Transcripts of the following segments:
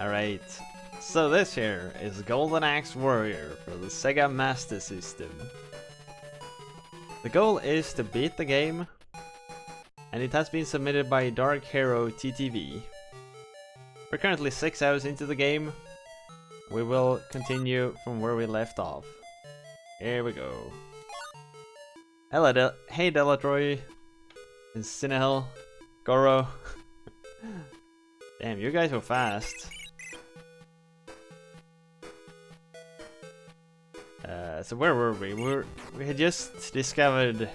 Alright, so this here is Golden Axe Warrior for the Sega Master System. The goal is to beat the game, and it has been submitted by Dark Hero TTV. We're currently 6 hours into the game. We will continue from where we left off. Here we go. Hello, hey Delatroy, and Sinahel, Goro. Damn, you guys were fast. So where were we? We had just discovered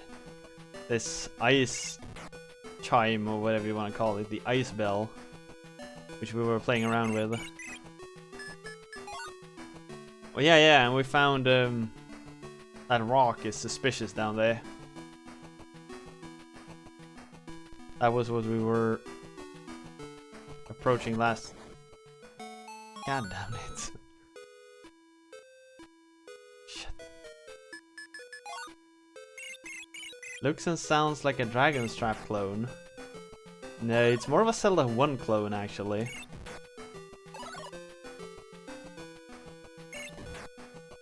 this ice chime, or whatever you want to call it, the ice bell, which we were playing around with. Well, yeah, and we found that rock is suspicious down there. That was what we were approaching last. God damn it. Shit. Looks and sounds like a Dragon's Trap clone. No, it's more of a Zelda 1 clone actually.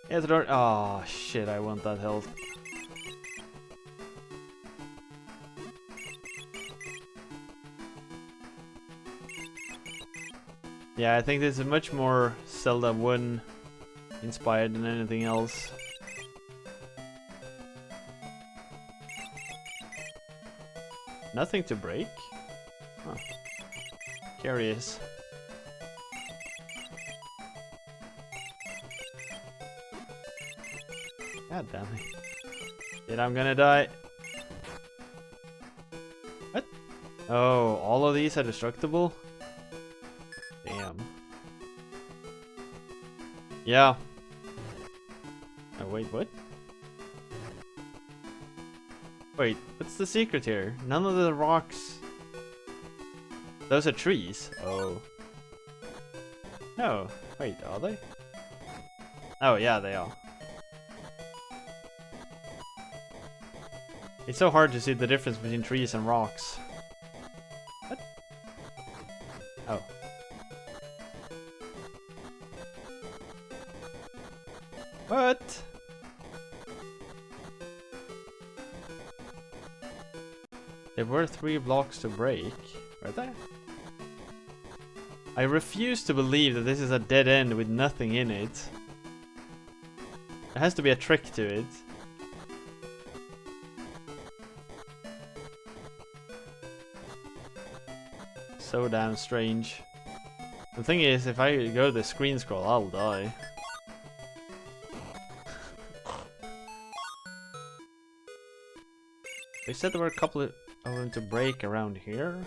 Yeah, the door. Oh shit, I want that health. Yeah, I think this is much more Zelda 1 inspired than anything else. Nothing to break? Huh. Curious. God damn it. Shit, I'm gonna die. What? Oh, all of these are destructible? Damn. Yeah. Oh, wait, what? Wait, what's the secret here? None of the rocks... Those are trees. Oh. No. Wait, are they? Oh, yeah, they are. It's so hard to see the difference between trees and rocks. What? Oh. What? There were 3 blocks to break. Were there? I refuse to believe that this is a dead end with nothing in it. There has to be a trick to it. So damn strange. The thing is, if I go to the screen scroll, I'll die. They said there were a couple of them to break around here.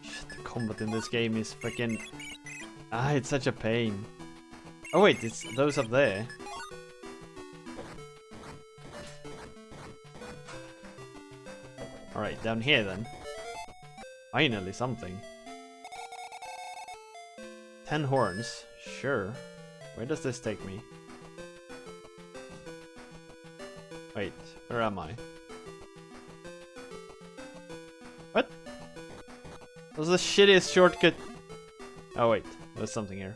Shit, the combat in this game is freaking... it's such a pain. Oh wait, it's those up there. Alright, down here then. Finally something. 10 horns, sure. Where does this take me? Wait, where am I? What? That was the shittiest shortcut. Oh wait, there's something here.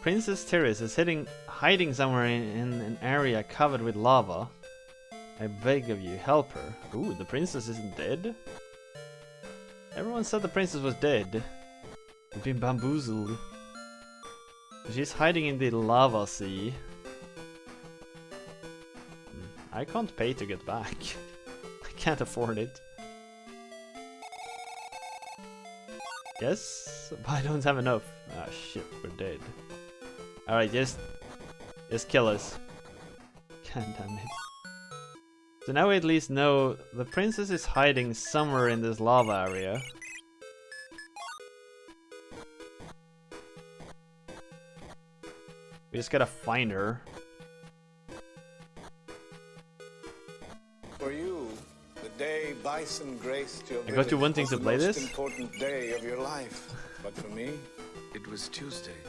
Princess Terrace is hiding somewhere in an area covered with lava. I beg of you, help her. Ooh, the princess isn't dead? Everyone said the princess was dead. We've been bamboozled. She's hiding in the lava sea. I can't pay to get back. I can't afford it. Yes, but I don't have enough. Ah shit, we're dead. Alright, just kill us. God damn it. So now we at least know the princess is hiding somewhere in this lava area. We just gotta find her. For you, the day advice and grace to your I got you village wanting was to the play most this? important day of your life. But for me, it was Tuesday.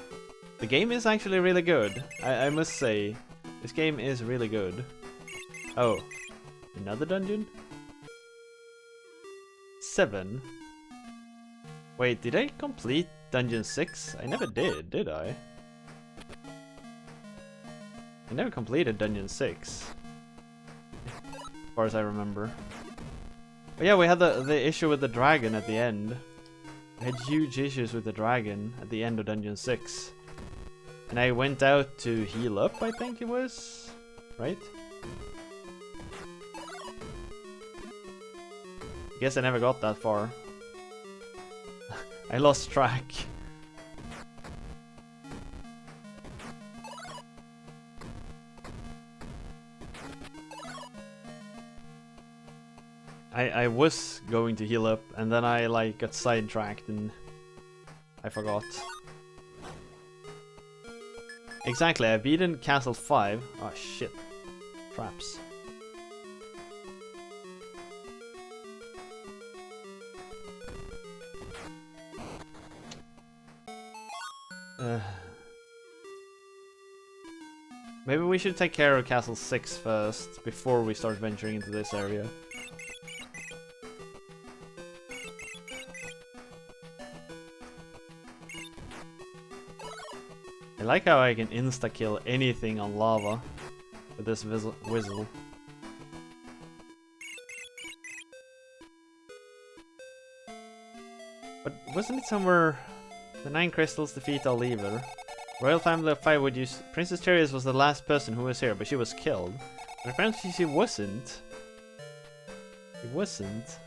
The game is actually really good. I must say, this game is really good. Oh, another dungeon? 7. Wait, did I complete dungeon 6? I never did I? I never completed dungeon 6. As far as I remember. But yeah, we had the issue with the dragon at the end. We had huge issues with the dragon at the end of dungeon 6. And I went out to heal up, I think it was? Right? Guess I never got that far. I lost track. I was going to heal up and then I like got sidetracked and I forgot. Exactly, I've beaten Castle 5. Oh shit. Traps. Maybe we should take care of Castle 6 first, before we start venturing into this area. I like how I can insta-kill anything on lava with this whistle. But wasn't it somewhere... The 9 crystals defeat all evil. Royal family of 5 would use... Princess Terius was the last person who was here, but she was killed. But apparently she wasn't. She wasn't.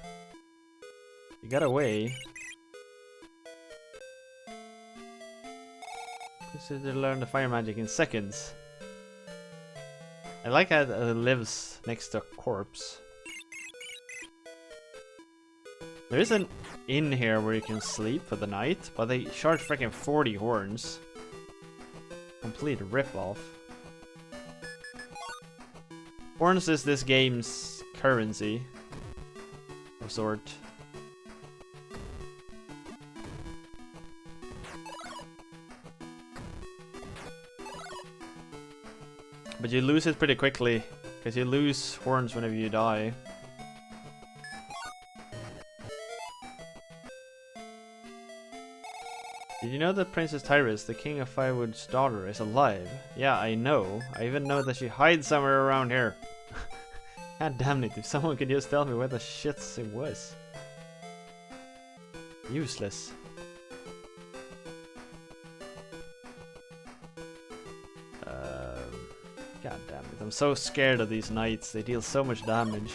She got away. So they learn the fire magic in seconds. I like how it lives next to a corpse. There is an inn here where you can sleep for the night, but they charge freaking 40 horns. Complete rip-off. Horns is this game's currency of sort. But you lose it pretty quickly, because you lose horns whenever you die. Did you know that Princess Tyrus, the King of Firewood's daughter, is alive? Yeah, I know. I even know that she hides somewhere around here. God damn it, if someone could just tell me where the shits it was. Useless. God damn it, I'm so scared of these knights, they deal so much damage.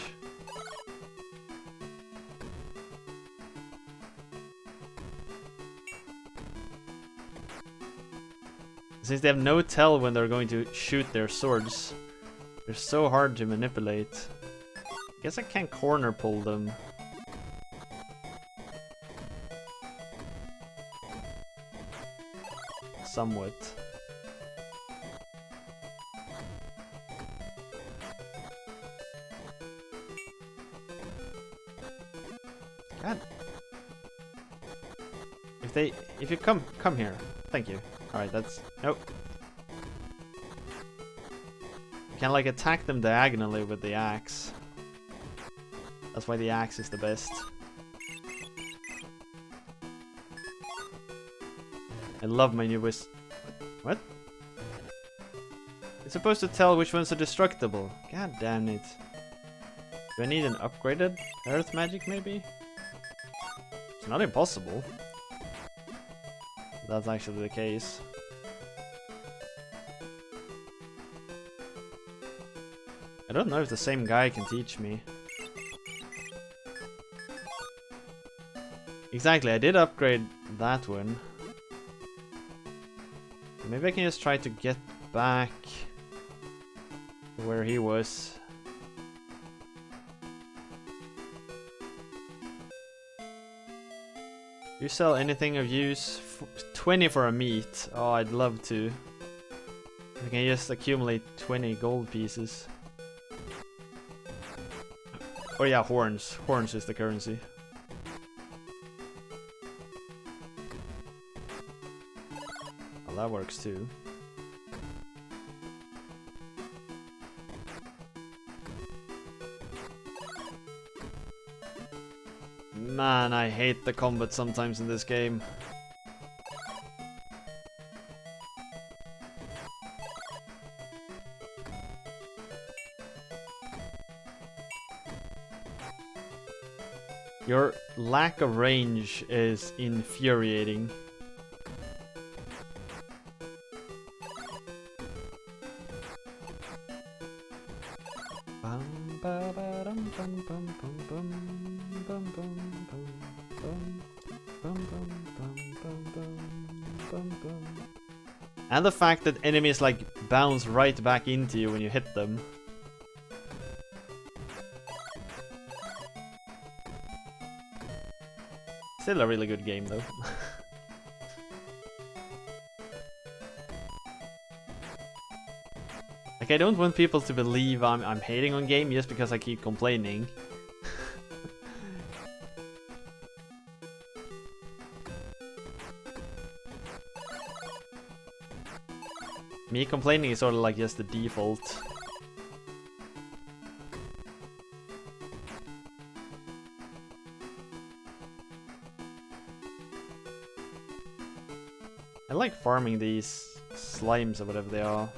Since they have no tell when they're going to shoot their swords, they're so hard to manipulate. I guess I can't corner pull them. Somewhat. God. If you come here. Thank you. Alright, that's... Nope. You can like attack them diagonally with the axe. That's why the axe is the best. I love my new What? It's supposed to tell which ones are destructible. God damn it. Do I need an upgraded earth magic maybe? It's not impossible. That's actually the case. I don't know if the same guy can teach me. Exactly, I did upgrade that one. Maybe I can just try to get back to where he was. You sell anything of use? 20 for a meat. Oh, I'd love to. I can just accumulate 20 gold pieces. Oh yeah, horns. Horns is the currency. Well, that works too. Man, I hate the combat sometimes in this game. Your lack of range is infuriating. And the fact that enemies like bounce right back into you when you hit them. Still a really good game though. Like I don't want people to believe I'm hating on game just because I keep complaining. Me complaining is sort of like just the default. I like farming these slimes or whatever they are.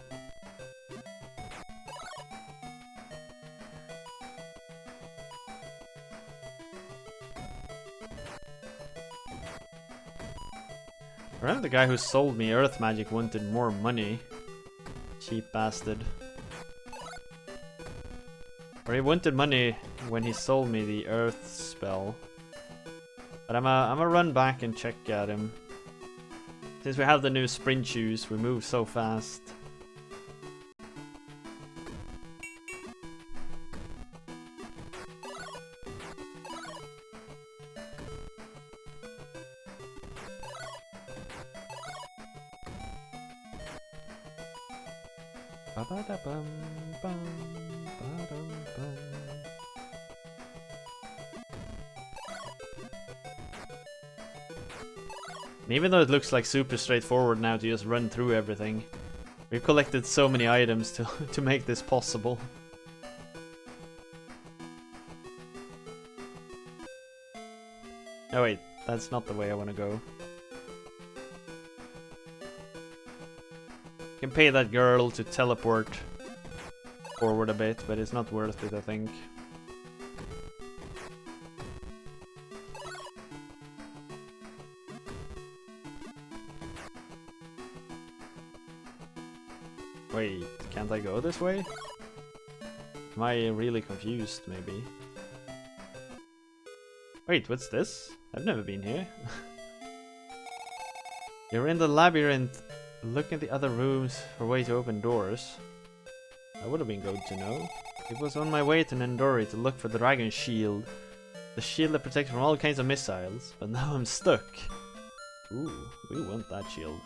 I remember the guy who sold me earth magic wanted more money. Cheap bastard. Or he wanted money when he sold me the earth spell. But I'm a run back and check at him. Since we have the new sprint shoes, we move so fast. And even though it looks like super straightforward now to just run through everything, we've collected so many items to make this possible. Oh wait, that's not the way I want to go. Can pay that girl to teleport forward a bit, but it's not worth it, I think. Wait, can't I go this way? Am I really confused, maybe? Wait, what's this? I've never been here. You're in the labyrinth. Look at the other rooms for a way to open doors. That would have been good to know. It was on my way to Nendori to look for the dragon shield. The shield that protects from all kinds of missiles. But now I'm stuck. Ooh, we want that shield.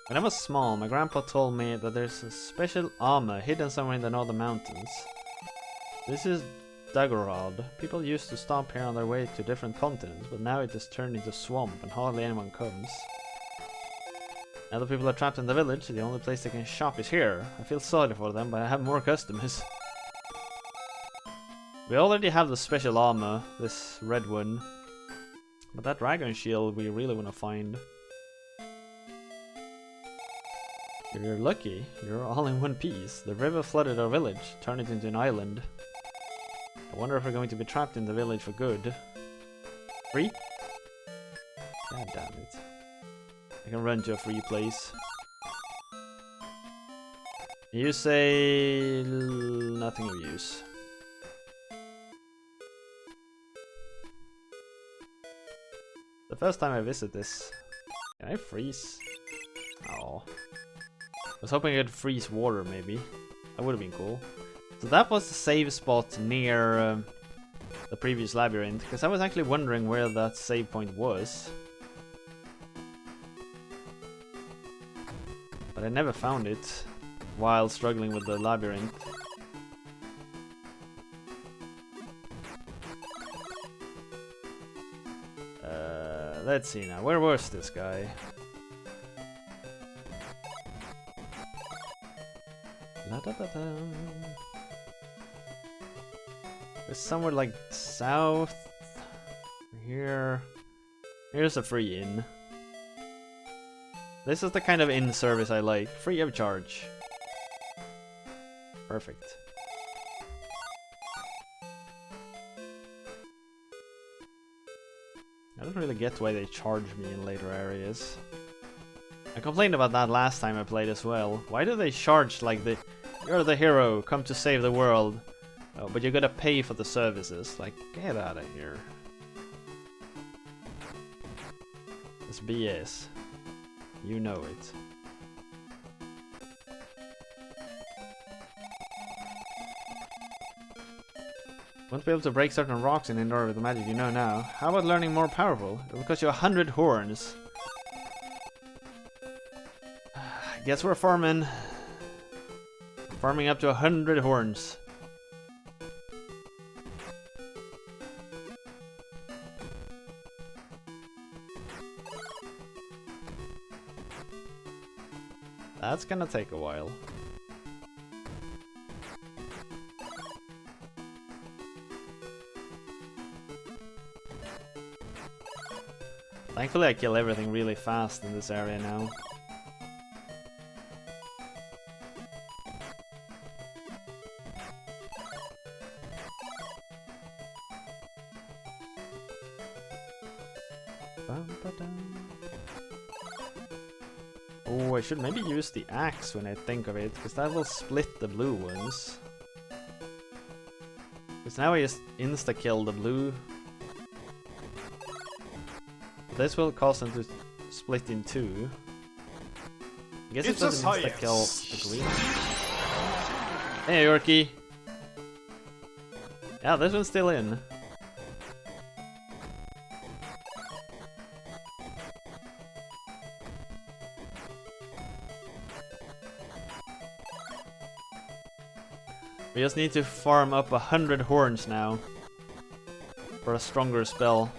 When I was small, my grandpa told me that there's a special armor hidden somewhere in the northern mountains. This is Dagorod. People used to stop here on their way to different continents, but now it has turned into swamp and hardly anyone comes. Now the people are trapped in the village, the only place they can shop is here. I feel sorry for them, but I have more customers. We already have the special armor, this red one. But that dragon shield we really want to find. You're lucky, you're all in one piece. The river flooded our village, turned it into an island. I wonder if we're going to be trapped in the village for good. Free? God damn it. I can run to a free place. You say nothing of use. The first time I visit this. Can I freeze? Oh. I was hoping I could freeze water, maybe. That would have been cool. So that was the save spot near the previous labyrinth, because I was actually wondering where that save point was. But I never found it while struggling with the labyrinth. Let's see now. Where was this guy? La da da da. It's somewhere like south. Here. Here's a free inn. This is the kind of inn service I like. Free of charge. Perfect. I don't really get why they charge me in later areas. I complained about that last time I played as well. Why do they charge like you're the hero, come to save the world, oh, but you gotta pay for the services? Like, get out of here. It's BS. You know it. Won't be able to break certain rocks in indoor with the magic you know now. How about learning more powerful? It will cost you 100 horns. Guess we're farming. Farming up to 100 horns. That's gonna take a while. Thankfully I kill everything really fast in this area now. Oh, I should maybe use the axe when I think of it, because that will split the blue ones. Because now I just insta-kill the blue. This will cause them to split in two. I guess it doesn't insta-kill the green. Hey, Yorkie! Yeah, this one's still in. We just need to farm up 100 horns now for a stronger spell.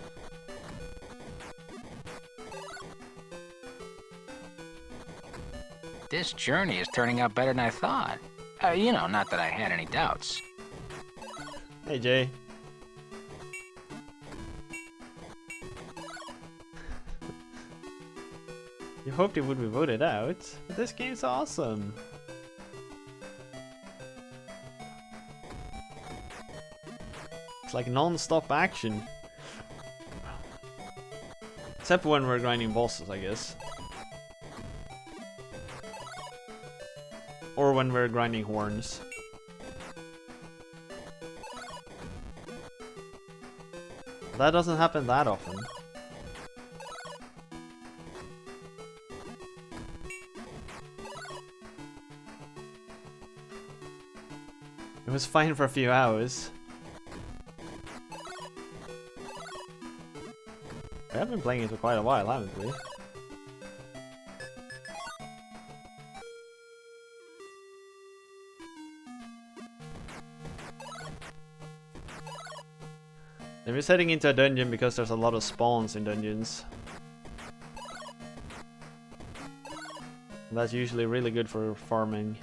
This journey is turning out better than I thought. You know, not that I had any doubts. Hey, Jay. You hoped it would be voted out, but this game's awesome. It's like non-stop action. Except when we're grinding bosses, I guess. Or when we're grinding horns. That doesn't happen that often. It was fine for a few hours. We have been playing it for quite a while, haven't we? They're just heading into a dungeon because there's a lot of spawns in dungeons. And that's usually really good for farming.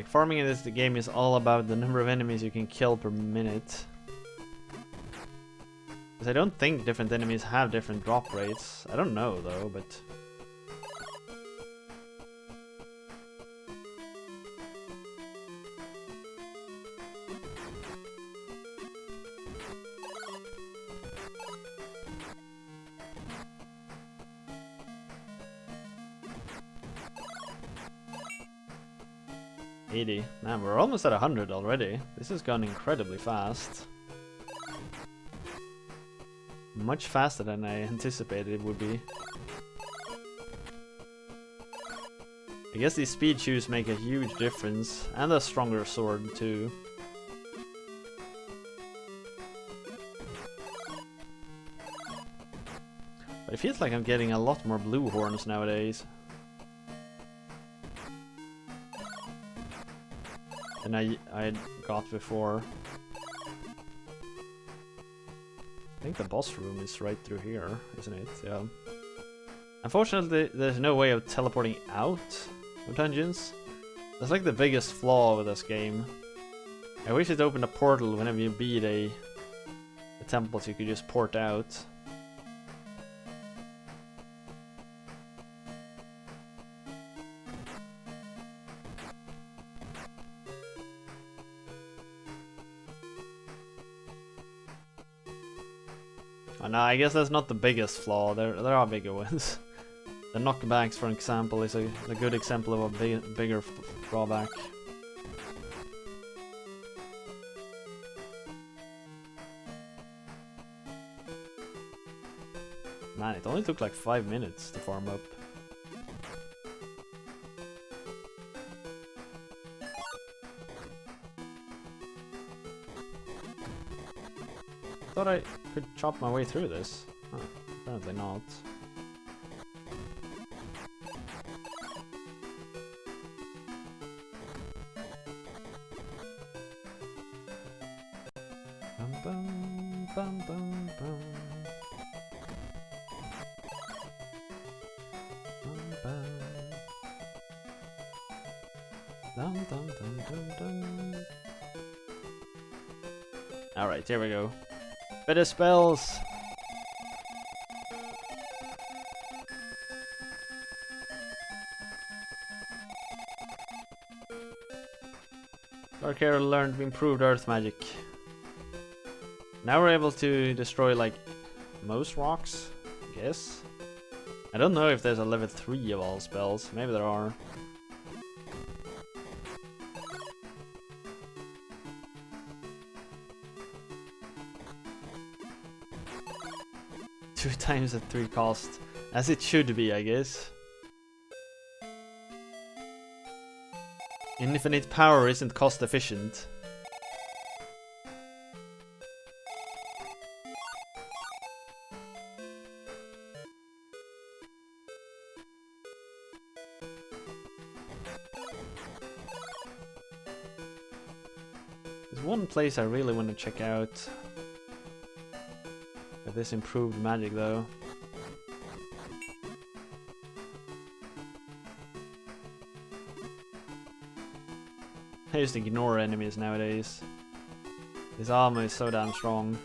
Farming in this game is all about the number of enemies you can kill per minute. Because I don't think different enemies have different drop rates. I don't know though, but... Man, we're almost at 100 already. This has gone incredibly fast. Much faster than I anticipated it would be. I guess these speed shoes make a huge difference, and a stronger sword too. But it feels like I'm getting a lot more blue horns nowadays than I got before. I think the boss room is right through here, isn't it? Yeah. Unfortunately, there's no way of teleporting out of dungeons. That's like the biggest flaw with this game. I wish it opened a portal whenever you beat a temple so you could just port out. Oh, no, I guess that's not the biggest flaw. There are bigger ones. The knockbacks, for example, is a good example of a bigger drawback. Man, it only took like 5 minutes to farm up. Thought I could chop my way through this. Huh, apparently not. Bum bum bum bum bum. Bum bum. Dum dum dum dum dum. Alright, here we go. Better spells! Dark Hero learned improved earth magic. Now we're able to destroy like most rocks, I guess. I don't know if there's a level 3 of all spells, maybe there are. Two times at 3 cost, as it should be, I guess. Infinite power isn't cost efficient. There's one place I really want to check out. With this improved magic though. I just ignore enemies nowadays. This armor is so damn strong.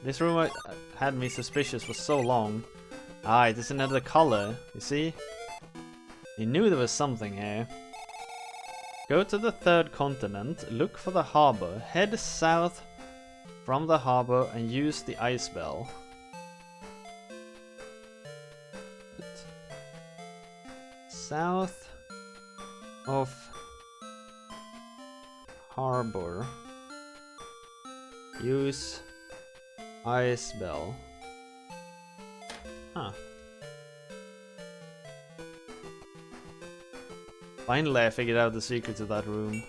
This room had me suspicious for so long. Ah, it is another color, you see? You knew there was something here. Go to the third continent, look for the harbor, head south from the harbor and use the ice bell. South of harbor. Use ice bell. Huh. Finally I figured out the secret to that room.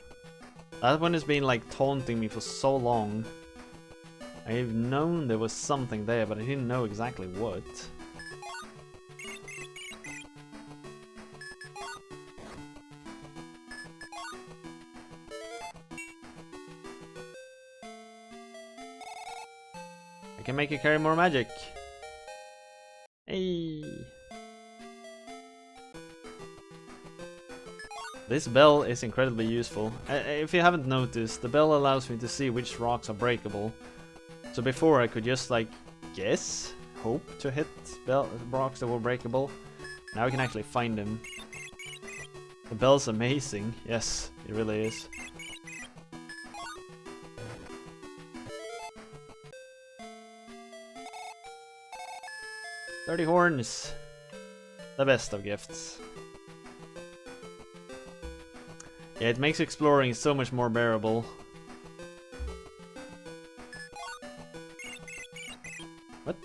That one has been like taunting me for so long. I've known there was something there, but I didn't know exactly what. I can make it carry more magic. Hey. This bell is incredibly useful. If you haven't noticed, the bell allows me to see which rocks are breakable. So before I could just like guess, hope to hit rocks that were breakable. Now I can actually find them. The bell's amazing. Yes, it really is. 30 horns. The best of gifts. Yeah, it makes exploring so much more bearable. What?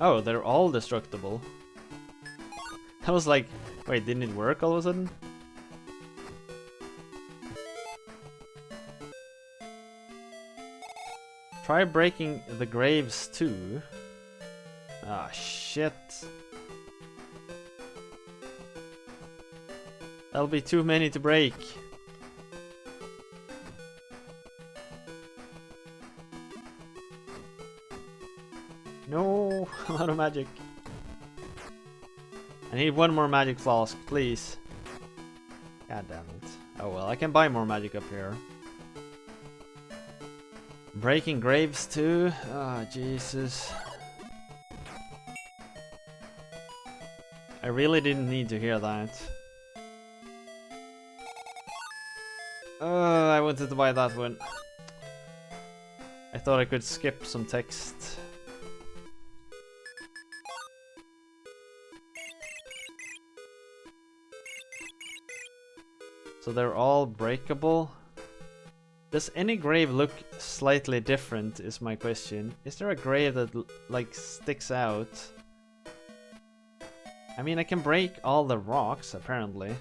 Oh, they're all destructible. I was like, wait, didn't it work all of a sudden? Try breaking the graves too. Ah, shit. That'll be too many to break. No, I'm out of magic. I need one more magic flask, please. God damn it. Oh well, I can buy more magic up here. Breaking graves too? Ah, Jesus. I really didn't need to hear that. I wanted to buy that one. I thought I could skip some text. So they're all breakable? Does any grave look slightly different is my question. Is there a grave that like sticks out? I mean, I can break all the rocks apparently.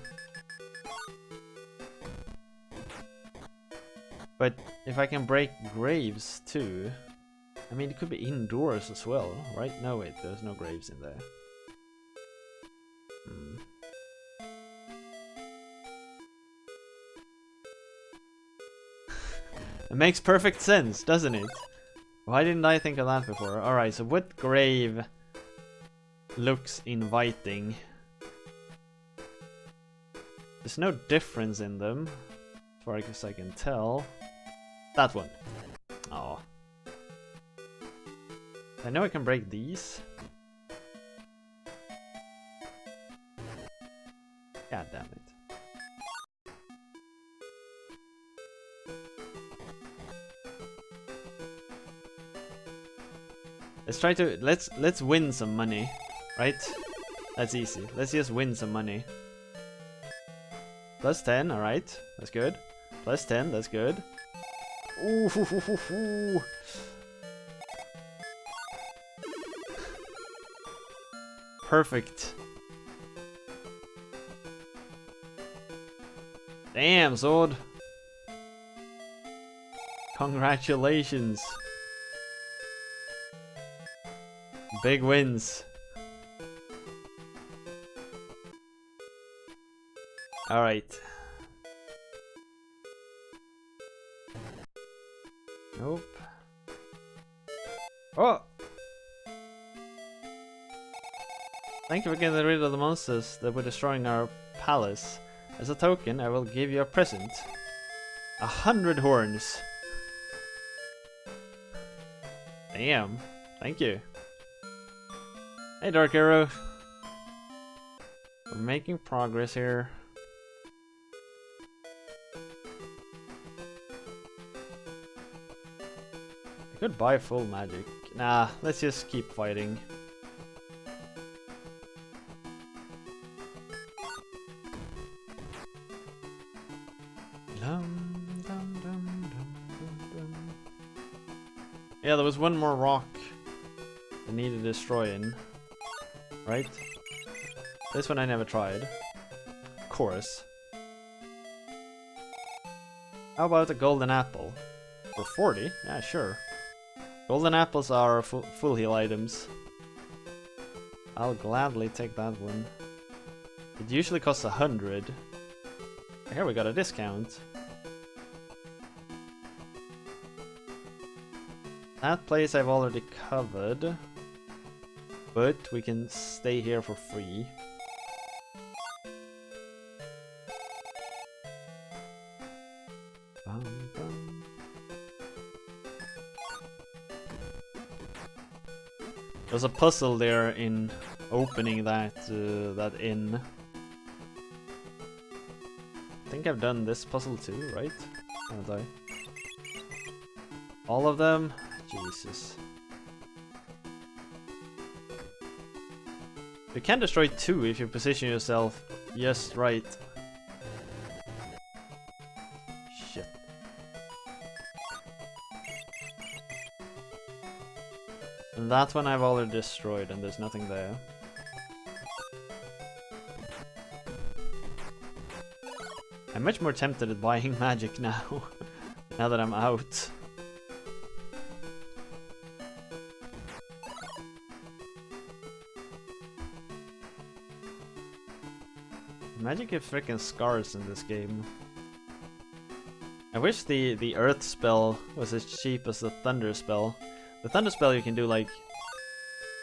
But if I can break graves too, I mean, it could be indoors as well, right? No, wait, there's no graves in there. It makes perfect sense, doesn't it? Why didn't I think of that before? Alright, so what grave looks inviting? There's no difference in them, as far as I can tell. That one. Oh. I know I can break these. God damn it. Let's try to let's win some money, right? That's easy. Let's just win some money. Plus 10, all right. That's good. Plus 10, that's good. Ooh, hoo, hoo, hoo, hoo. Perfect. Damn, sword. Congratulations. Big wins. All right. Nope. Oh! Thank you for getting rid of the monsters that were destroying our palace. As a token, I will give you a present. 100 horns. Damn. Thank you. Hey, Dark Arrow. We're making progress here. I could buy full magic. Nah, let's just keep fighting. Yeah, there was one more rock that needed destroying. Right? This one I never tried. Of course. How about a golden apple? For 40? Yeah, sure. Golden apples are full heal items. I'll gladly take that one. It usually costs 100. Here we got a discount. That place I've already covered. But we can stay here for free. There's a puzzle there in opening that that inn. I think I've done this puzzle too, right? Haven't I? All of them? Jesus. You can destroy 2 if you position yourself just right. Shit. And that one I've already destroyed and there's nothing there. I'm much more tempted at buying magic now, now that I'm out. Magic is freaking scarce in this game. I wish the earth spell was as cheap as the thunder spell. The thunder spell you can do like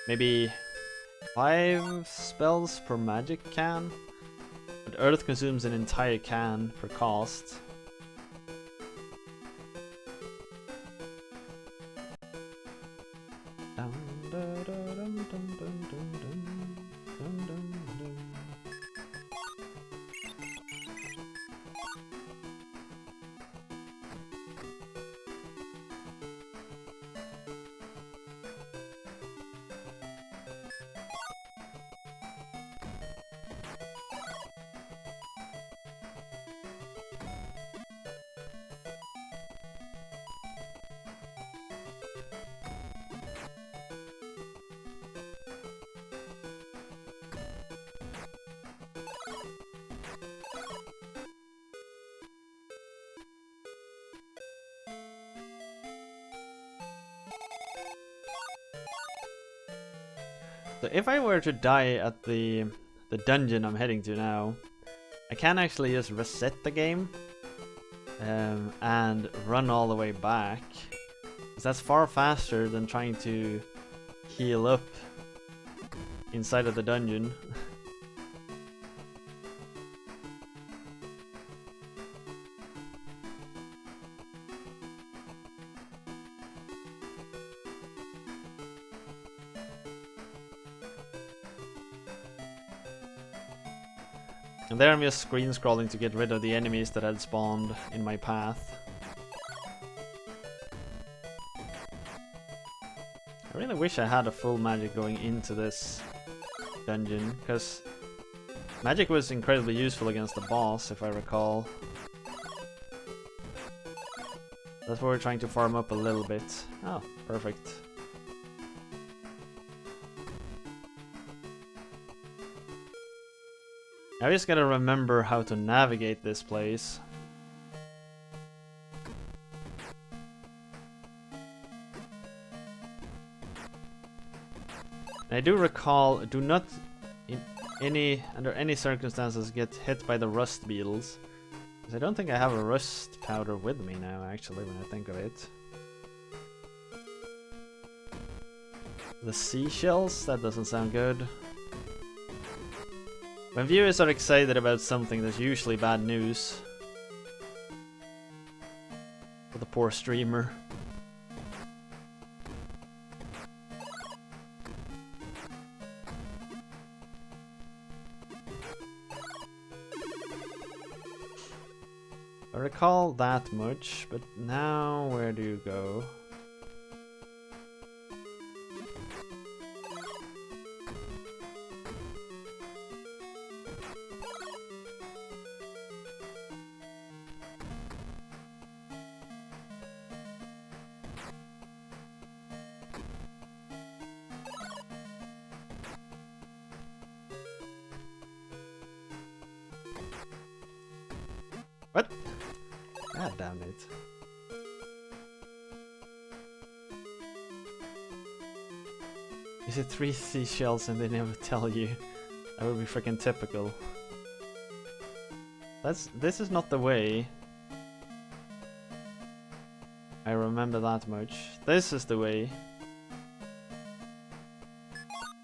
maybe 5 spells per magic can, but earth consumes an entire can per cost. So if I were to die at the dungeon I'm heading to now, I can actually just reset the game and run all the way back. 'Cause that's far faster than trying to heal up inside of the dungeon. And there I'm just screen scrolling to get rid of the enemies that had spawned in my path. I really wish I had a full magic going into this dungeon, because magic was incredibly useful against the boss, if I recall. That's why we're trying to farm up a little bit. Oh, perfect. I just gotta remember how to navigate this place. I do recall, do not under any circumstances get hit by the rust beetles. Because I don't think I have a rust powder with me now, actually, when I think of it. The seashells? That doesn't sound good. When viewers are excited about something, that's usually bad news. For the poor streamer. I recall that much, but now where do you go? What? God damn it. You said 3 seashells and they never tell you. That would be freaking typical. This is not the way. I remember that much. This is the way.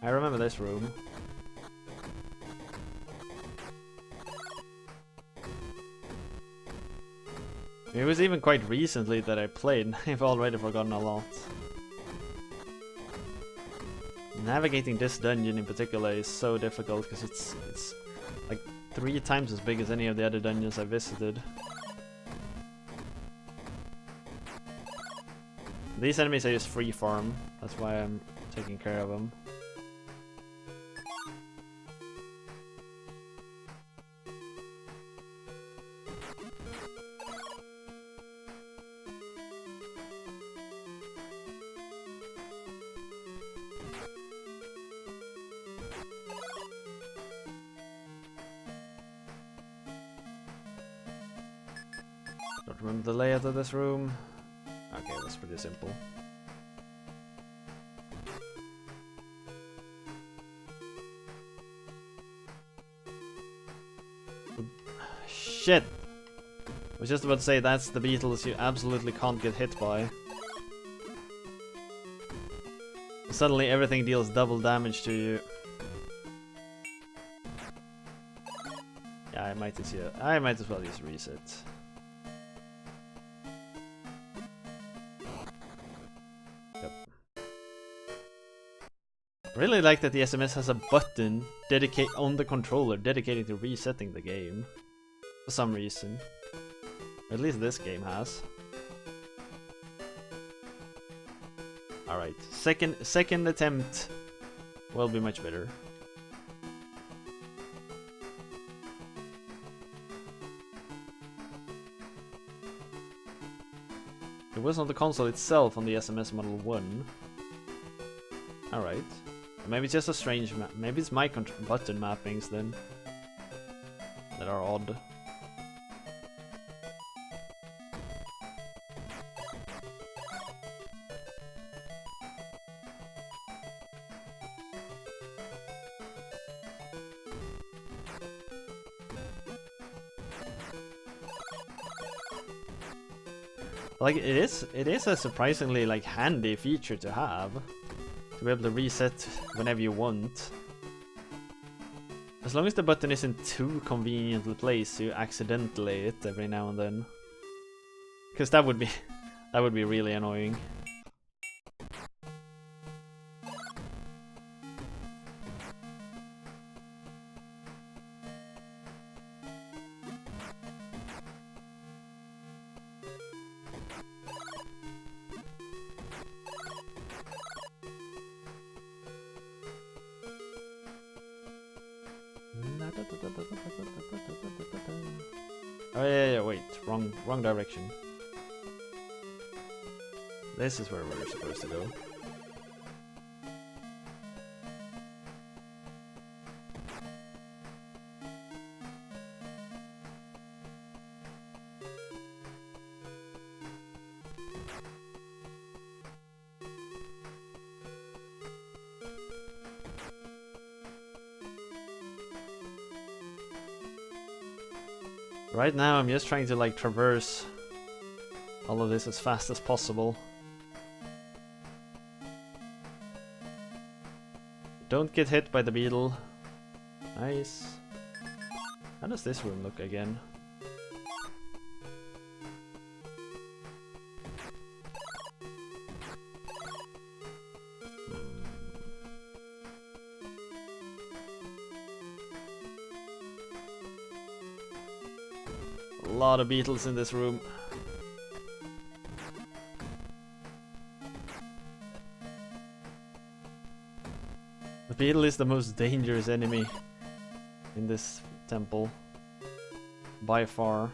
I remember this room. It was even quite recently that I played, and I've already forgotten a lot. Navigating this dungeon in particular is so difficult because it's like 3 times as big as any of the other dungeons I visited. These enemies are just free farm. That's why I'm taking care of them. Don't remember the layout of this room. Okay, that's pretty simple. Shit! I was just about to say that's the beetles you absolutely can't get hit by. Suddenly everything deals double damage to you. Yeah, I might as well just reset. I really like that the SMS has a button on the controller dedicated to resetting the game. For some reason. At least this game has. Alright, second attempt will be much better. It was on the console itself on the SMS Model 1. Alright. Maybe it's just a strange map. Maybe it's my button mappings then that are odd. Like it is a surprisingly like handy feature to have. To be able to reset whenever you want. As long as the button isn't too conveniently placed, you accidentally it every now and then. Because that would be really annoying. Oh yeah, wait, wrong direction. This is where we're supposed to go. Right now I'm just trying to like traverse all of this as fast as possible. Don't get hit by the beetle. Nice. How does this room look again? A lot of beetles in this room. The beetle is the most dangerous enemy in this temple. By far.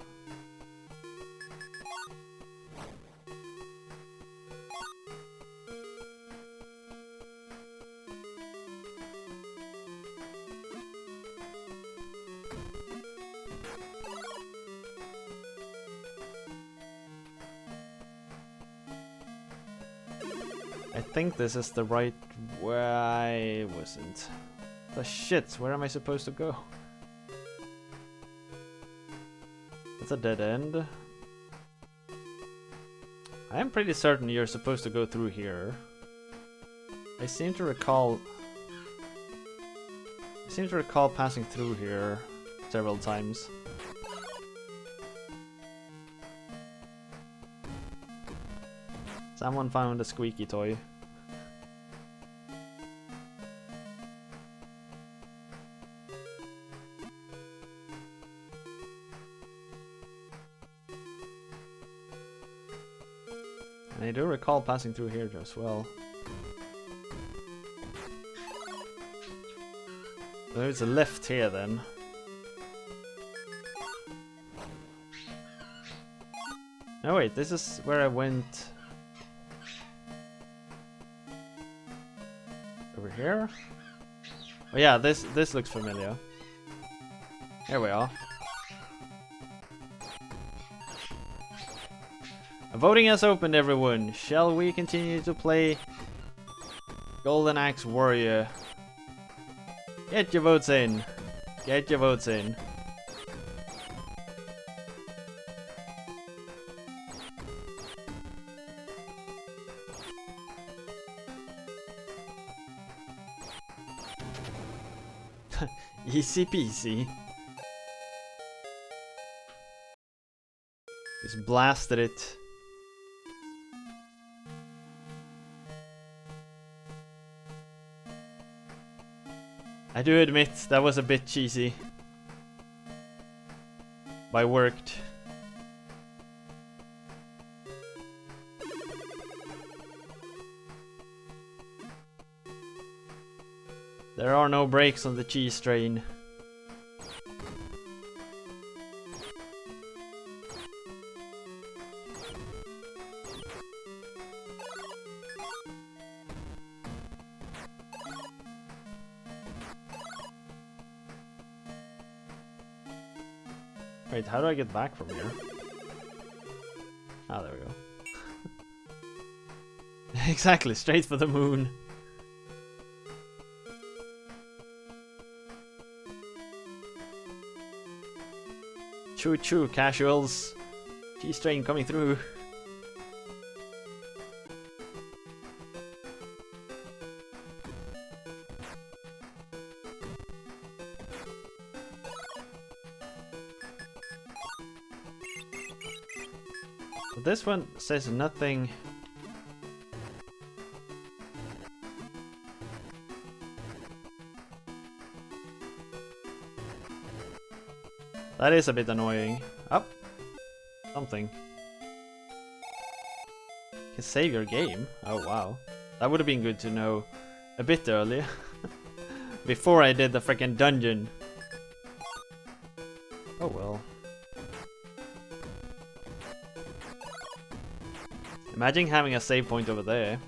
I think this is the right way. I wasn't. The shit, where am I supposed to go? It's a dead end. I am pretty certain you're supposed to go through here. I seem to recall passing through here several times. Someone found a squeaky toy. And I do recall passing through here as well. There's a lift here then. No wait, this is where I went. Over here? Oh yeah, this looks familiar. Here we are. Voting has opened, everyone. Shall we continue to play Golden Axe Warrior? Get your votes in. Get your votes in. Easy peasy. Just blasted it. I do admit that was a bit cheesy. But it worked. There are no brakes on the cheese train. Wait, how do I get back from here? Ah, there we go. Exactly, straight for the moon. Choo choo, casuals. Cheese train coming through. But this one says nothing. That is a bit annoying. Up. Something. You can save your game. Oh wow. That would have been good to know a bit earlier. Before I did the freaking dungeon. Oh well. Imagine having a save point over there.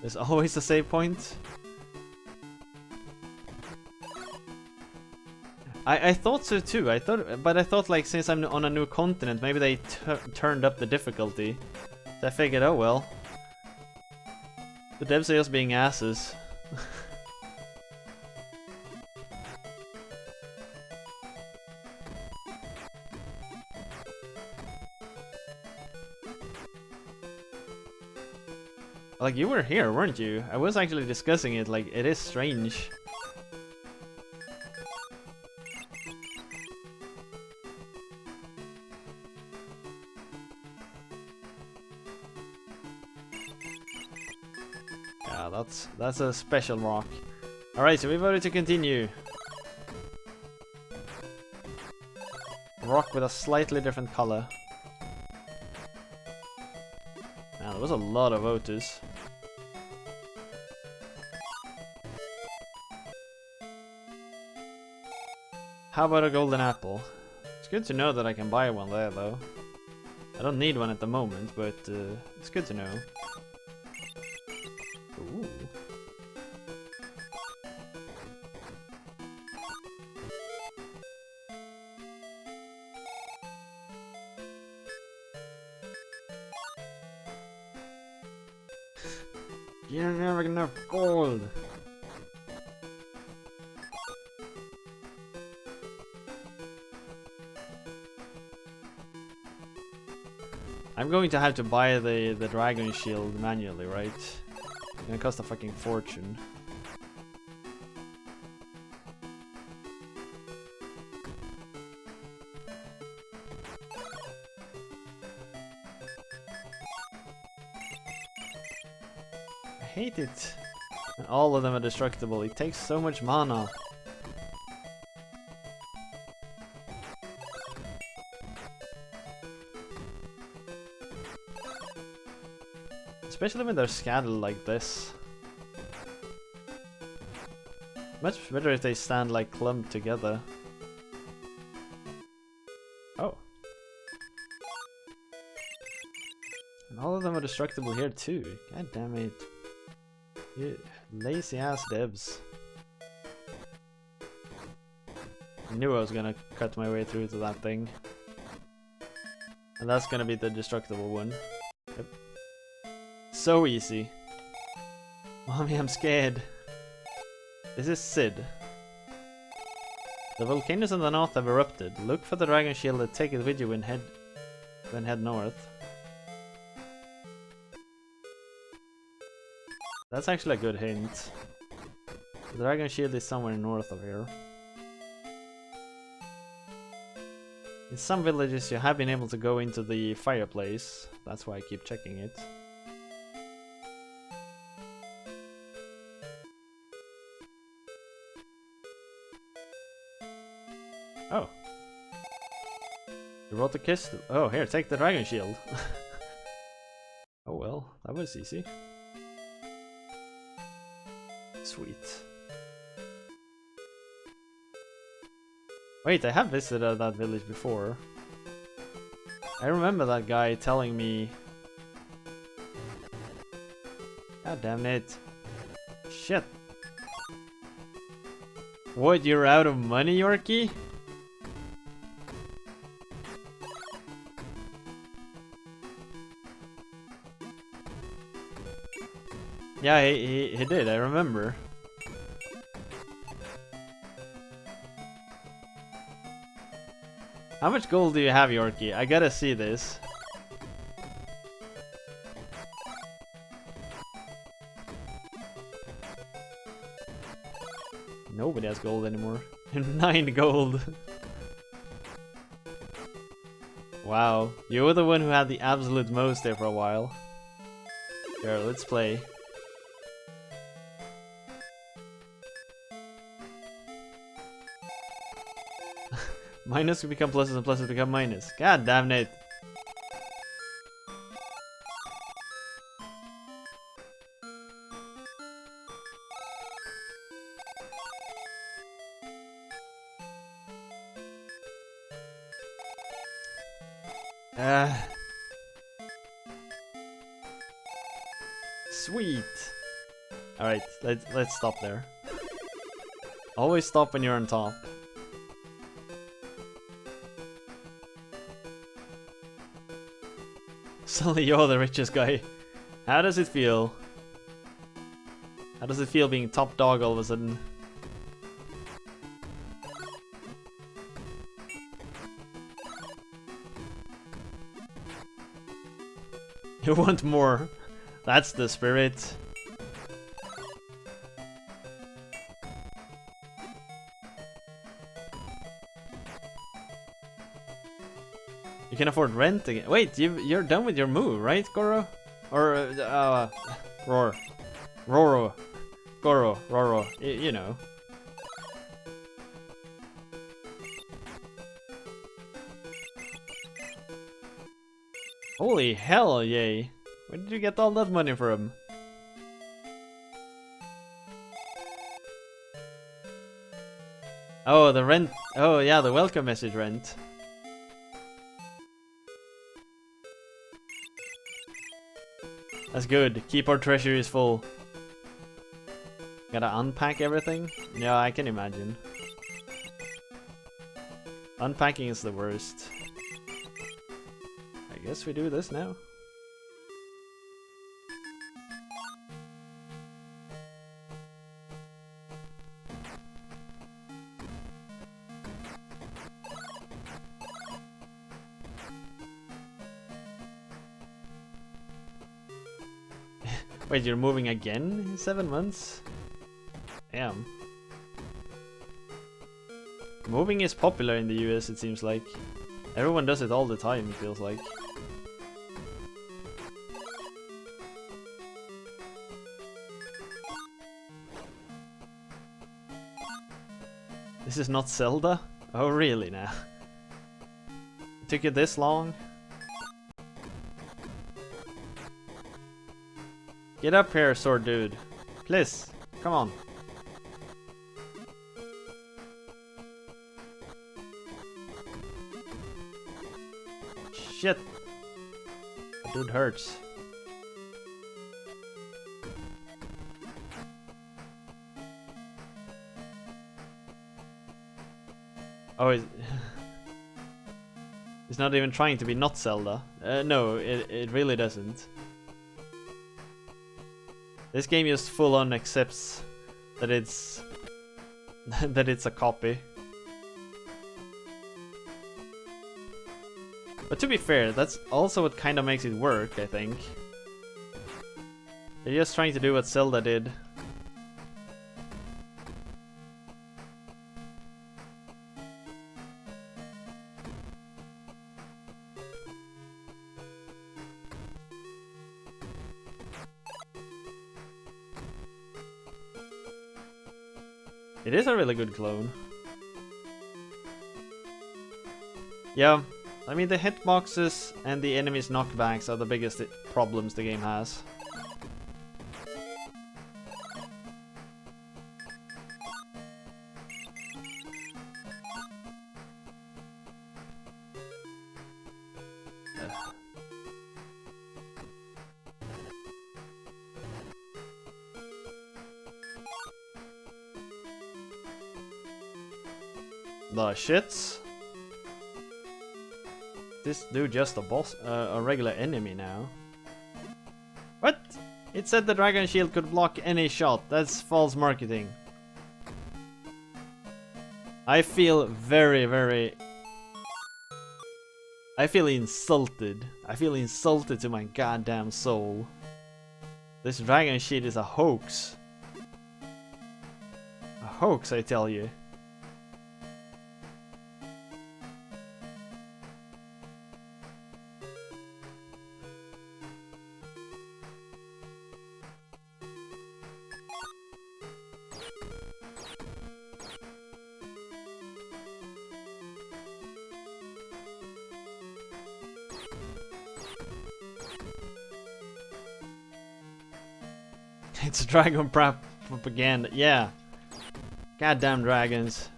There's always a save point. I thought so too. But I thought like since I'm on a new continent, maybe they turned up the difficulty. So I figured, oh well. The devs are just being asses. Like you were here, weren't you? I was actually discussing it. Like it is strange. That's a special rock. Alright, so we voted to continue. Rock with a slightly different color. Man, there was a lot of voters. How about a golden apple? It's good to know that I can buy one there though. I don't need one at the moment, but it's good to know. Ooh. You're never gonna have gold. I'm going to have to buy the dragon shield manually, right? It's gonna cost a fucking fortune. I hate it. And all of them are destructible. It takes so much mana. especially when they're scattered like this. Much better if they stand like clumped together. Oh. And all of them are destructible here too. God damn it. You lazy ass devs. I knew I was gonna cut my way through to that thing. And that's gonna be the destructible one. Yep. So easy. Mommy, I'm scared. This is Sid. The volcanoes in the north have erupted. Look for the dragon shield and take it with you when head north. That's actually a good hint. The dragon shield is somewhere north of here. In some villages you have been able to go into the fireplace. That's why I keep checking it. Oh. You brought the kiss. Oh, here, take the dragon shield. Oh well, that was easy. Sweet. Wait, I have visited that village before. I remember that guy telling me... God damn it. Shit. What, you're out of money, Yorkie? Yeah, he did, I remember. How much gold do you have, Yorkie? I gotta see this. Nobody has gold anymore. 9 gold. Wow, you were the one who had the absolute most there for a while. Here, let's play. Minus will become pluses and pluses become minus. God damn it. Sweet. Alright, let's stop there. Always stop when you're on top. Suddenly you're the richest guy. How does it feel? How does it feel being top dog all of a sudden? You want more? That's the spirit. You can afford rent again. Wait, you're done with your move, right, Goro? Or Roar, Roro, Goro, Roro. You know. Holy hell, yay! Where did you get all that money from? Oh, the rent. Oh yeah, the welcome message rent. That's good. Keep our treasuries full. Gotta unpack everything? Yeah, I can imagine. Unpacking is the worst. I guess we do this now. Wait, you're moving again in 7 months? Damn. Moving is popular in the US, it seems like. Everyone does it all the time, it feels like. This is not Zelda? Oh really now? It took you this long? Get up here, sword dude. Please, come on. Shit. The dude hurts. Oh, it's not even trying to be not Zelda. No, it really doesn't. This game just full on accepts that it's that it's a copy. But to be fair, that's also what kind of makes it work, I think. They're just trying to do what Zelda did. It is a really good clone. Yeah, I mean the hitboxes and the enemies' knockbacks are the biggest problems the game has. The shits. This dude just a boss, a regular enemy now. What? It said the dragon shield could block any shot. That's false marketing. I feel very... I feel insulted. I feel insulted to my goddamn soul. This dragon shield is a hoax. A hoax, I tell you. It's dragon propaganda, yeah. Goddamn dragons.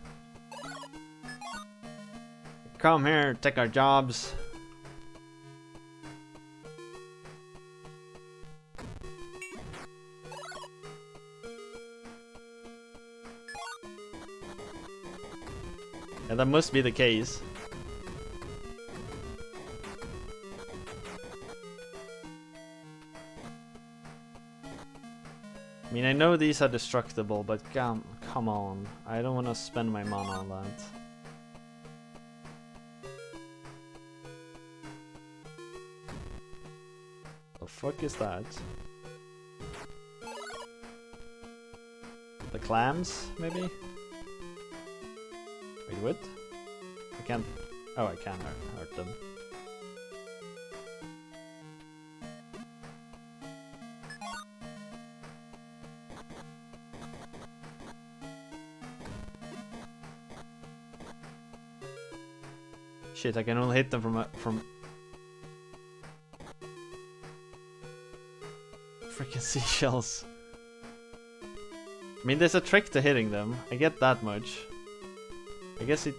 Come here, take our jobs. Yeah, that must be the case. I mean, I know these are destructible, but come on. I don't want to spend my mana on that. The fuck is that? The clams, maybe? Wait, what? I can't... Oh, I can hurt them. Shit, I can only hit them from freaking seashells. I mean, there's a trick to hitting them. I get that much. I guess it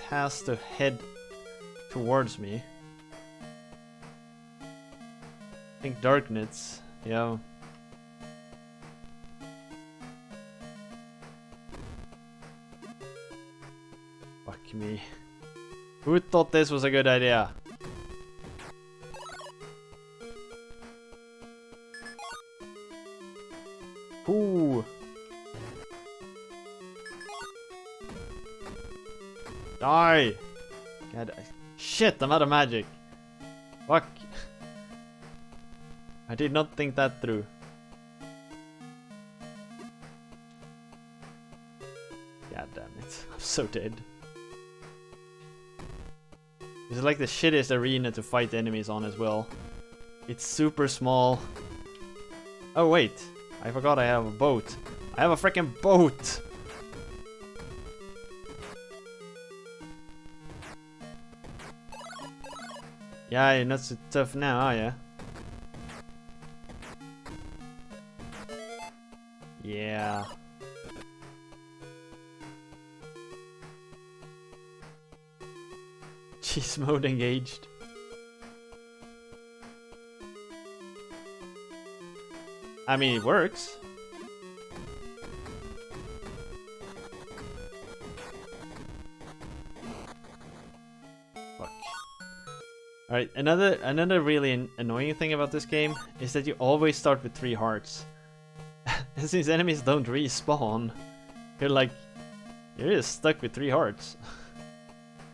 has to head towards me. I think darkness, yeah. Fuck me. Who thought this was a good idea? Ooh. Die! God, shit, I'm out of magic. Fuck. I did not think that through. God damn it. I'm so dead. This is like the shittiest arena to fight enemies on as well. It's super small. Oh wait, I forgot I have a boat. I have a freaking boat! Yeah, you're not so tough now, are ya? cheese mode engaged. I mean, it works. Fuck. Alright, another really annoying thing about this game is that you always start with 3 hearts. And since enemies don't respawn, you're just stuck with 3 hearts.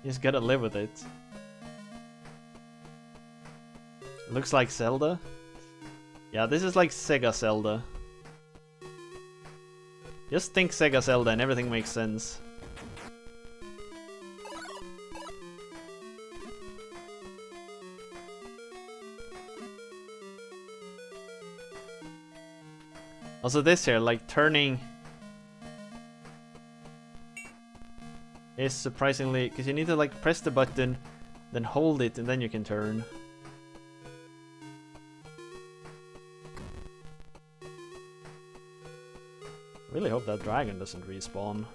You just gotta live with it. Looks like Zelda. Yeah, this is like Sega Zelda. Just think Sega Zelda and everything makes sense. Also this here, like turning is surprisingly, because you need to like press the button, then hold it, and then you can turn. Really hope that dragon doesn't respawn.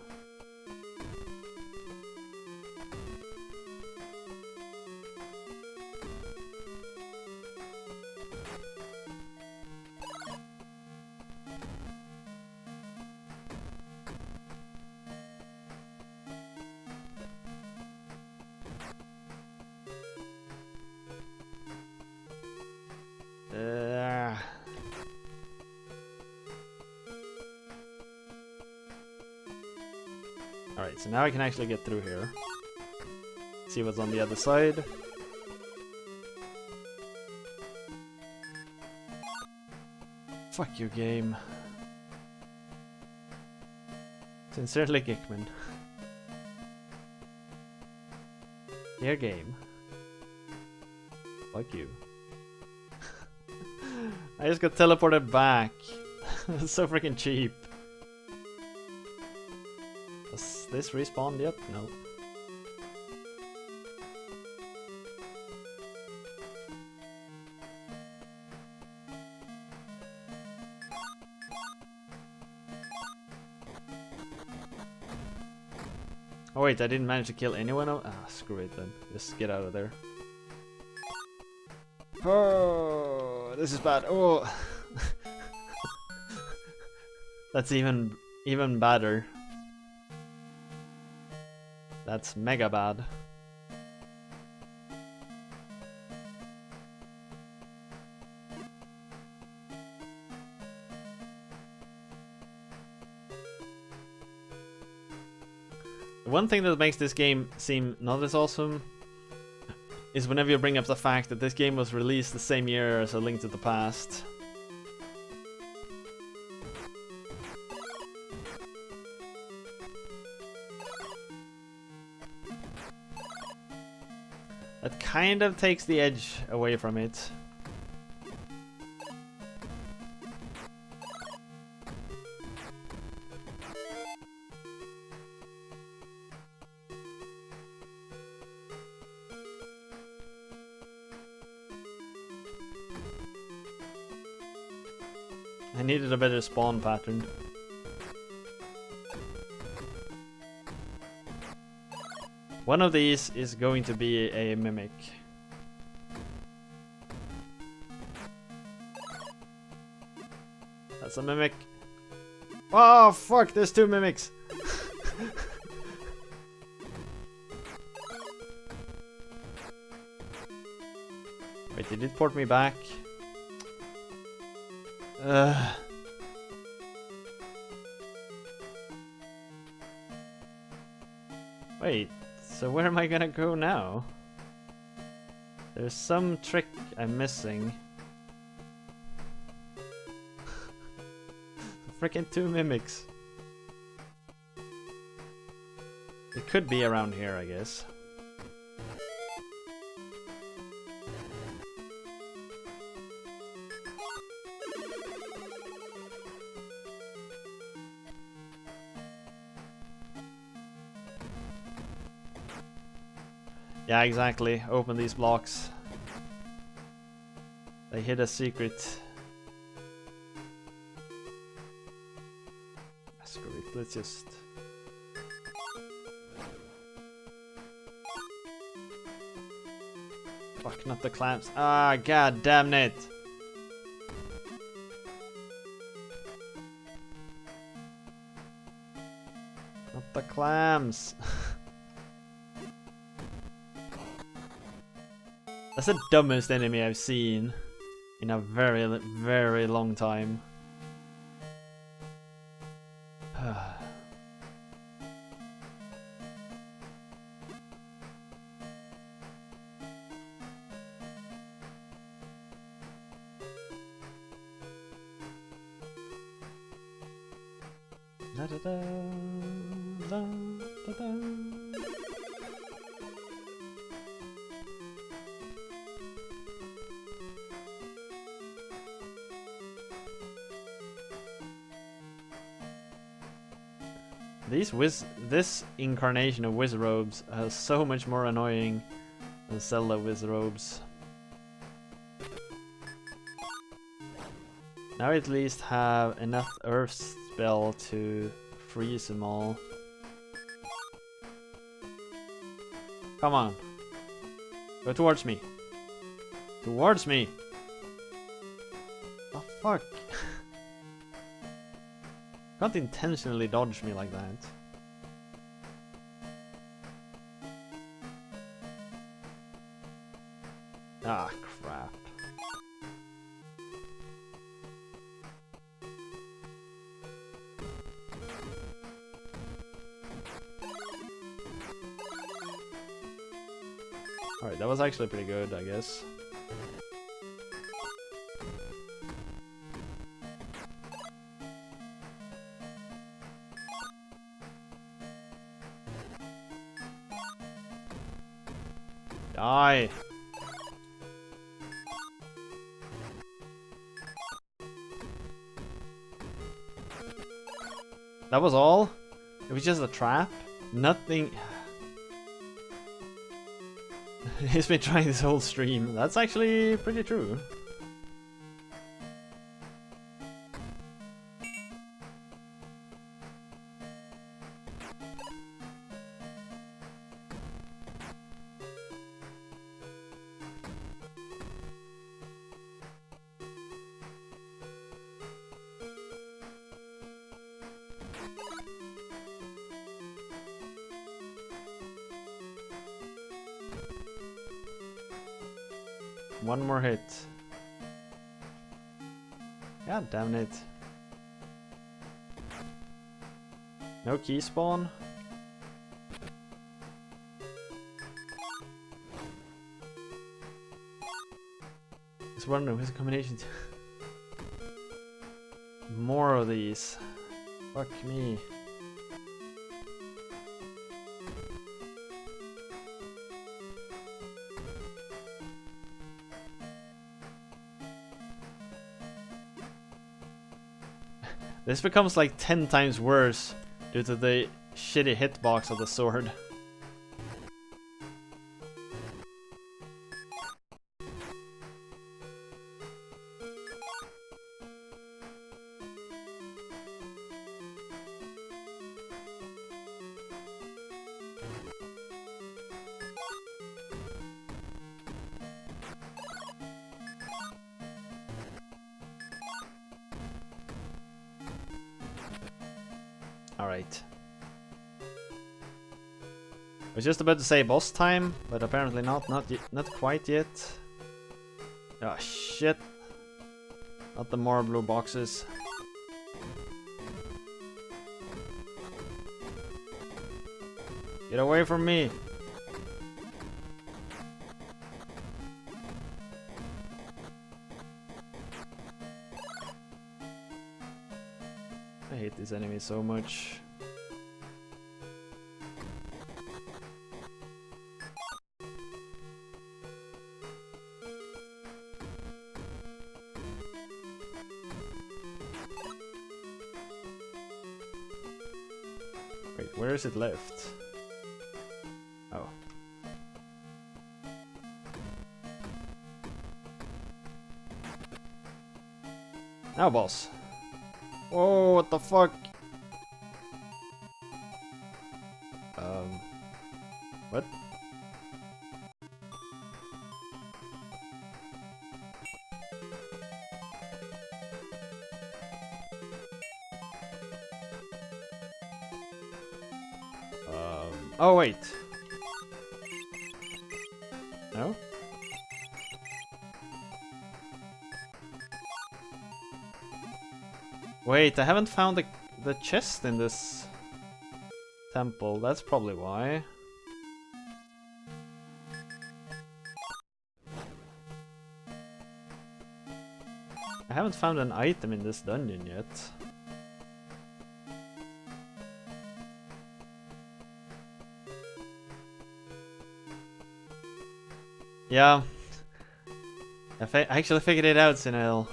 Alright, so now I can actually get through here. See what's on the other side. Fuck you, game. Sincerely, Gickman. Dear game. Fuck you. I just got teleported back. That's so freaking cheap. Has this respawned yet? No. Oh wait, I didn't manage to kill anyone. Ah, screw it then. Just get out of there. Oh, this is bad. Oh, that's even badder. That's mega bad. One thing that makes this game seem not as awesome is whenever you bring up the fact that this game was released the same year as A Link to the Past. That kind of takes the edge away from it. I needed a better spawn pattern. One of these is going to be a mimic. That's a mimic. Oh fuck, there's 2 mimics. Wait, did it port me back? Wait, so where am I gonna go now? There's some trick I'm missing. Freaking 2 mimics. It could be around here, I guess. Yeah, exactly. Open these blocks. They hid a secret. Screw it, let's just... Fuck, not the clams. Ah, god damn it. Not the clams. That's the dumbest enemy I've seen in a very, very long time. Da, da, da, da, da, da. This incarnation of Wizrobes is so much more annoying than Zelda Wizrobes. Now I at least have enough Earth spell to freeze them all. Come on. Go towards me. Towards me! Oh fuck. Can't intentionally dodge me like that. Ah, crap. Alright, that was actually pretty good, I guess. Die! That was all? It was just a trap? Nothing... He's been trying this whole stream. That's actually pretty true. One more hit. God damn it. No key spawn? Just wondering where's the combination. More of these. Fuck me. This becomes like 10 times worse due to the shitty hitbox of the sword. Alright. I was just about to say boss time, but apparently not quite yet. Oh shit. Not the more blue boxes. Get away from me! I hate these enemies so much. Wait, where is it left? Oh. Now, boss. Whoa, what the fuck? What? Oh wait. No? Wait, I haven't found the chest in this temple. That's probably why. I haven't found an item in this dungeon yet. Yeah. I actually figured it out, Sinel.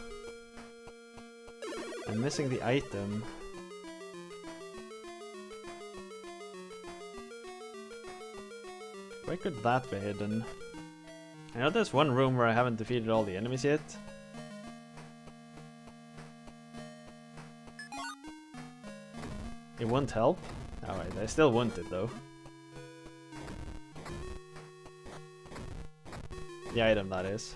I'm missing the item. Where could that be hidden? I know there's one room where I haven't defeated all the enemies yet. It won't help? Alright, I still want it though. The item, that is.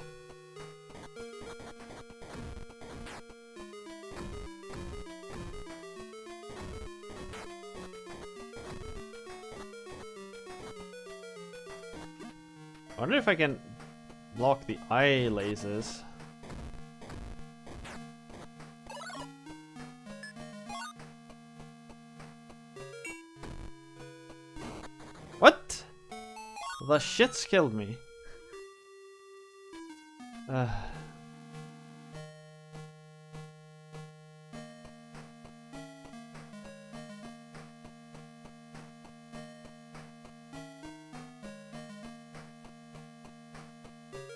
I wonder if I can block the eye lasers. What? The shit's killed me.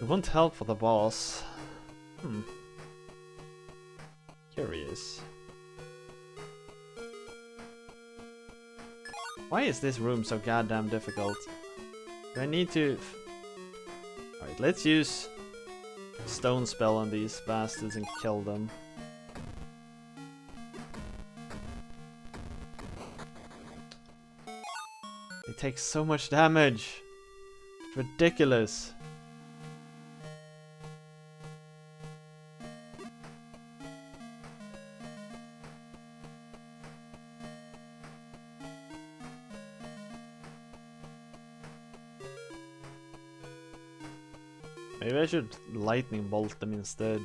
It won't help for the boss. Curious. Why is this room so goddamn difficult? Do I need to... Alright, let's use stone spell on these bastards and kill them. They take so much damage. It's ridiculous. Maybe I should lightning bolt them instead.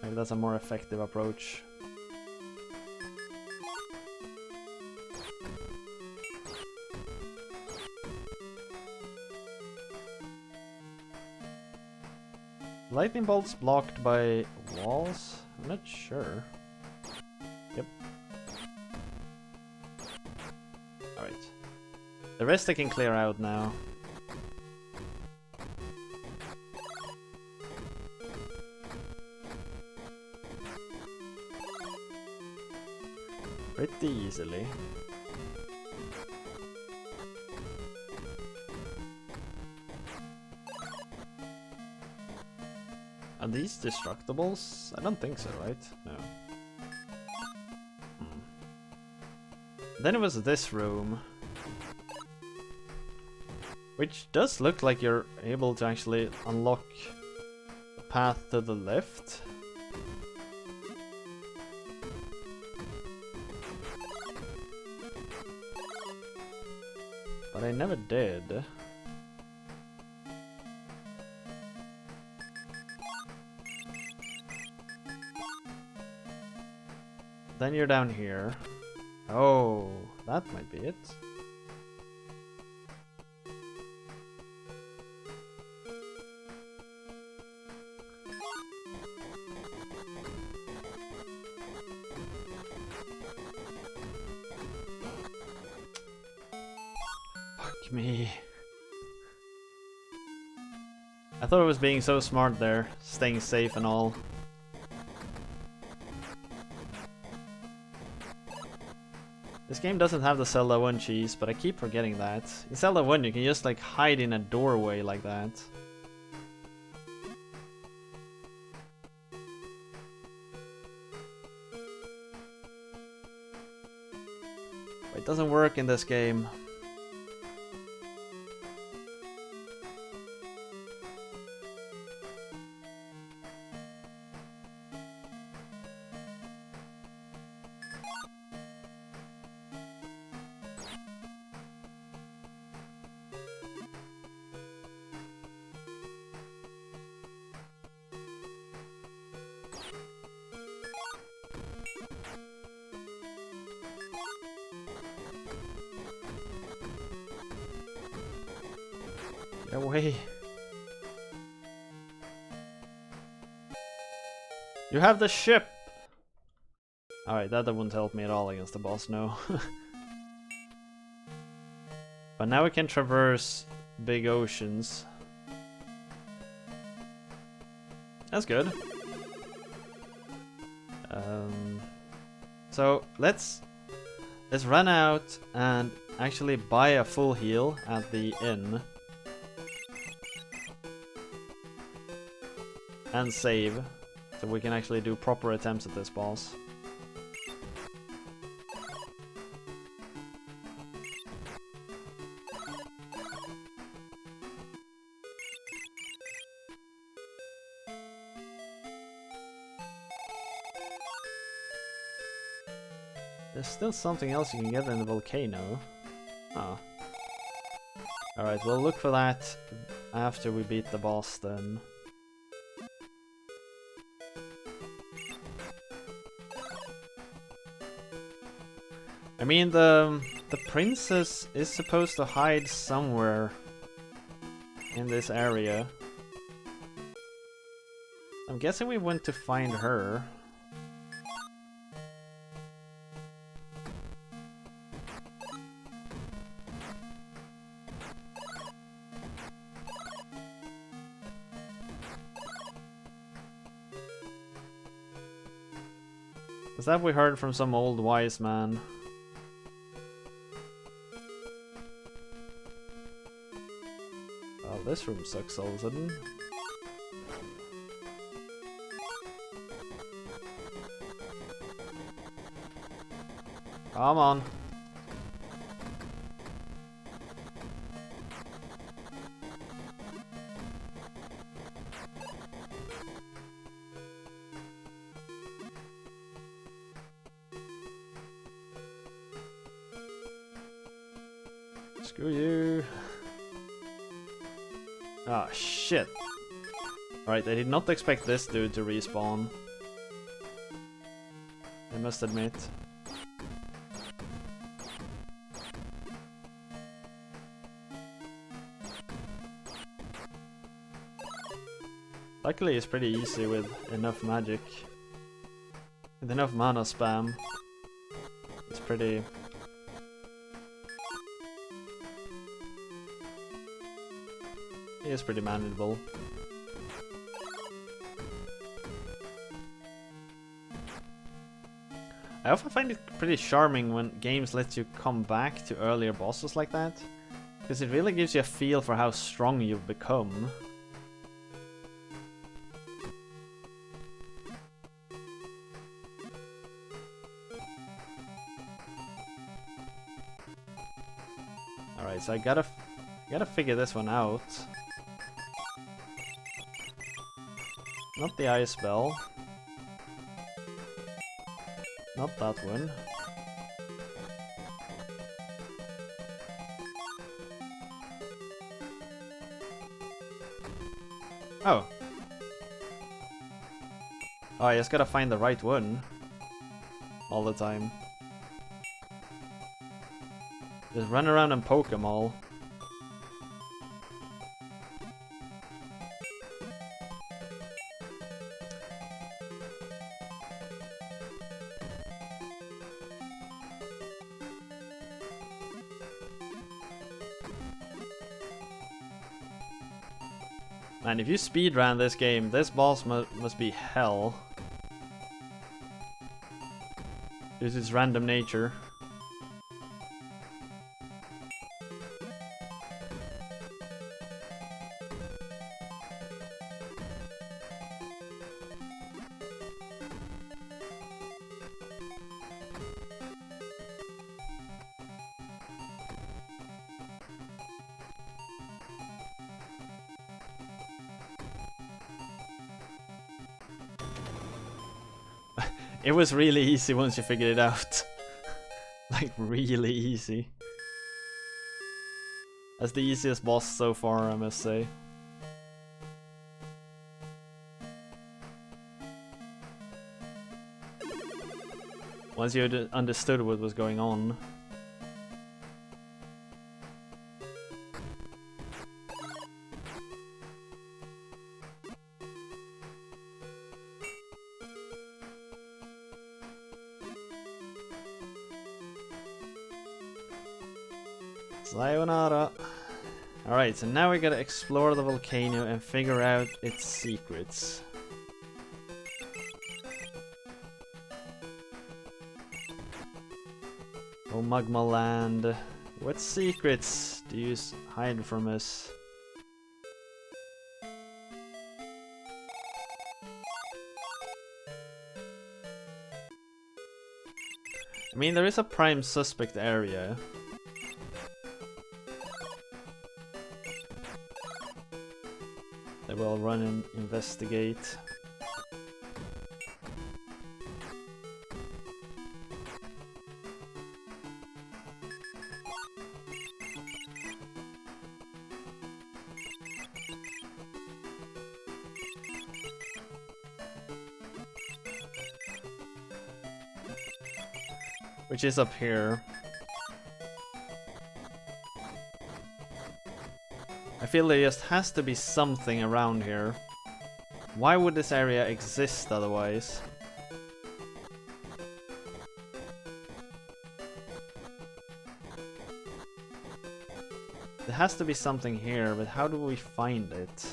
Maybe that's a more effective approach. Lightning bolts blocked by walls? I'm not sure. Yep. Alright. The rest I can clear out now. Pretty easily. Are these destructibles? I don't think so, right? No. Then it was this room. Which does look like you're able to actually unlock the path to the left. But I never did. Then you're down here. Oh, that might be it. Fuck me. I thought I was being so smart there, staying safe and all. This game doesn't have the Zelda 1 cheese, but I keep forgetting that. In Zelda 1 you can just like hide in a doorway like that. But it doesn't work in this game. Get away. You have the ship! Alright, that wouldn't help me at all against the boss, no. But now we can traverse big oceans. That's good. So let's run out and actually buy a full heal at the inn. And save, so we can actually do proper attempts at this boss. There's still something else you can get in the volcano. Oh. Alright, we'll look for that after we beat the boss then. I mean, the princess is supposed to hide somewhere in this area. I'm guessing we went to find her. Is that we heard from some old wise man? Oh, this room sucks all of a sudden. Come on. Screw you. Ah, shit. Alright, I did not expect this dude to respawn. I must admit. Luckily it's pretty easy with enough magic. With enough mana spam. It's pretty... It is pretty manageable. I often find it pretty charming when games let you come back to earlier bosses like that, because it really gives you a feel for how strong you've become. Alright, so I gotta figure this one out. Not the ice spell. Not that one. Oh. Oh, I just gotta find the right one. All the time. Just run around and poke them all. Man, if you speedrun this game, this boss must be hell. Due to its random nature. It was really easy once you figured it out. Like, really easy. That's the easiest boss so far, I must say. Once you understood what was going on. Sayonara. Alright, so now we gotta explore the volcano and figure out its secrets. Oh, Magma Land. What secrets do you hide from us? I mean, there is a prime suspect area. That we'll run and investigate. Which is up here. I feel there just has to be something around here. Why would this area exist otherwise? There has to be something here, but how do we find it?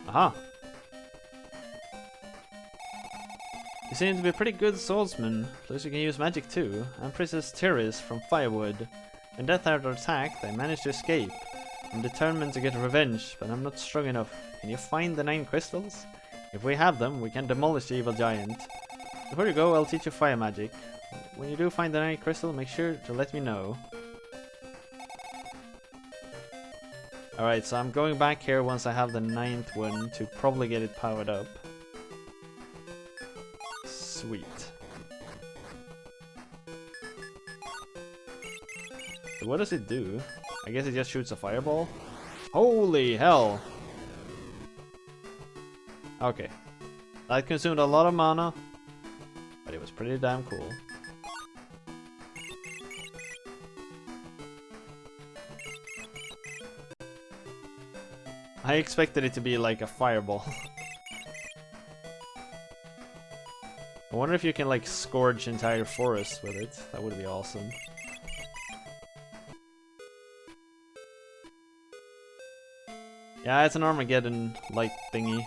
Aha! You seem to be a pretty good swordsman, plus you can use magic too. I'm Princess Tiris from Firewood. When Death Eater attacked, I managed to escape. I'm determined to get revenge, but I'm not strong enough. Can you find the 9 crystals? If we have them, we can demolish the evil giant. Before you go, I'll teach you fire magic. When you do find the 9 crystal, make sure to let me know. Alright, so I'm going back here once I have the 9th one to probably get it powered up. Sweet. So what does it do? I guess it just shoots a fireball? Holy hell! Okay. That consumed a lot of mana, but it was pretty damn cool. I expected it to be like a fireball. I wonder if you can like scourge entire forests with it. That would be awesome. Yeah, it's an Armageddon light thingy.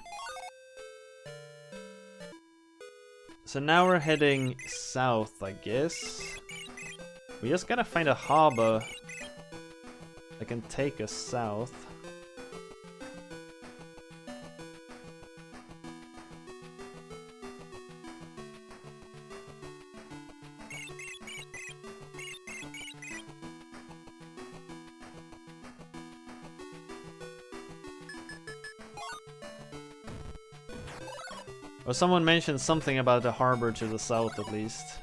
So now we're heading south, I guess. We just gotta find a harbor that can take us south. Or someone mentioned something about a harbor to the south at least.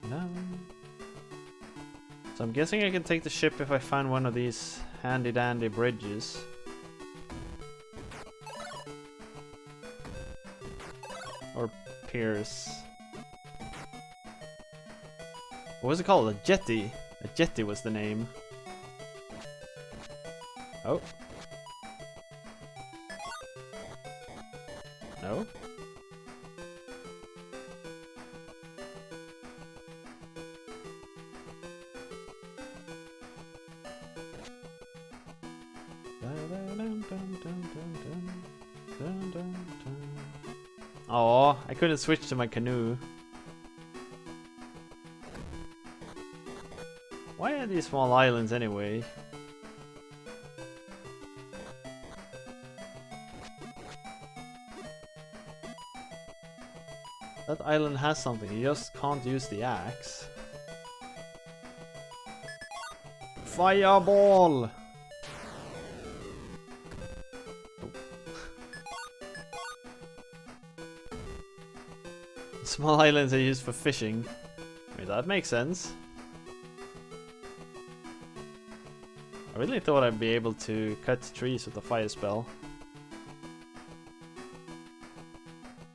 No. So I'm guessing I can take the ship if I find one of these handy dandy bridges. Or piers. What was it called? A jetty. A jetty was the name. Oh. No? Oh, I couldn't switch to my canoe. Why are these small islands anyway? That island has something, you just can't use the axe. Fireball! Small islands are used for fishing. I mean, that makes sense. I really thought I'd be able to cut trees with a fire spell.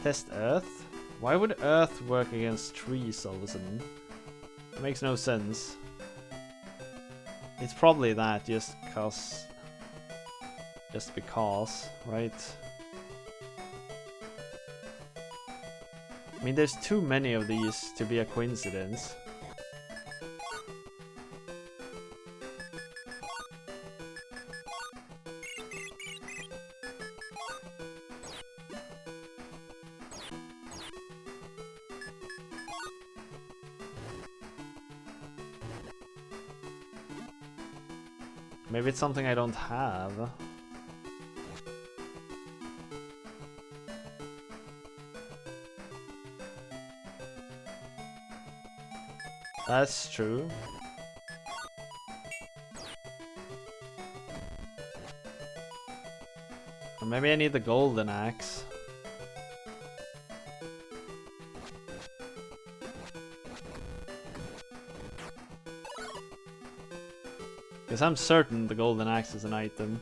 Test Earth? Why would Earth work against trees all of a sudden? It makes no sense. It's probably that just because, right? I mean, there's too many of these to be a coincidence. Maybe it's something I don't have. That's true. Or maybe I need the golden axe. Because I'm certain the golden axe is an item.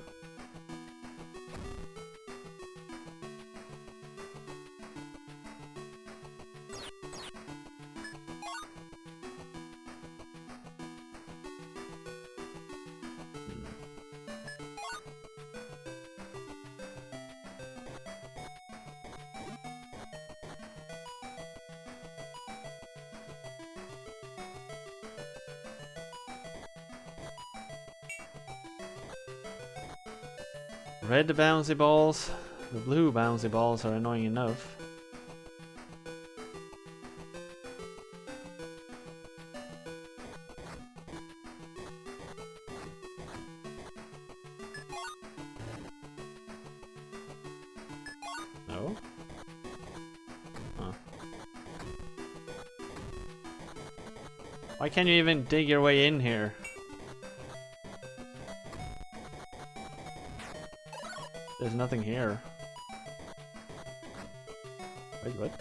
Red bouncy balls. The blue bouncy balls are annoying enough. No? Huh. Why can't you even dig your way in here? There's nothing here. Wait, what?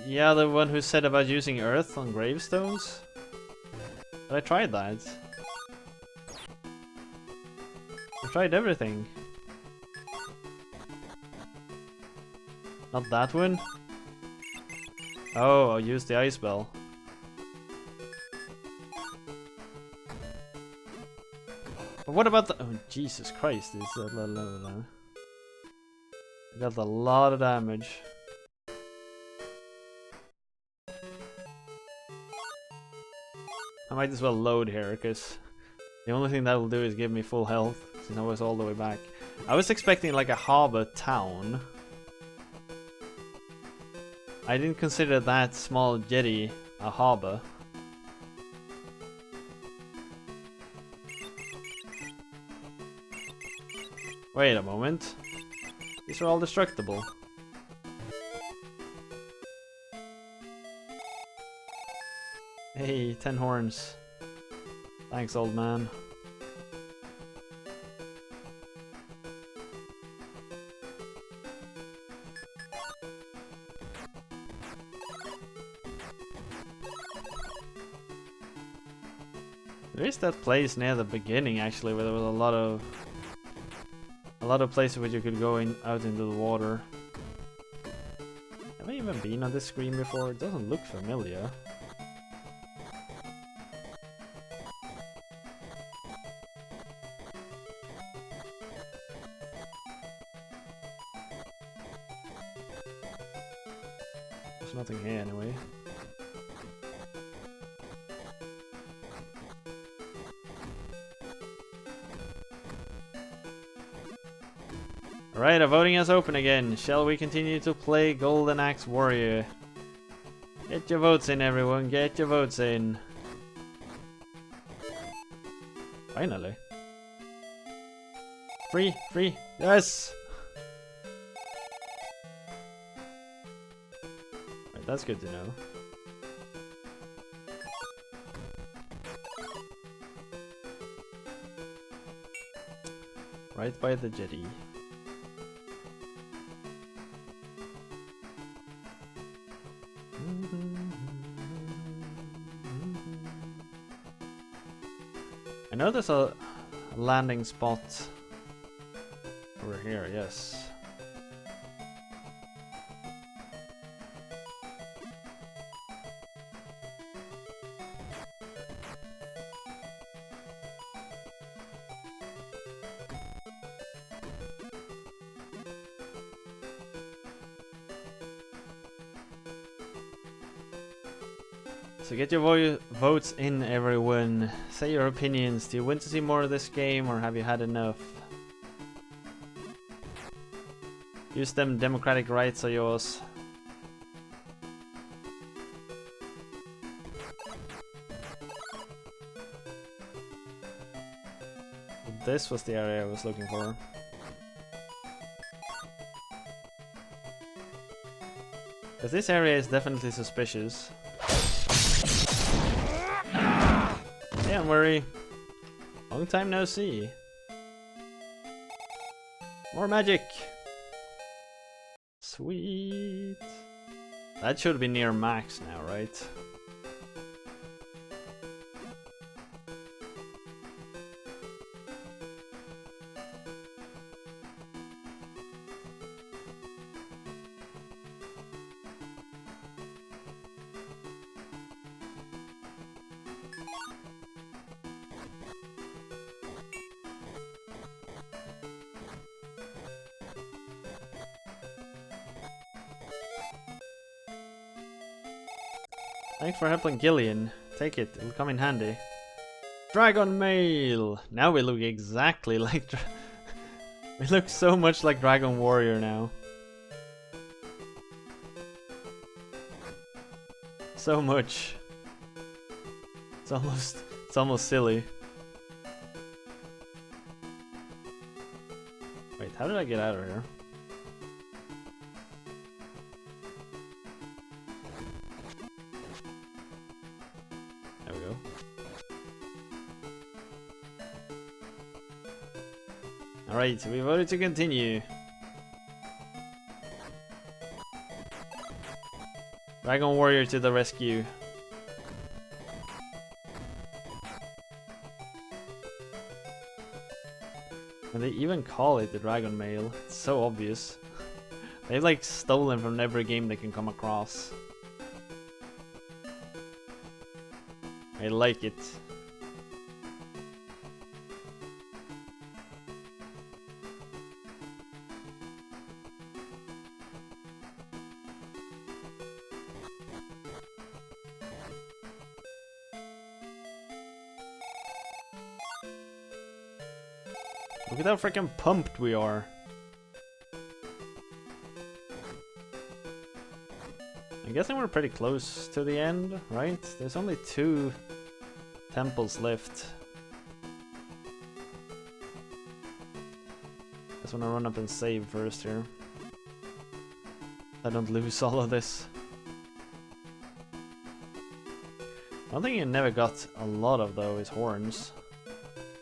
Yeah, the one who said about using earth on gravestones? But I tried that. I tried everything. Not that one? Oh, I'll use the ice bell. But what about the— oh, Jesus Christ, it's a low. I got a lot of damage. I might as well load here, because the only thing that will do is give me full health, since I was all the way back. I was expecting like a harbor town. I didn't consider that small jetty a harbor. Wait a moment. These are all destructible. Hey, 10 horns. Thanks, old man. There is that place near the beginning actually where there was a lot of places where you could go in out into the water. Have I even been on this screen before? It doesn't look familiar. There's nothing here anyway. Alright, our voting is open again. Shall we continue to play Golden Axe Warrior? Get your votes in, everyone. Get your votes in. Finally. Free! Free! Yes! Right, that's good to know. right by the jetty. I know there's a landing spot over here, yes. So get your votes in, everyone. Say your opinions. Do you want to see more of this game, or have you had enough? Use them democratic rights of yours. This was the area I was looking for. Because this area is definitely suspicious. Don't worry. Long time no see. More magic. Sweet. That should be near max now, right? Thanks for helping Gillian. Take it, it'll come in handy. Dragon Mail! Now we look exactly like... we look so much like Dragon Warrior now. So much. It's almost silly. Wait, how did I get out of here? Alright, we voted to continue. Dragon Warrior to the rescue. And they even call it the Dragon Mail. It's so obvious. They've like stolen from every game they can come across. I like it. Look at how freaking pumped we are. I'm guessing we're pretty close to the end, right? There's only 2 temples left. Just wanna run up and save first here. I don't lose all of this. One thing you never got a lot of though is horns.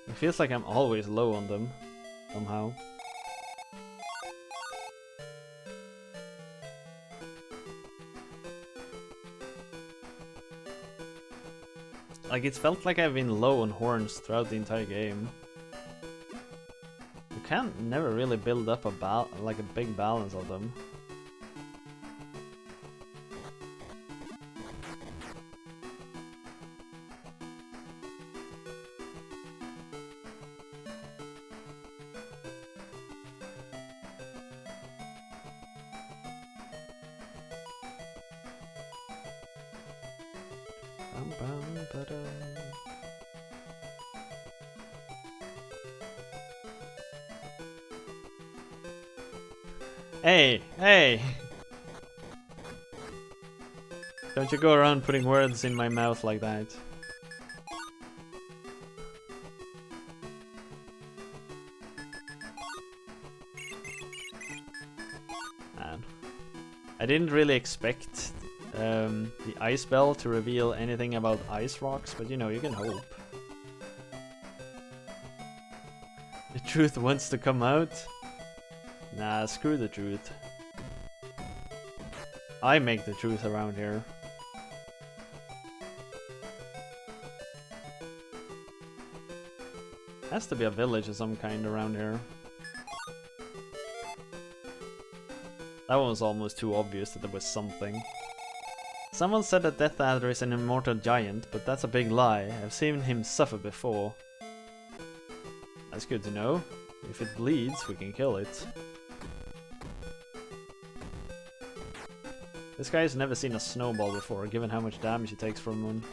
It feels like I'm always low on them, somehow. Like, it's felt like I've been low on horns throughout the entire game. You can't never really build up a big balance of them. Hey, hey! Don't you go around putting words in my mouth like that. Man. I didn't really expect the ice bell to reveal anything about ice rocks, but you know, you can hope. truth wants to come out. Nah, screw the truth. I make the truth around here. Has to be a village of some kind around here. That one was almost too obvious that there was something. Someone said that Death Adder is an immortal giant, but that's a big lie. I've seen him suffer before. That's good to know. If it bleeds, we can kill it. This guy's never seen a snowball before, given how much damage he takes from one.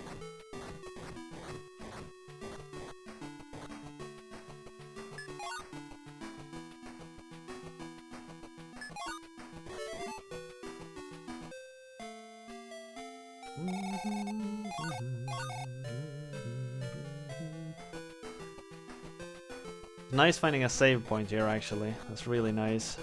Nice finding a save point here, actually. That's really nice.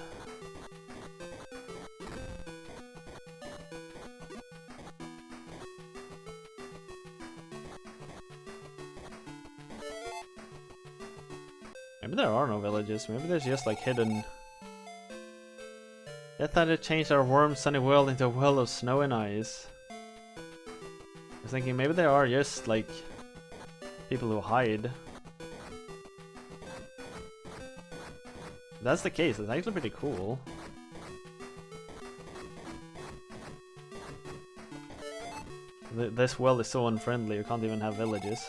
Maybe there are no villages. Maybe there's just like hidden. Death Adder changed our warm, sunny world into a world of snow and ice. I was thinking maybe there are just like people who hide. If that's the case, it's actually pretty cool. This world is so unfriendly, you can't even have villages.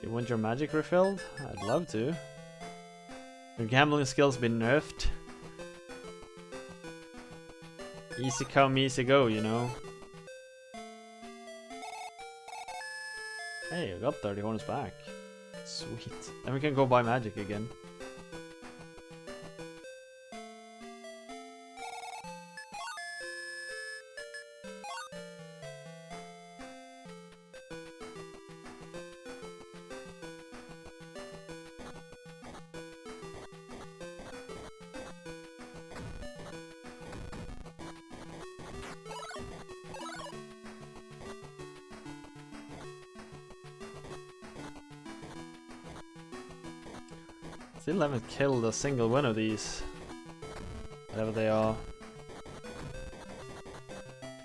You want your magic refilled? I'd love to. Your gambling skills been nerfed. Easy come, easy go, you know. Hey, I got 30 horns back. Sweet. Then we can go buy magic again. Still haven't killed a single one of these. Whatever they are.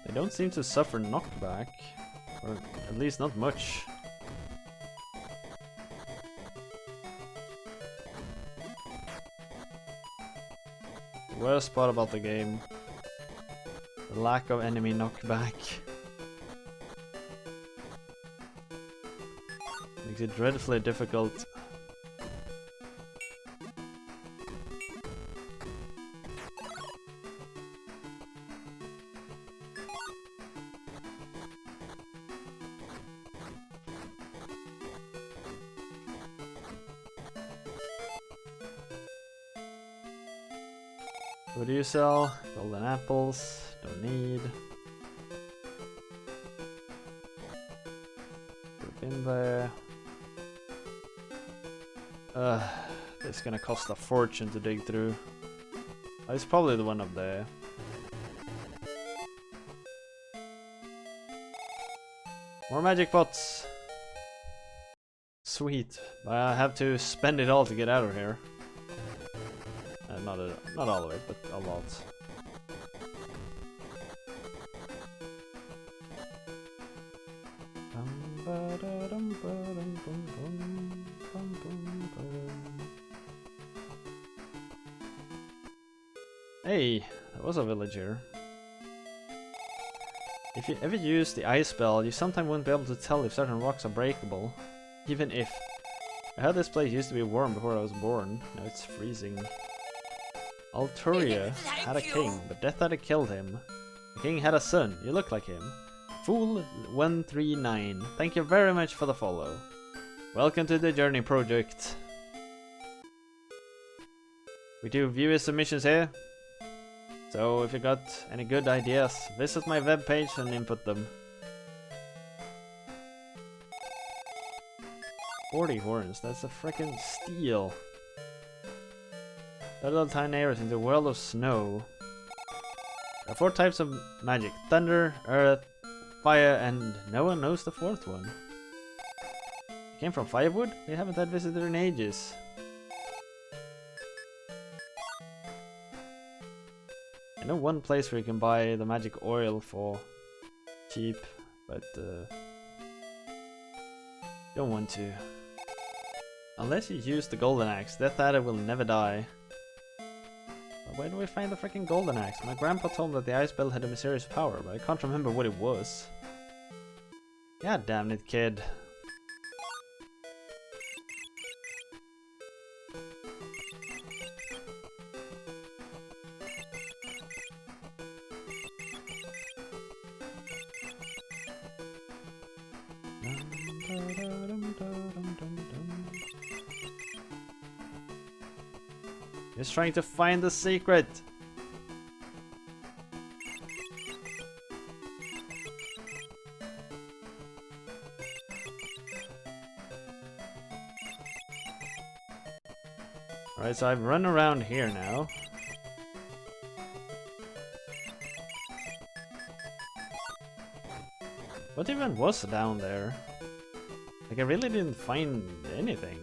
They don't seem to suffer knockback. Or at least not much. The worst part about the game. The lack of enemy knockback. Makes it dreadfully difficult. What do you sell? Golden apples. Don't need. Put it in there. This is gonna cost a fortune to dig through. Oh, it's probably the one up there. More magic pots. Sweet. But I have to spend it all to get out of here. Not all of it, but a lot. Hey, that was a villager. If you ever use the ice spell, you sometimes won't be able to tell if certain rocks are breakable. Even if. I heard this place used to be warm before I was born. Now it's freezing. Alturia had a king, but Death Adder killed him. The king had a son. You look like him. Fool139. Thank you very much for the follow. Welcome to the Journey Project. We do viewer submissions here. So if you got any good ideas, visit my webpage and input them. 40 horns, that's a freaking steal. Little tiny arrows in the world of snow. There are 4 types of magic: thunder, earth, fire, and no one knows the 4th one. Came from Firewood? We haven't had visitor in ages. I know one place where you can buy the magic oil for cheap, but don't want to. Unless you use the golden axe, Death Adder will never die. But where do we find the freaking golden axe? My grandpa told me that the ice belt had a mysterious power, but I can't remember what it was. God damn it, kid. Just trying to find the secret. Alright, so I've run around here now. What even was down there? Like, I really didn't find anything.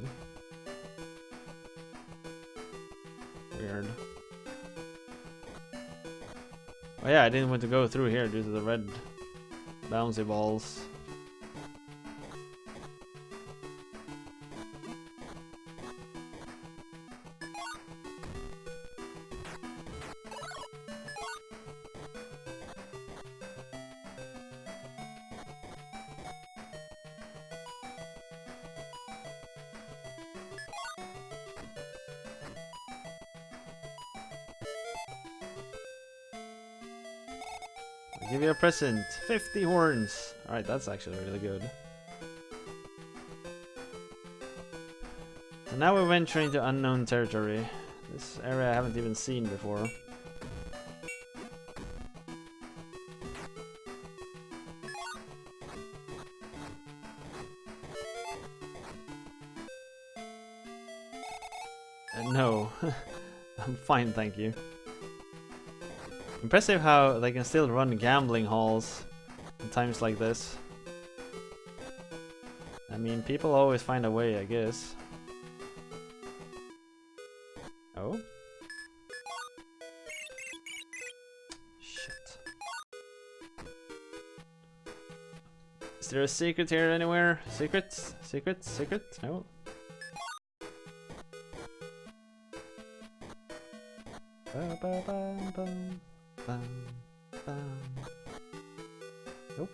Weird. Oh yeah, I didn't want to go through here due to the red bouncy balls. I'll give you a present. 50 horns. Alright, that's actually really good. So now we're venturing into unknown territory. This area I haven't even seen before. No. I'm fine, thank you. Impressive how they can still run gambling halls in times like this. I mean, people always find a way, I guess. Oh? Shit. Is there a secret here anywhere? Secret? Secret? Secret? No? Ba-ba-bum-bum. Nope.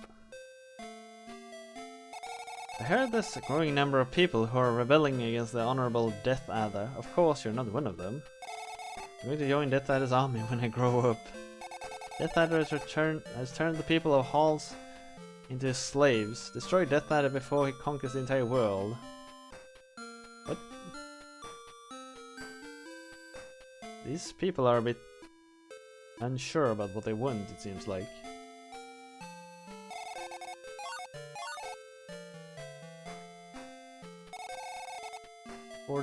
I heard there's a growing number of people who are rebelling against the Honorable Death Adder. Of course, you're not one of them. I'm going to join Death Adder's army when I grow up. Death Adder has turned the people of Halls into his slaves. Destroy Death Adder before he conquers the entire world. What? These people are a bit unsure about what they want, it seems like.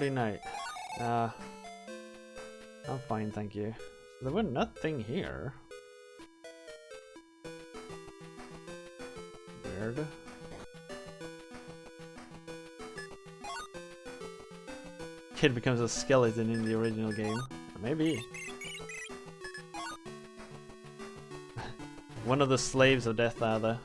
Night. I'm fine, thank you. There was nothing here. Weird. Kid becomes a skeleton in the original game. Maybe. One of the slaves of Death Adder.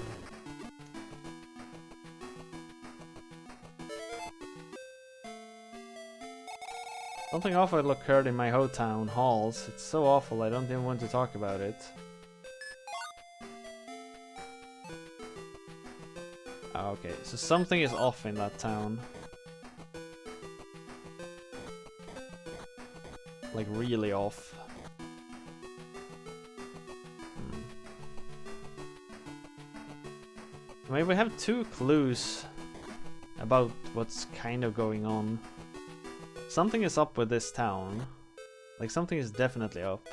Something awful occurred in my hometown halls. It's so awful I don't even want to talk about it. Okay, so something is off in that town. Like really off. Maybe we have 2 clues about what's kind of going on. Something is up with this town. Like, something is definitely up.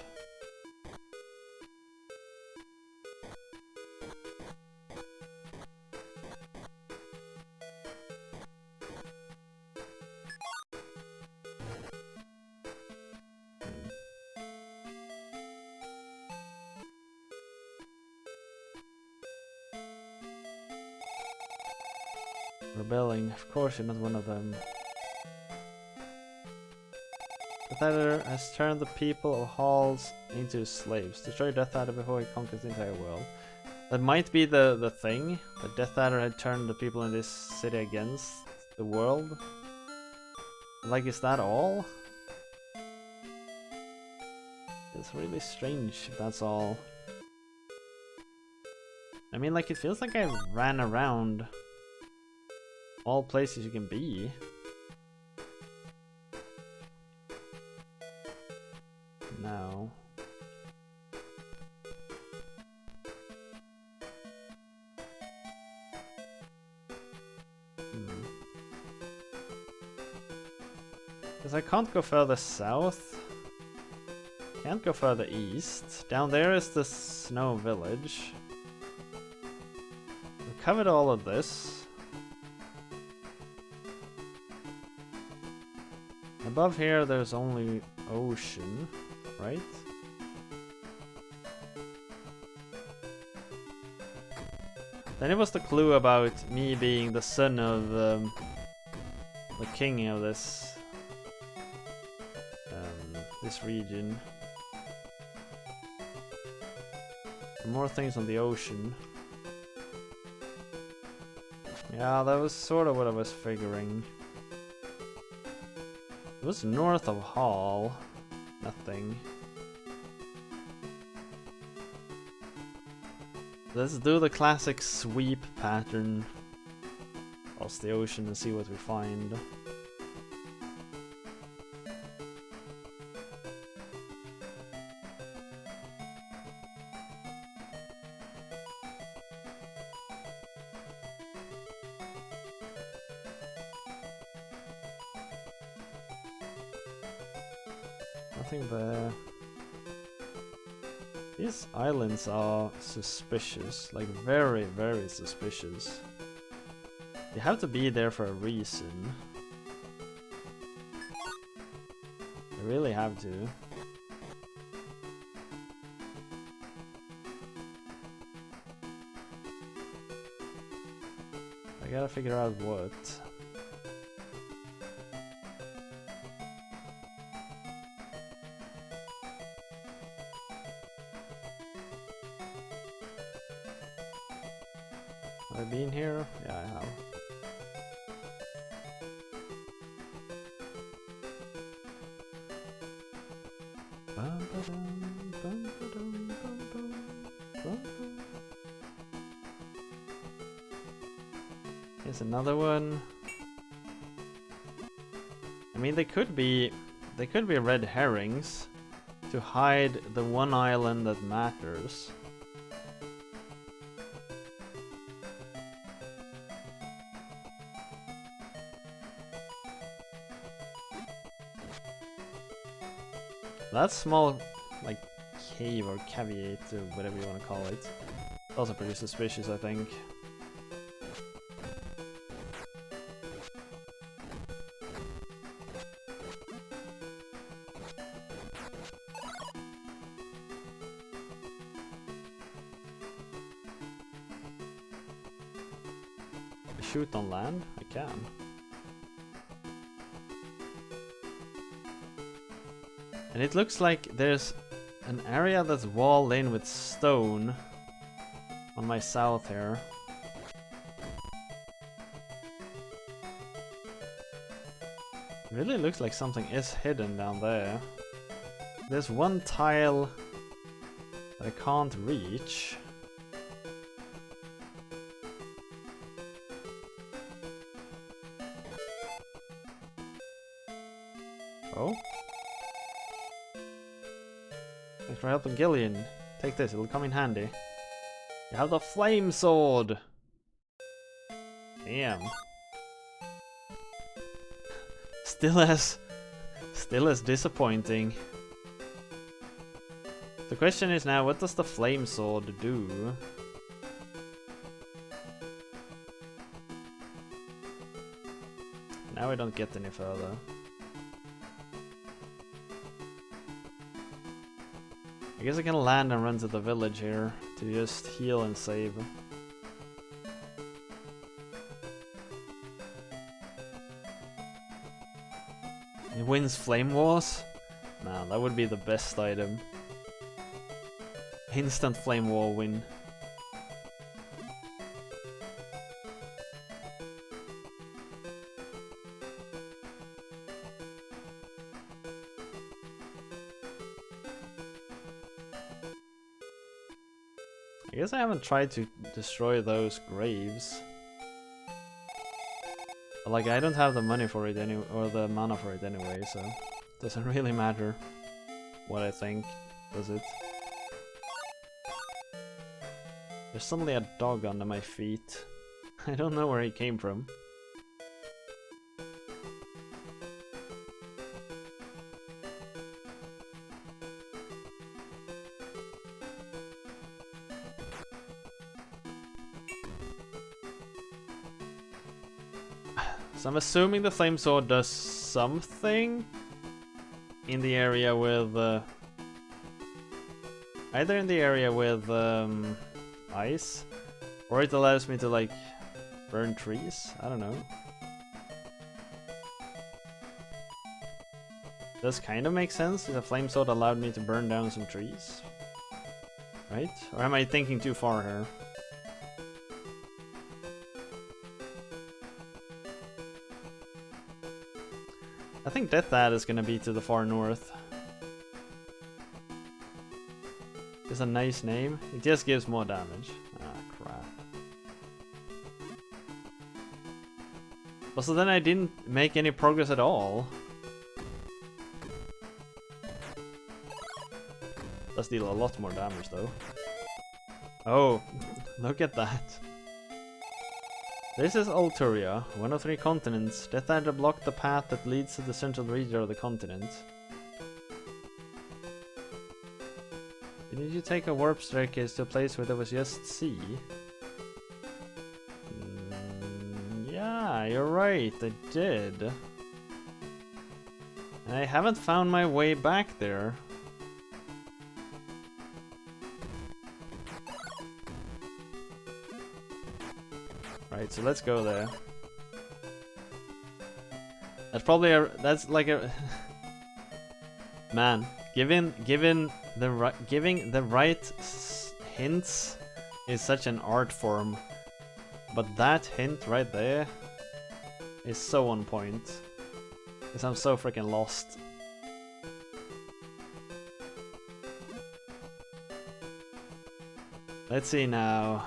Rebelling. Of course you're not one of them. Death Adder has turned the people of Halls into slaves. Destroy Death Adder before he conquers the entire world. That might be the thing. The Death Adder had turned the people in this city against the world. Like, is that all? It's really strange if that's all. I mean, like, it feels like I ran around all places you can be. No. Because I can't go further south. Can't go further east. Down there is the snow village. We've covered all of this. Above here there's only ocean, right? Then it was the clue about me being the son of the king of this region. More things on the ocean. Yeah, that was sort of what I was figuring. It was north of Hall. Nothing. Let's do the classic sweep pattern across the ocean and see what we find. Nothing there. These islands are suspicious, like very, very suspicious. You have to be there for a reason. You really have to. I gotta figure out what. Have I been here? Yeah, I have. Here's another one. I mean, they could be red herrings to hide the one island that matters. That small, like, cave or caveat or whatever you want to call it, also pretty suspicious, I think. Shoot on land? I can. And it looks like there's an area that's walled in with stone on my south here. It really looks like something is hidden down there. There's one tile that I can't reach. Oh? Thanks for helping Gillian. Take this, it'll come in handy. You have the flame sword! Damn. Still as disappointing. The question is now, what does the flame sword do? Now I don't get any further. I guess I can land and run to the village here to just heal and save. It wins Flame Wars? Man, that would be the best item. Instant Flame War win. I guess I haven't tried to destroy those graves. Like, I don't have the money for it anyway, or the mana for it anyway, so it doesn't really matter what I think, does it? There's suddenly a dog under my feet. I don't know where he came from. So I'm assuming the flame sword does something in the area with either in the area with ice, or it allows me to like burn trees. I don't know. Does kind of make sense if the flame sword allowed me to burn down some trees, right? Or am I thinking too far here? I think Death Ad is gonna be to the far north. It's a nice name. It just gives more damage. Ah, crap. But so then I didn't make any progress at all. Does deal a lot more damage though. Oh, look at that. This is Alturia, one of 3 continents. Death Adder blocked the path that leads to the central region of the continent. Didn't you take a warp staircase to a place where there was just sea? Yeah, you're right, I did. And I haven't found my way back there. Right, so let's go there. That's probably that's like a man. Giving the right hints is such an art form, but that hint right there is so on point. Because I'm so freaking lost. Let's see now.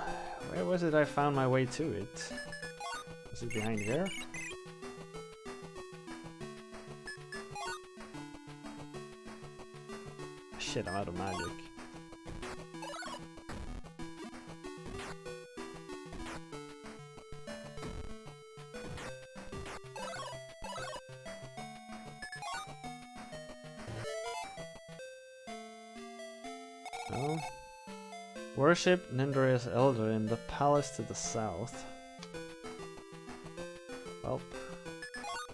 Where was it I found my way to it? Was it behind here? Shit, I'm out of magic. No. Worship Nindria's Elder in the palace to the south. Well,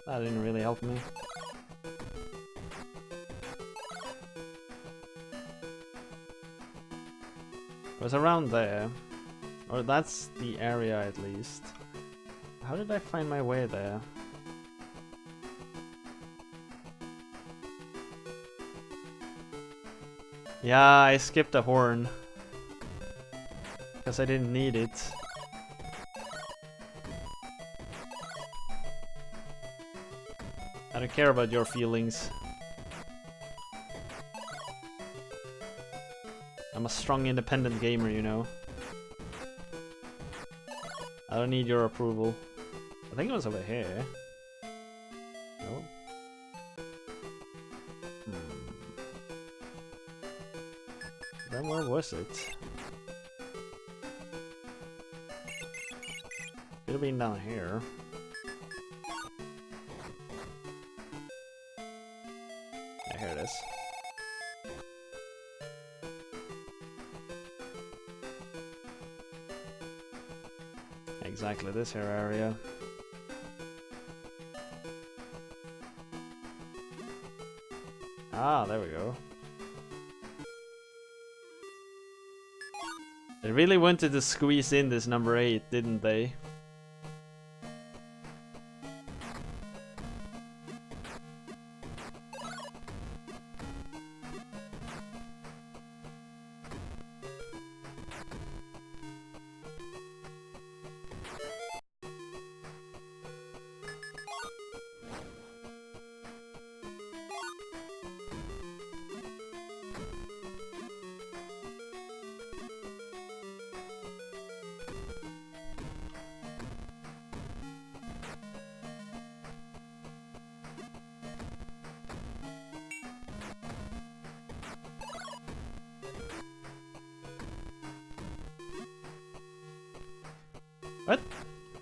that didn't really help me. It was around there. Or that's the area at least. How did I find my way there? Yeah, I skipped a horn. Because I didn't need it. I don't care about your feelings. I'm a strong, independent gamer, you know. I don't need your approval. I think it was over here. No? Then where was it? Could have been down here. Yeah, here it is. Exactly this here area. Ah, there we go. They really wanted to squeeze in this number 8, didn't they?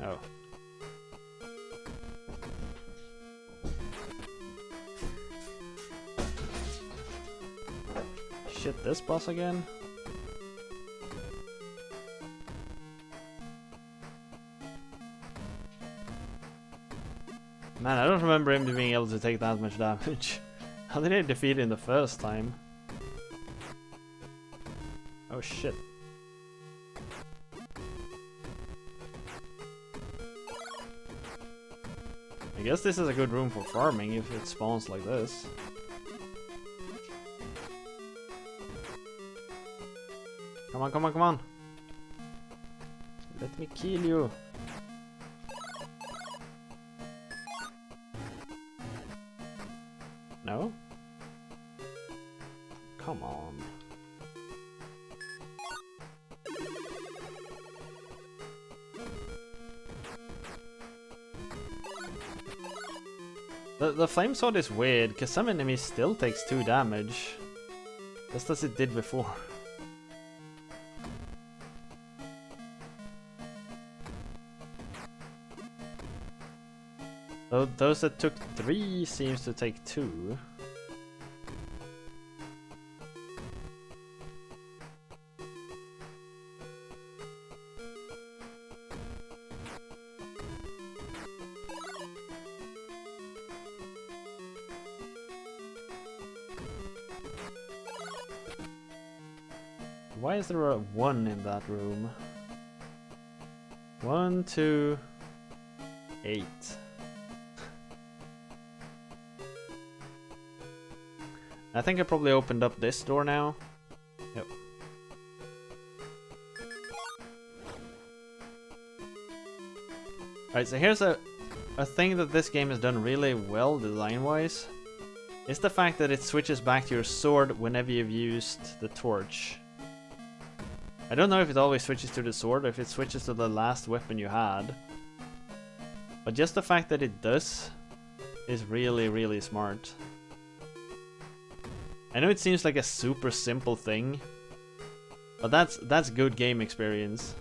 Oh. Shit, this boss again? Man, I don't remember him being able to take that much damage. How did he defeat him the first time? Oh shit. I guess this is a good room for farming if it spawns like this. Come on, come on, come on! Let me kill you! No? Come on. The flame sword is weird, because some enemies still takes 2 damage. Just as it did before. Those that took 3 seems to take 2. Why is there a 1 in that room? 1, 2, 8. I think I probably opened up this door now. Yep. Alright, so here's a thing that this game has done really well design-wise. It's the fact that it switches back to your sword whenever you've used the torch. I don't know if it always switches to the sword or if it switches to the last weapon you had. But just the fact that it does is really, really smart. I know it seems like a super simple thing, but that's good game experience.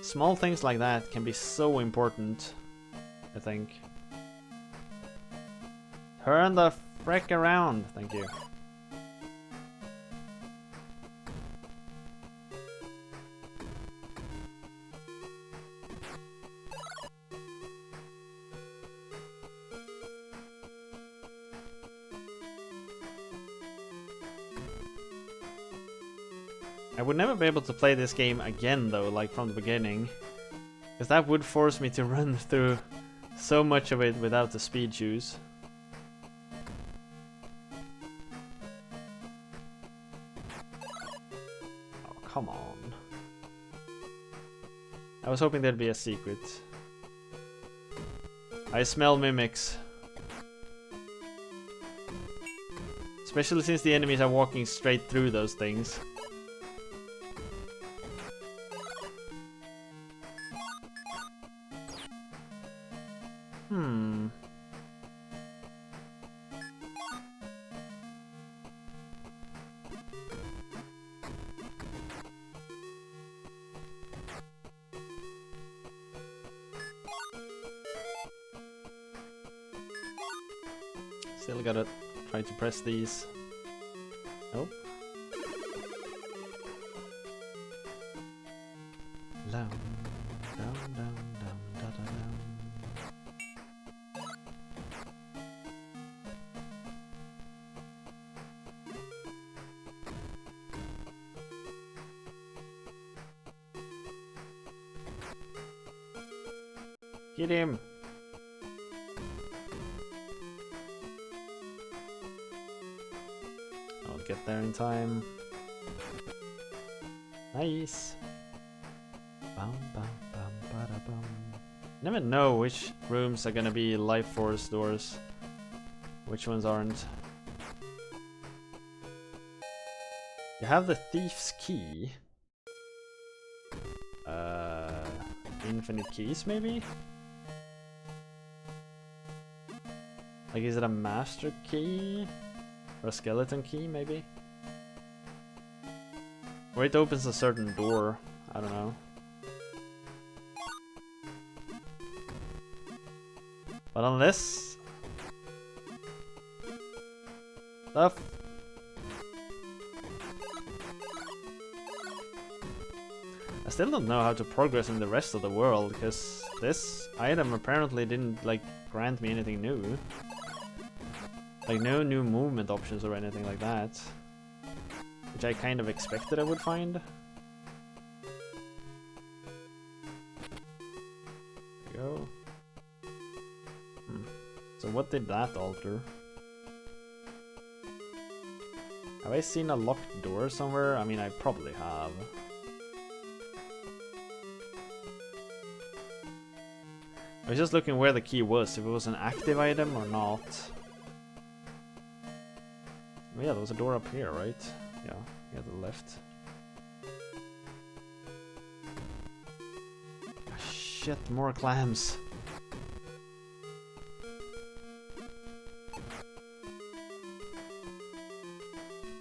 Small things like that can be so important, I think. Turn the frick around, thank you. I would never be able to play this game again though, like from the beginning. Because that would force me to run through so much of it without the speed shoes. Oh, come on. I was hoping there'd be a secret. I smell mimics. Especially since the enemies are walking straight through those things. Still gotta try to press these. Nope. Down, down, down, down, da, da, down. Get him! I'll get there in time. Nice! Bum, bum, bum, bada, bum. Never know which rooms are gonna be life force doors, which ones aren't. You have the thief's key. Infinite keys maybe? Like, is it a master key? Or a skeleton key, maybe? Or it opens a certain door. I don't know. But on this stuff, I still don't know how to progress in the rest of the world, because this item apparently didn't like grant me anything new. Like no new movement options or anything like that. Which I kind of expected I would find. There we go. So what did that alter? Have I seen a locked door somewhere? I mean, I probably have. I was just looking where the key was, if it was an active item or not. Oh yeah, there was a door up here, right? Yeah, to the left. Ah, shit, more clams.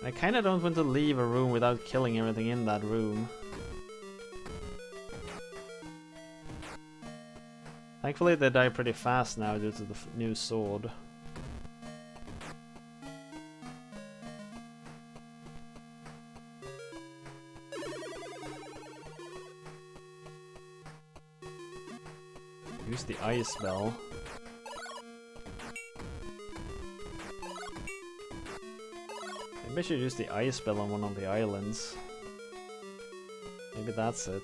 I kinda don't want to leave a room without killing everything in that room. Thankfully they die pretty fast now due to the new sword. Use the ice bell. Maybe I should use the ice bell on one of the islands. Maybe that's it.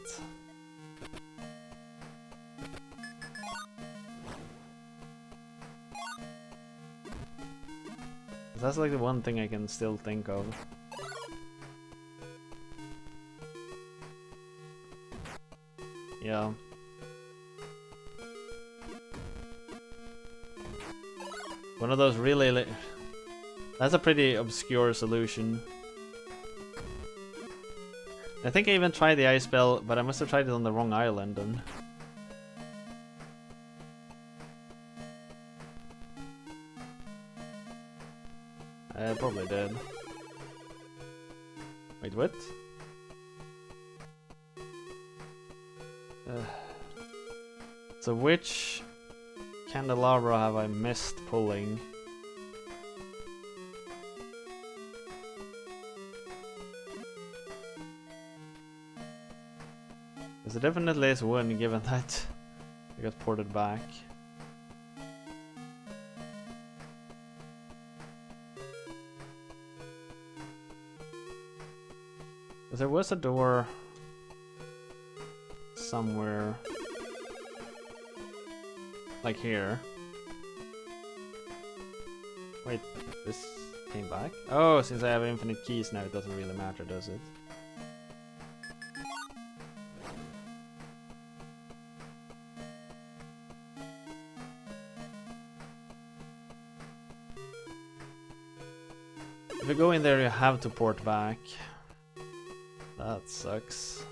That's like the one thing I can still think of. Yeah. One of those really... That's a pretty obscure solution. I think I even tried the ice bell, but I must have tried it on the wrong island and... I probably did. Wait, what? So which candelabra have I missed pulling? There definitely is one, given that I got ported back. There was a door somewhere, like here. Wait, this came back? Oh, since I have infinite keys now, it doesn't really matter, does it? If you go in there, you have to port back. That sucks.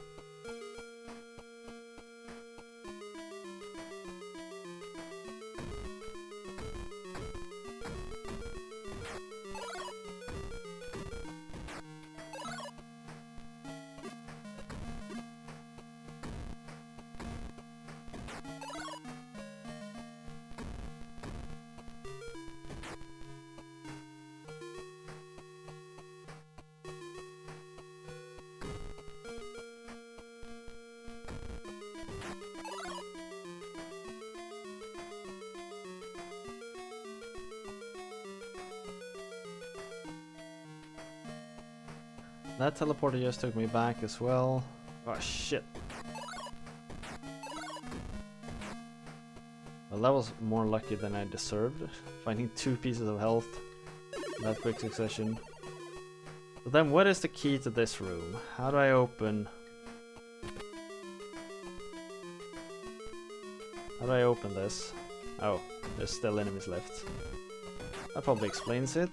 That teleporter just took me back as well. Oh shit. Well, that was more lucky than I deserved, finding 2 pieces of health in that quick succession. But then what is the key to this room? How do I open... How do I open this? Oh, there's still enemies left. That probably explains it.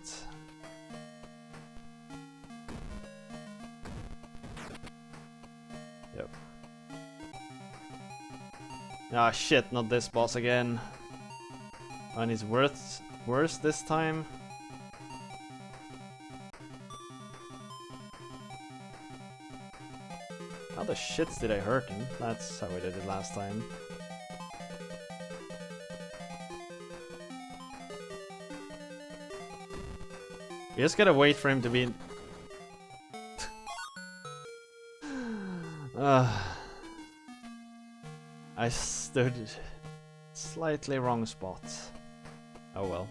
Yep. Ah shit, not this boss again. And he's worse this time. How the shits did I hurt him? That's how I did it last time. You just gotta wait for him to be... I stood slightly wrong spot. Oh well.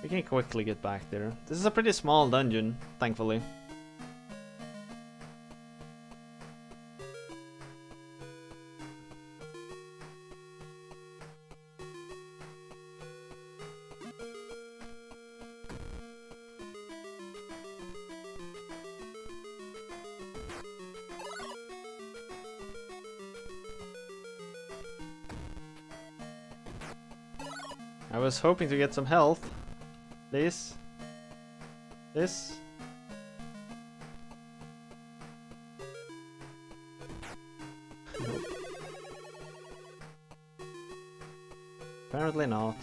We can quickly get back there. This is a pretty small dungeon, thankfully. I was hoping to get some health. This. This. Nope. Apparently not.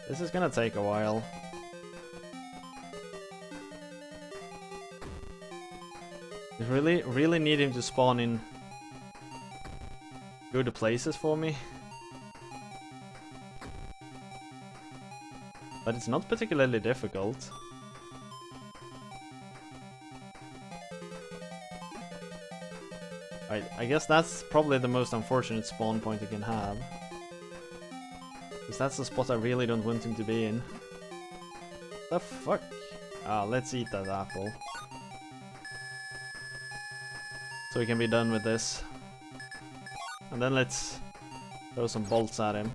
This is gonna take a while. I really need him to spawn in good places for me. But it's not particularly difficult. I guess that's probably the most unfortunate spawn point you can have. Because that's the spot I really don't want him to be in. The fuck? Ah, let's eat that apple. So we can be done with this. And then let's throw some bolts at him.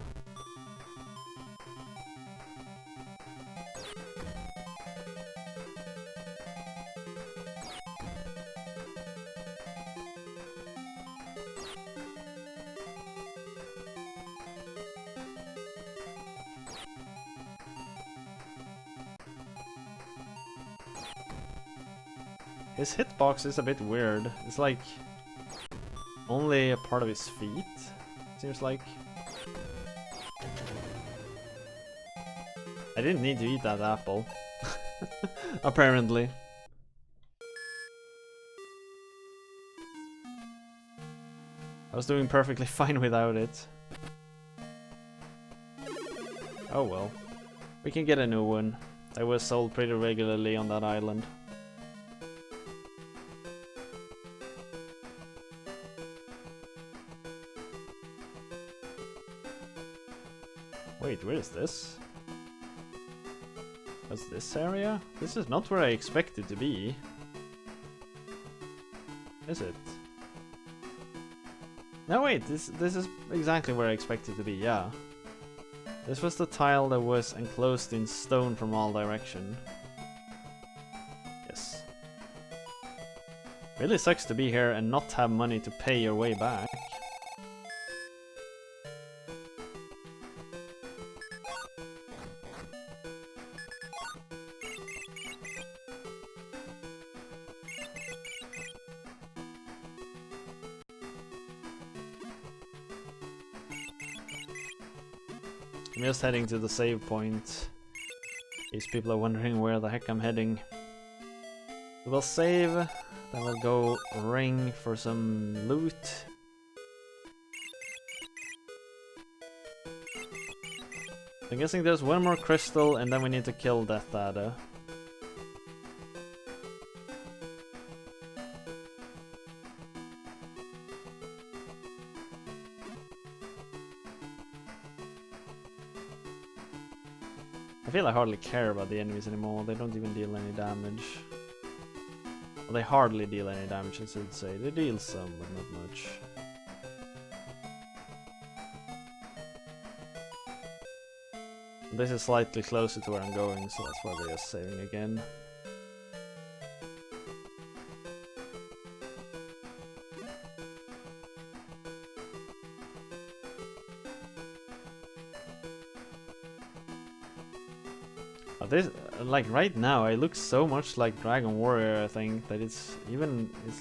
His hitbox is a bit weird. It's like only a part of his feet, seems like. I didn't need to eat that apple. Apparently. I was doing perfectly fine without it. Oh well. We can get a new one. That was sold pretty regularly on that island. Wait, where is this? What's this area? This is not where I expected to be. Is it? No wait, this is exactly where I expected to be, yeah. This was the tile that was enclosed in stone from all direction. Yes. Really sucks to be here and not have money to pay your way back. I'm just heading to the save point. These people are wondering where the heck I'm heading. We'll save, then we'll go ring for some loot. I'm guessing there's one more crystal and then we need to kill Death Adder. I feel I hardly care about the enemies anymore, they don't even deal any damage. Well, they hardly deal any damage, I should say. They deal some, but not much. This is slightly closer to where I'm going, so that's why we're just saving again. This, like right now, I look so much like Dragon Warrior. I think that it's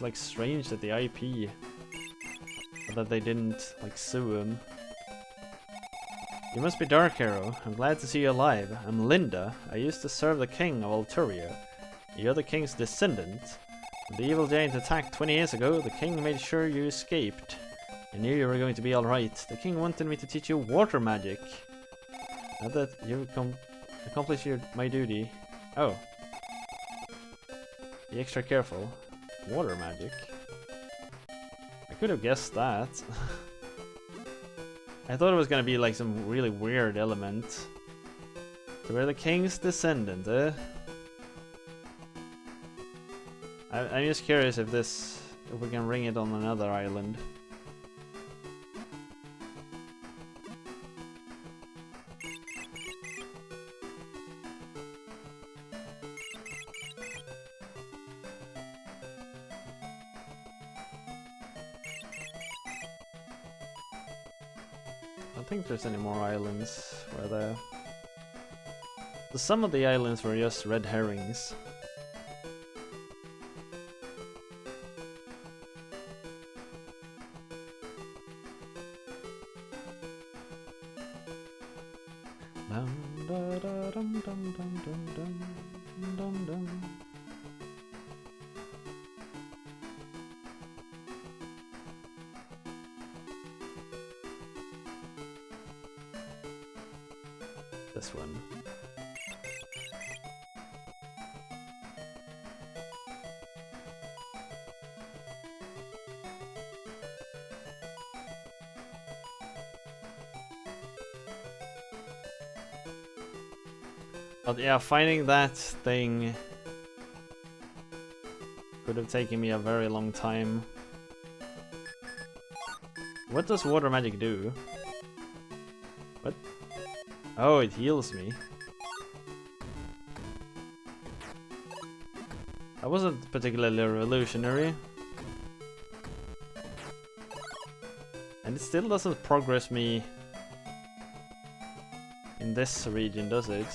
like strange that the IP that they didn't like sue him. You must be Dark Hero. I'm glad to see you alive. I'm Linda. I used to serve the king of Alteria. You're the king's descendant. When the evil giant attacked 20 years ago, the king made sure you escaped. I knew you were going to be alright. The king wanted me to teach you water magic. Now that you've accomplished my duty. Oh. Be extra careful. Water magic. I could have guessed that. I thought it was gonna be like some really weird element. So we're the king's descendant, eh? I'm just curious if we can ring it on another island. I don't think there's any more islands where there. Some of the islands were just red herrings. This one. But yeah, finding that thing could have taken me a very long time. What does water magic do? What? Oh, it heals me. That wasn't particularly revolutionary. And it still doesn't progress me in this region, does it?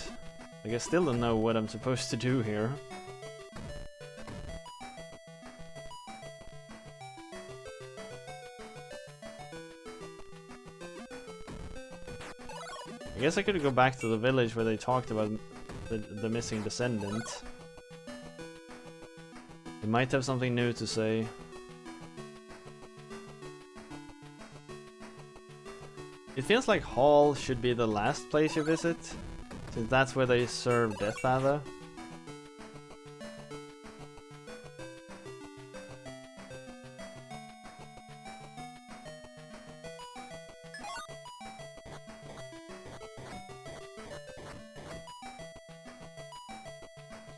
Like, I still don't know what I'm supposed to do here. I guess I could go back to the village where they talked about the missing descendant. They might have something new to say. It feels like Hall should be the last place you visit, since that's where they serve Death Adder.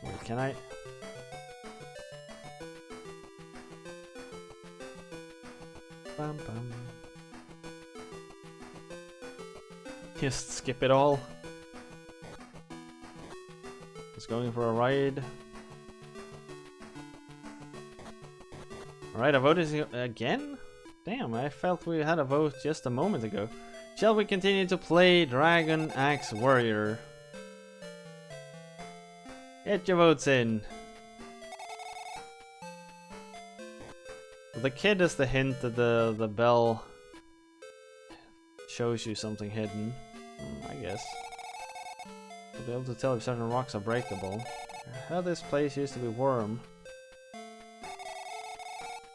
Wait, can I? Bum, bum. Just skip it all. Just going for a ride. Alright, a vote is again? Damn, I felt we had a vote just a moment ago. Shall we continue to play Dragon Axe Warrior? Get your votes in. The kid is the hint that the bell shows you something hidden. I guess. I'll be able to tell if certain rocks are breakable. How this place used to be warm.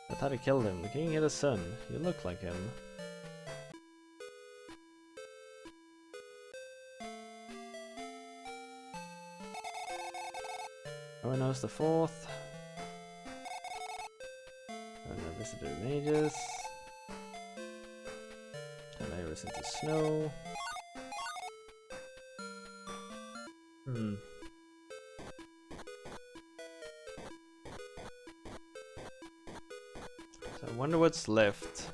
That's how they killed him. The king had a son. You look like him. No one knows the fourth. And I visited mages. And I was into snow. So I wonder what's left.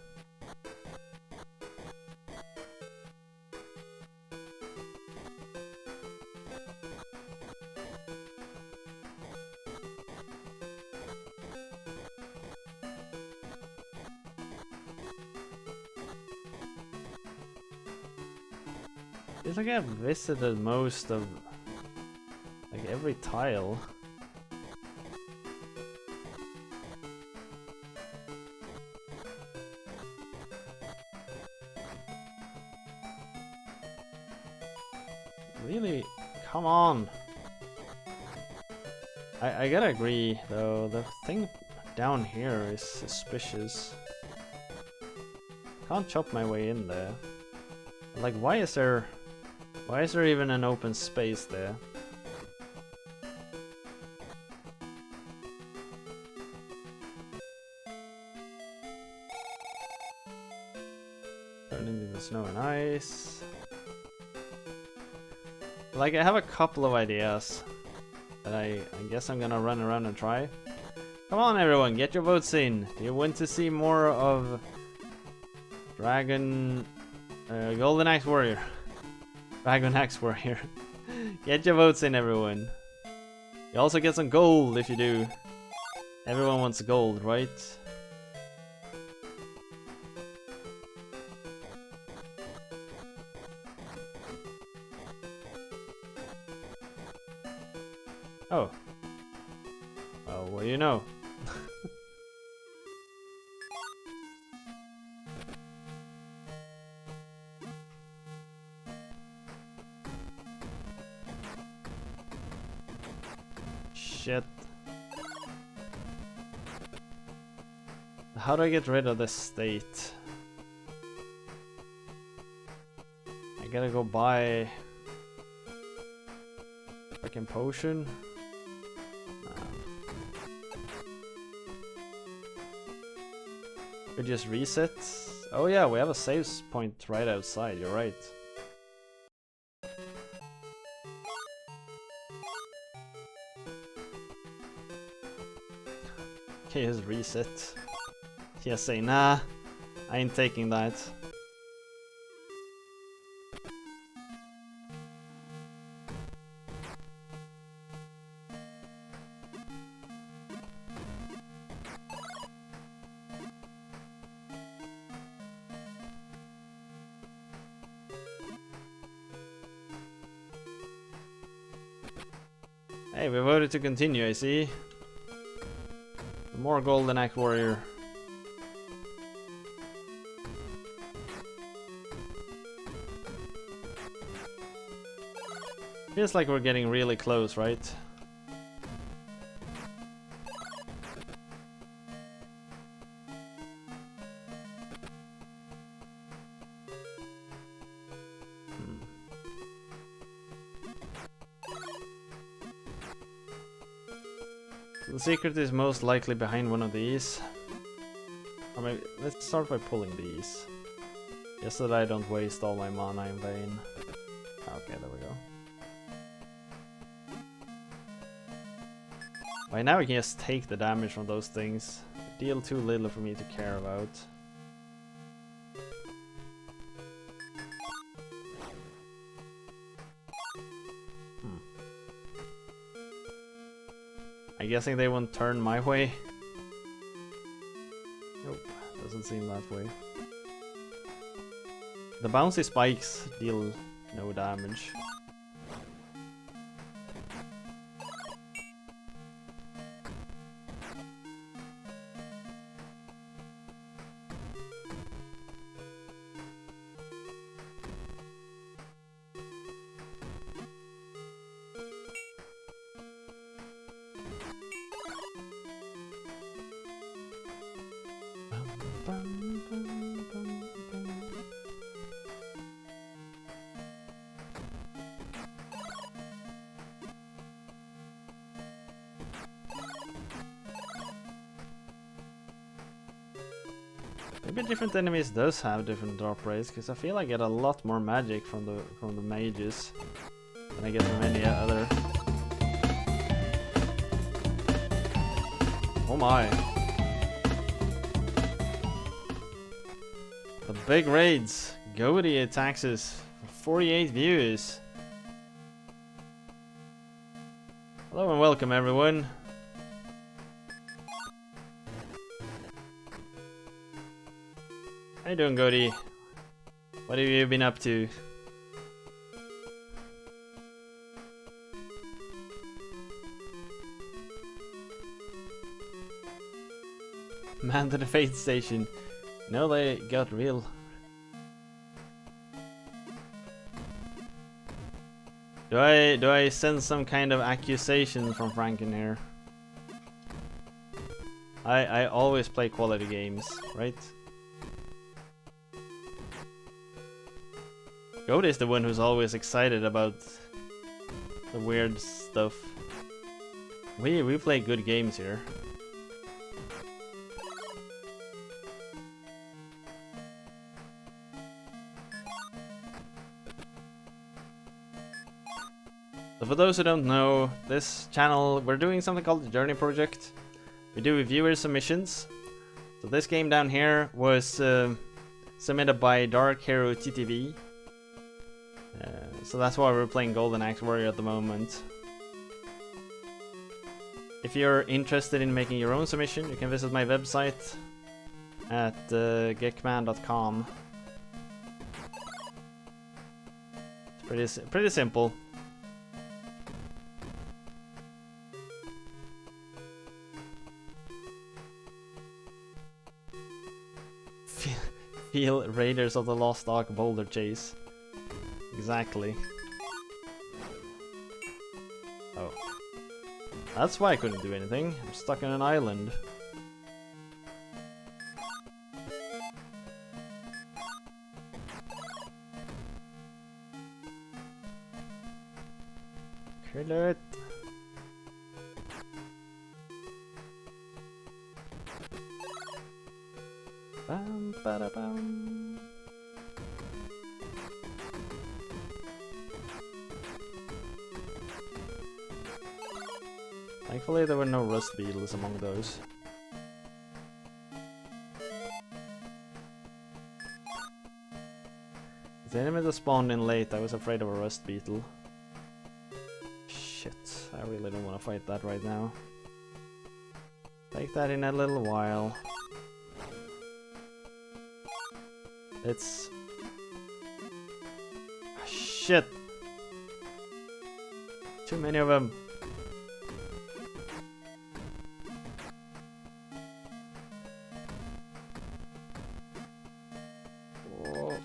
It's like I've visited most of every tile. Really? Come on! I gotta agree, though, the thing down here is suspicious. Can't chop my way in there. Like, why is there even an open space there? Turn into the snow and ice. Like, I have a couple of ideas that I guess I'm gonna run around and try. Come on everyone, get your votes in. Do you want to see more of Golden Axe Warrior? Dragon Axe Warrior. Get your votes in, everyone. You also get some gold if you do. Everyone wants gold, right? Oh. Well, what do you know? Shit. How do I get rid of this state? I gotta go buy freaking potion. Could just reset. Oh yeah, we have a save point right outside, you're right. Okay, just reset. Just say, nah, I ain't taking that. Hey, we voted to continue, I see. More Golden Axe Warrior. Feels like we're getting really close, right? The secret is most likely behind one of these. Or maybe let's start by pulling these. Just so that I don't waste all my mana in vain. Okay, there we go. By now we can just take the damage from those things. They deal too little for me to care about. I'm guessing they won't turn my way. Nope, doesn't seem that way. The bouncy spikes deal no damage. Maybe different enemies does have different drop rates, because I feel I get a lot more magic from the mages than I get from any other. Oh my! The big raids, Goaty attacks us for 48 views. Hello and welcome everyone. How you doing, Goaty? What have you been up to? Man to the fate station. No, they got real. Do I sense some kind of accusation from Franken here? I always play quality games, right? Goat is the one who's always excited about the weird stuff. We play good games here. So for those who don't know, this channel, we're doing something called the Journey Project. We do viewer submissions. So this game down here was submitted by Dark Hero TTV. So that's why we're playing Golden Axe Warrior at the moment. If you're interested in making your own submission, you can visit my website at geckman.com. It's pretty simple. Feel Raiders of the Lost Ark boulder chase. Exactly. Oh. That's why I couldn't do anything. I'm stuck on an island. Kill it. Bam, bada, bam. Thankfully there were no rust beetles among those. The enemy that spawned in late, I was afraid of a rust beetle. Shit, I really don't want to fight that right now. Take that in a little while. It's... Shit! Too many of them. Whoa.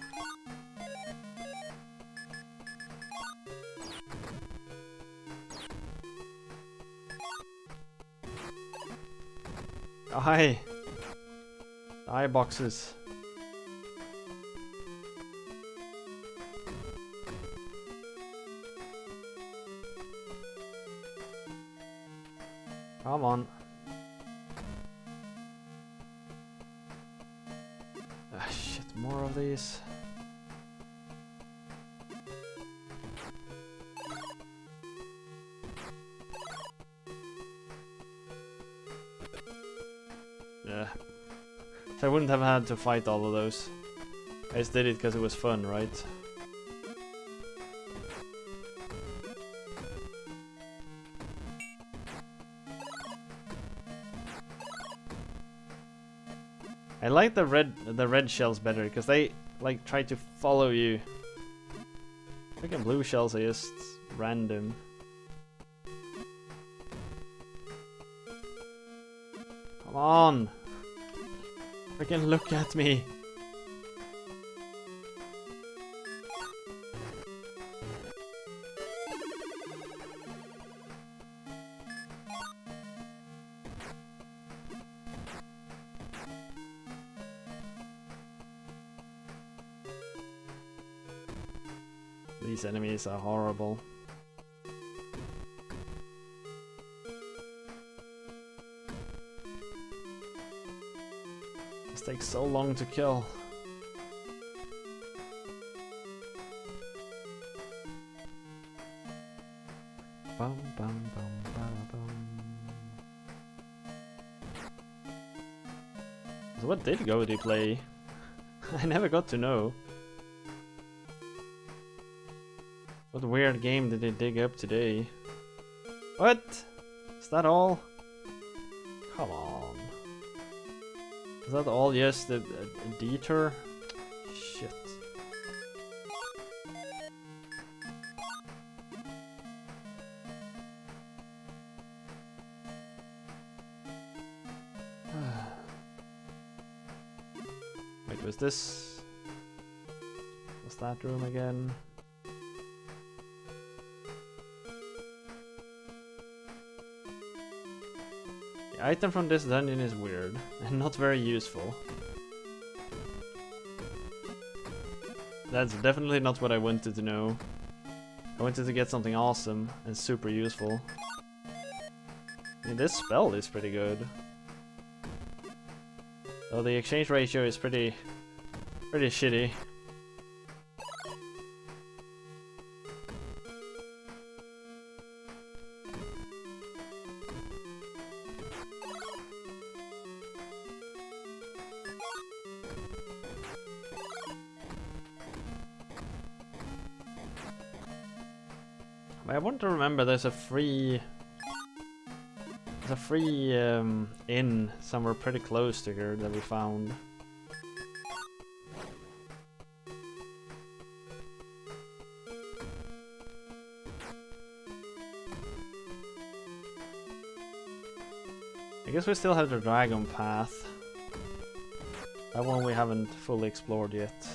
Die! Die boxes. Come on. Ah shit, more of these. Yeah. So I wouldn't have had to fight all of those. I just did it because it was fun, right? I like the red shells better because they like try to follow you. Freaking blue shells are just random. Come on! Freaking look at me! These enemies are horrible. This takes so long to kill. Bum bum bum bum bum. So what did Goaty play? I never got to know. What weird game did they dig up today? What? Is that all? Come on. Is that all just a detour? Shit. So is this... What's that room again? The item from this dungeon is weird and not very useful. That's definitely not what I wanted to know. I wanted to get something awesome and super useful. I mean, this spell is pretty good. Though the exchange ratio is pretty shitty. I want to remember there's a free inn somewhere pretty close to here that we found. I guess we still have the dragon path. That one we haven't fully explored yet.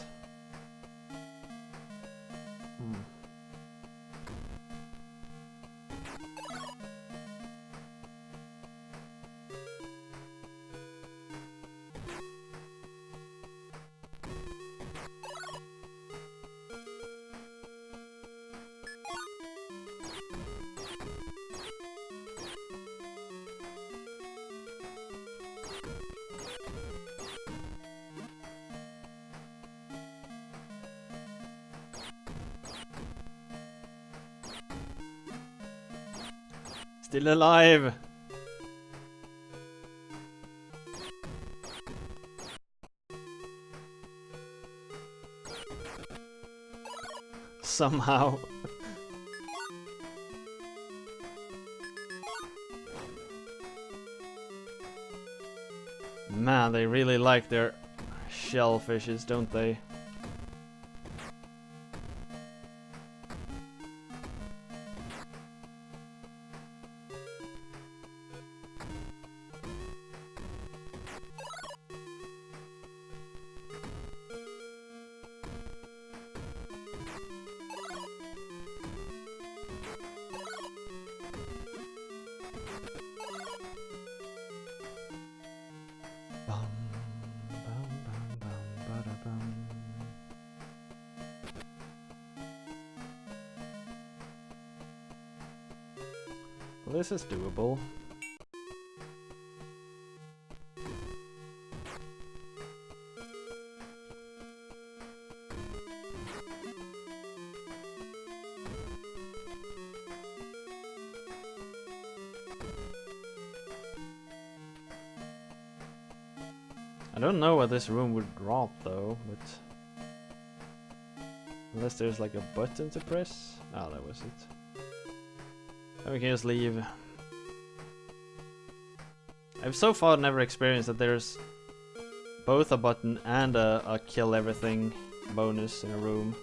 Still alive! Somehow. Man, they really like their shellfishes, don't they? Well, this is doable. I don't know what this room would drop though, but unless there's like a button to press. Oh, that was it. And we can just leave. I've so far never experienced that there's both a button and a kill everything bonus in a room.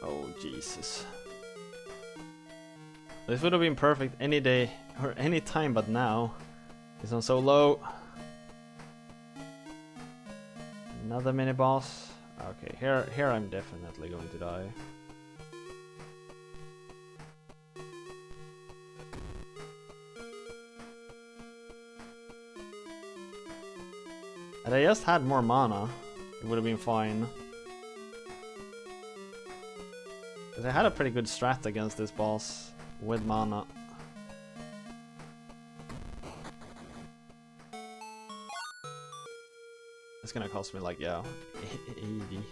Oh, Jesus. This would have been perfect any day or any time but now. It's on so low. Another mini boss. Okay, here I'm definitely going to die. Had I just had more mana, it would have been fine. Because I had a pretty good strat against this boss with mana. It's gonna cost me like, yeah, 80.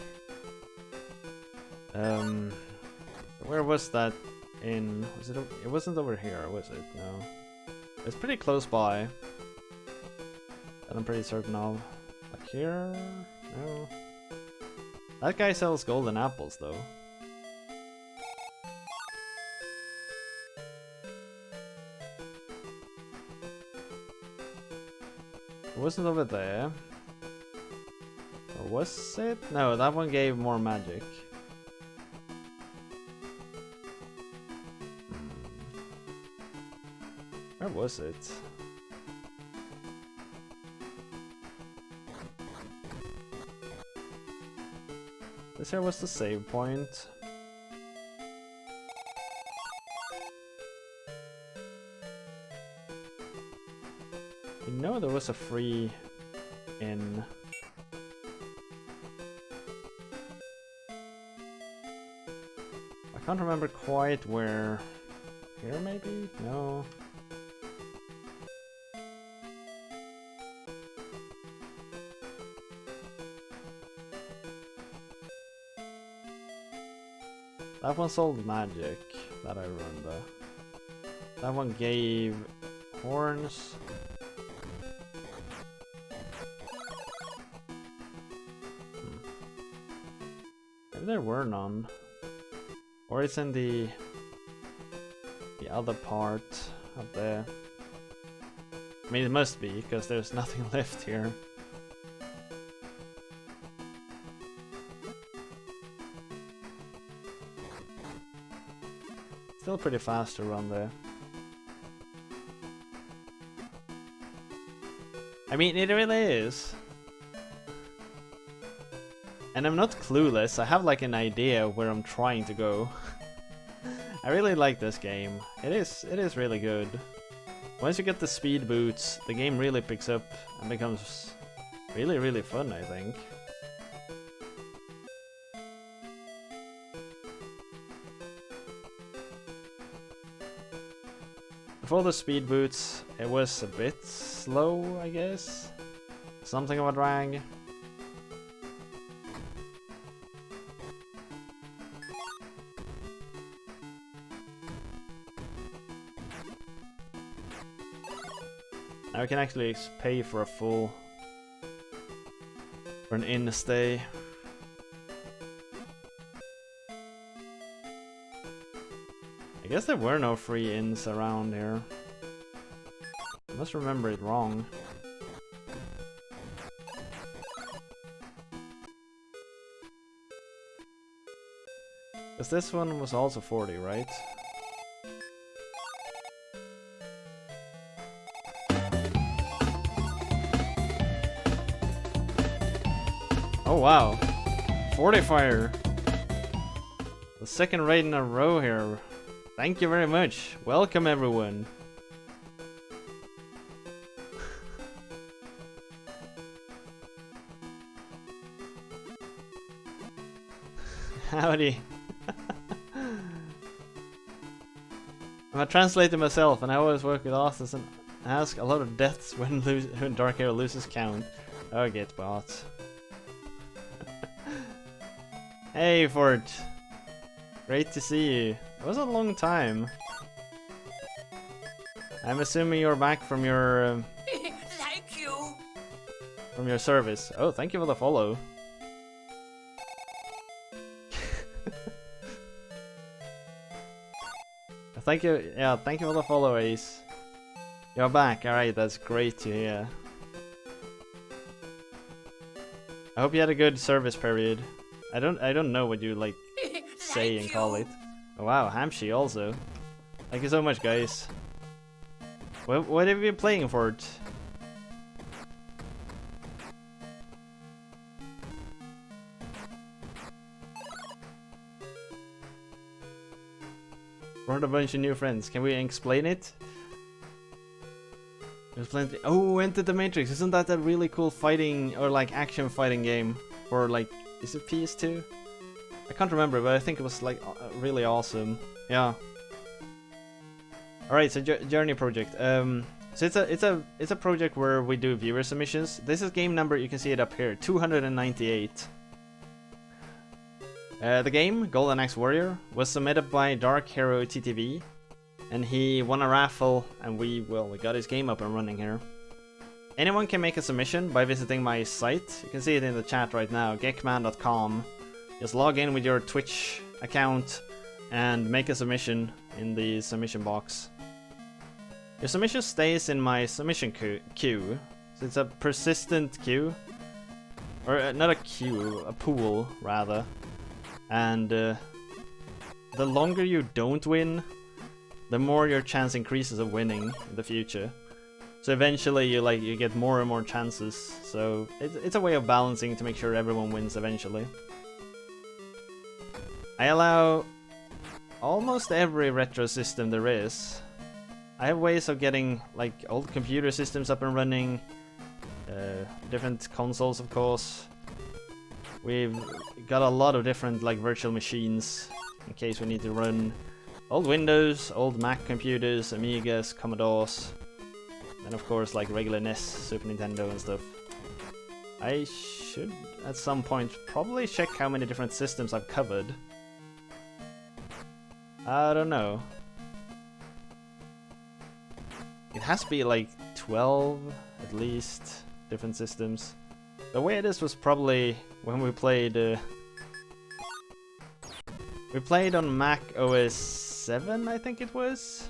Where was that in? Was it? It wasn't over here, was it? No. It's pretty close by. That I'm pretty certain of. Like here? No. That guy sells golden apples though. It wasn't over there. Or was it? No, that one gave more magic. Where was it? This here was the save point. You know there was a free in. I can't remember quite where. Here maybe? No. That one sold magic, that I remember. That one gave horns. Maybe there were none. Or it's in the other part up there. I mean, it must be, because there's nothing left here. Still pretty fast to run there. I mean, it really is. And I'm not clueless, I have like an idea where I'm trying to go. I really like this game. It is really good. Once you get the speed boots, the game really picks up and becomes really fun, I think. Before the speed boots, it was a bit slow, I guess. Something of a drag. Now we can actually pay for for an inn stay. I guess there were no free inns around here. I must remember it wrong. Because this one was also 40, right? Oh wow, 40 fire. The second raid in a row here. Thank you very much. Welcome everyone. Howdy. I'm a translator myself and I always work with authors and ask a lot of deaths when Dark Hero loses count. Oh, get bot. Hey Fort, great to see you. It was a long time. I'm assuming you're back from your Thank you. from your service. Oh, thank you for the follow. Thank you, yeah, thank you for the follow, Ace. You're back. All right, that's great to hear. I hope you had a good service period. I don't know what you like say and call it. Oh, wow, Hamshi also. Thank you so much, guys. What have you been playing for it? Brought a bunch of new friends. Can we explain it? There's plenty. Oh, Enter the Matrix. Isn't that a really cool fighting or like action fighting game for like? Is it PS2? I can't remember, but I think it was like really awesome. Yeah. All right, so Journey Project. So it's a project where we do viewer submissions. This is game number. You can see it up here, 298. The game Golden Axe Warrior was submitted by Dark Hero TTV, and he won a raffle, and we got his game up and running here. anyone can make a submission by visiting my site. You can see it in the chat right now, geckman.com. Just log in with your Twitch account and make a submission in the submission box. Your submission stays in my submission queue, so it's a persistent queue. Or not a queue, a pool rather. And the longer you don't win, the more your chance increases of winning in the future. So eventually you get more and more chances. So it's a way of balancing to make sure everyone wins eventually. I allow almost every retro system there is. I have ways of getting like old computer systems up and running, different consoles of course. We've got a lot of different like virtual machines in case we need to run old Windows, old Mac computers, Amigas, Commodores, and of course like regular NES, Super Nintendo and stuff. I should at some point probably check how many different systems I've covered. I don't know. It has to be like 12 at least different systems. The way this was probably when we played on Mac OS 7, I think it was.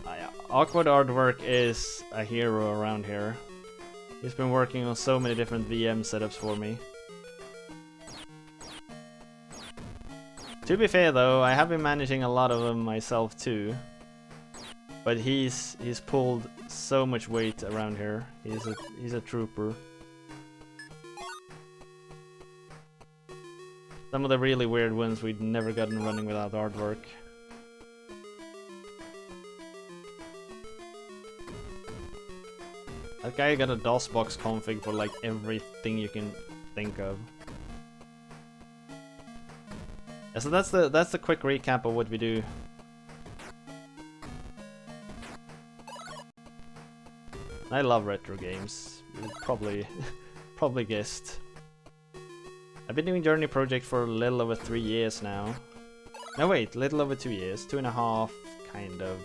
Yeah. Awkward Artwork is a hero around here. He's been working on so many different VM setups for me. To be fair though, I have been managing a lot of them myself too. But he's pulled so much weight around here. He's a trooper. Some of the really weird ones we'd never gotten running without Artwork. That guy got a DOSBox config for like everything you can think of. Yeah, so that's the quick recap of what we do. I love retro games. You probably guessed. I've been doing Journey Project for a little over 3 years now. No wait, a little over 2 years. 2.5, kind of.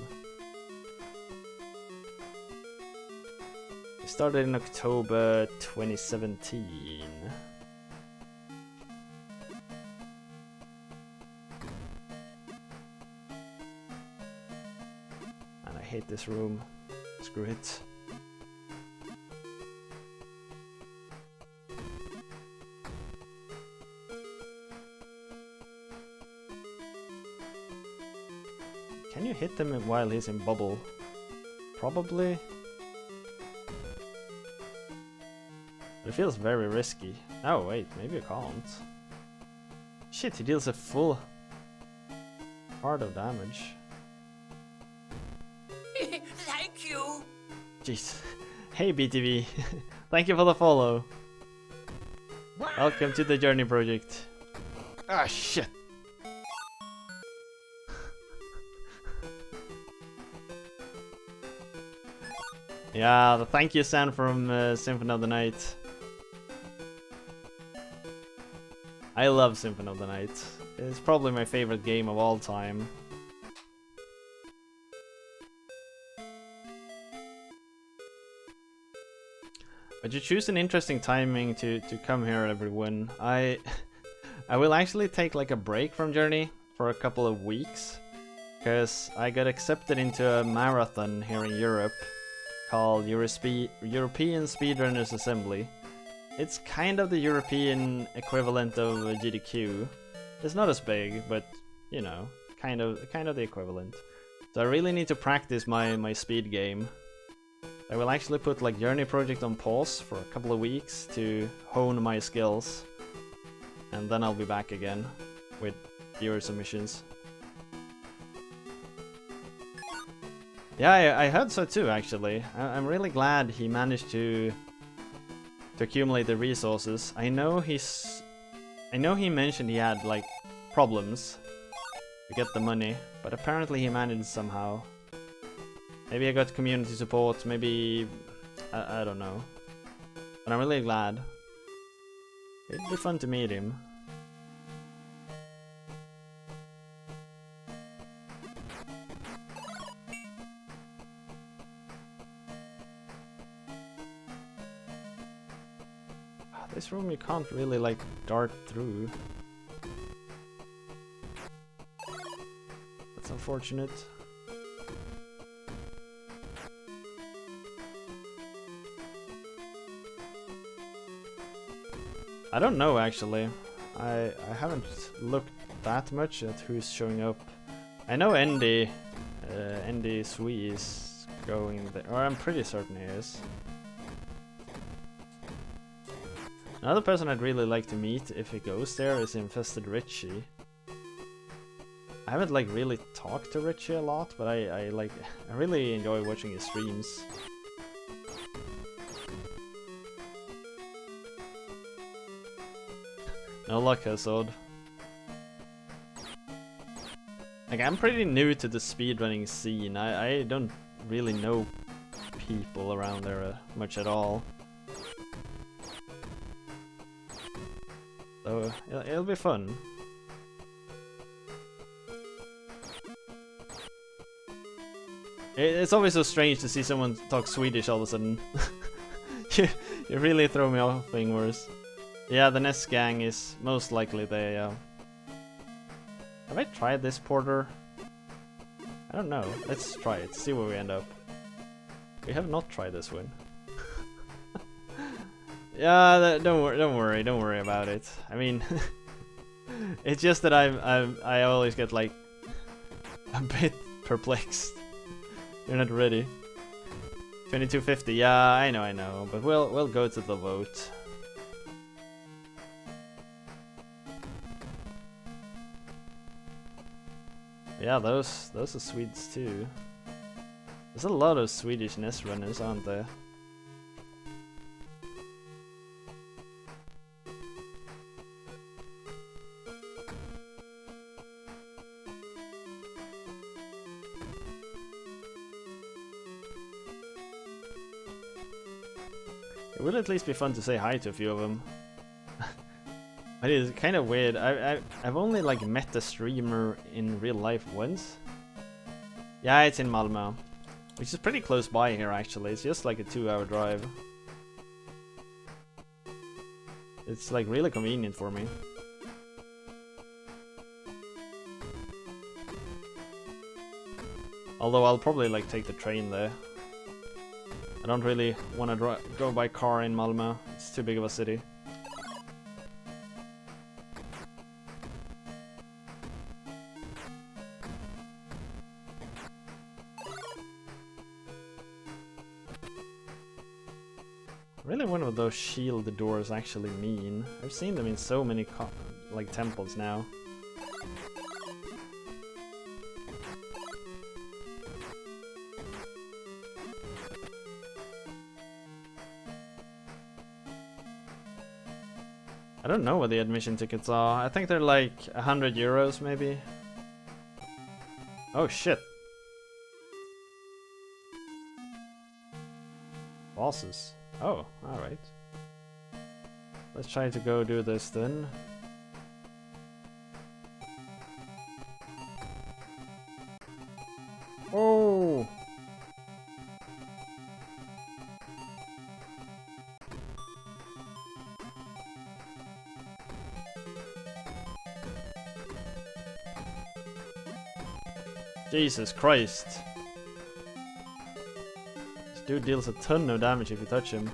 We started in October 2017. And I hate this room. Screw it. Can you hit him while he's in bubble? Probably. But it feels very risky. Oh wait, maybe I can't. Shit, he deals a full heart of damage. Thank you. Jeez. Hey BTV, thank you for the follow. Welcome to the Journey Project. Ah shit. Yeah, the thank you sound from Symphony of the Night. I love Symphony of the Night. It's probably my favorite game of all time. But you choose an interesting timing to come here, everyone. I will actually take like a break from Journey for a couple of weeks, because I got accepted into a marathon here in Europe called European Speedrunners Assembly. It's kind of the European equivalent of GDQ. It's not as big, but you know, kind of the equivalent. So I really need to practice my speed game. I will actually put like Journey Project on pause for a couple of weeks to hone my skills, and then I'll be back again with viewer submissions. Yeah, I heard so too, actually. I'm really glad he managed to accumulate the resources. I know he mentioned he had like problems to get the money, but apparently he managed somehow. Maybe I got community support, maybe I don't know. But I'm really glad. It'd be fun to meet him. This room you can't really like dart through. That's unfortunate. I don't know actually. I haven't looked that much at who's showing up. I know Andy Sui is going there, or I'm pretty certain he is. Another person I'd really like to meet if he goes there is Infested Richie. I haven't like really talked to Richie a lot, but I really enjoy watching his streams. No luck, Hazard. Like, I'm pretty new to the speedrunning scene. I don't really know people around there much at all. So, it'll be fun. It's always so strange to see someone talk Swedish all of a sudden. you really throw me off fingers. Yeah, the Nest gang is most likely they. Have I tried this porter? I don't know. Let's try it. See where we end up. We have not tried this one. Yeah, don't worry about it. I mean, it's just that I always get like a bit perplexed. You're not ready. 2250. Yeah, I know, but we'll go to the vote. Yeah, those are Swedes too. There's a lot of Swedish NES runners, aren't there? It would at least be fun to say hi to a few of them. But it's kind of weird. I've only like met a streamer in real life once. Yeah, it's in Malmö, which is pretty close by here actually. It's just like a 2-hour drive. It's like really convenient for me. Although I'll probably like take the train there. I don't really want to go by car in Malmö. It's too big of a city. Really wonder what those shield doors actually mean. I've seen them in so many like temples now. I don't know what the admission tickets are. I think they're like 100 euros maybe. Oh shit. Bosses. Oh, alright. Let's try to go do this then. Oh! Jesus Christ. This dude deals a ton of damage if you touch him.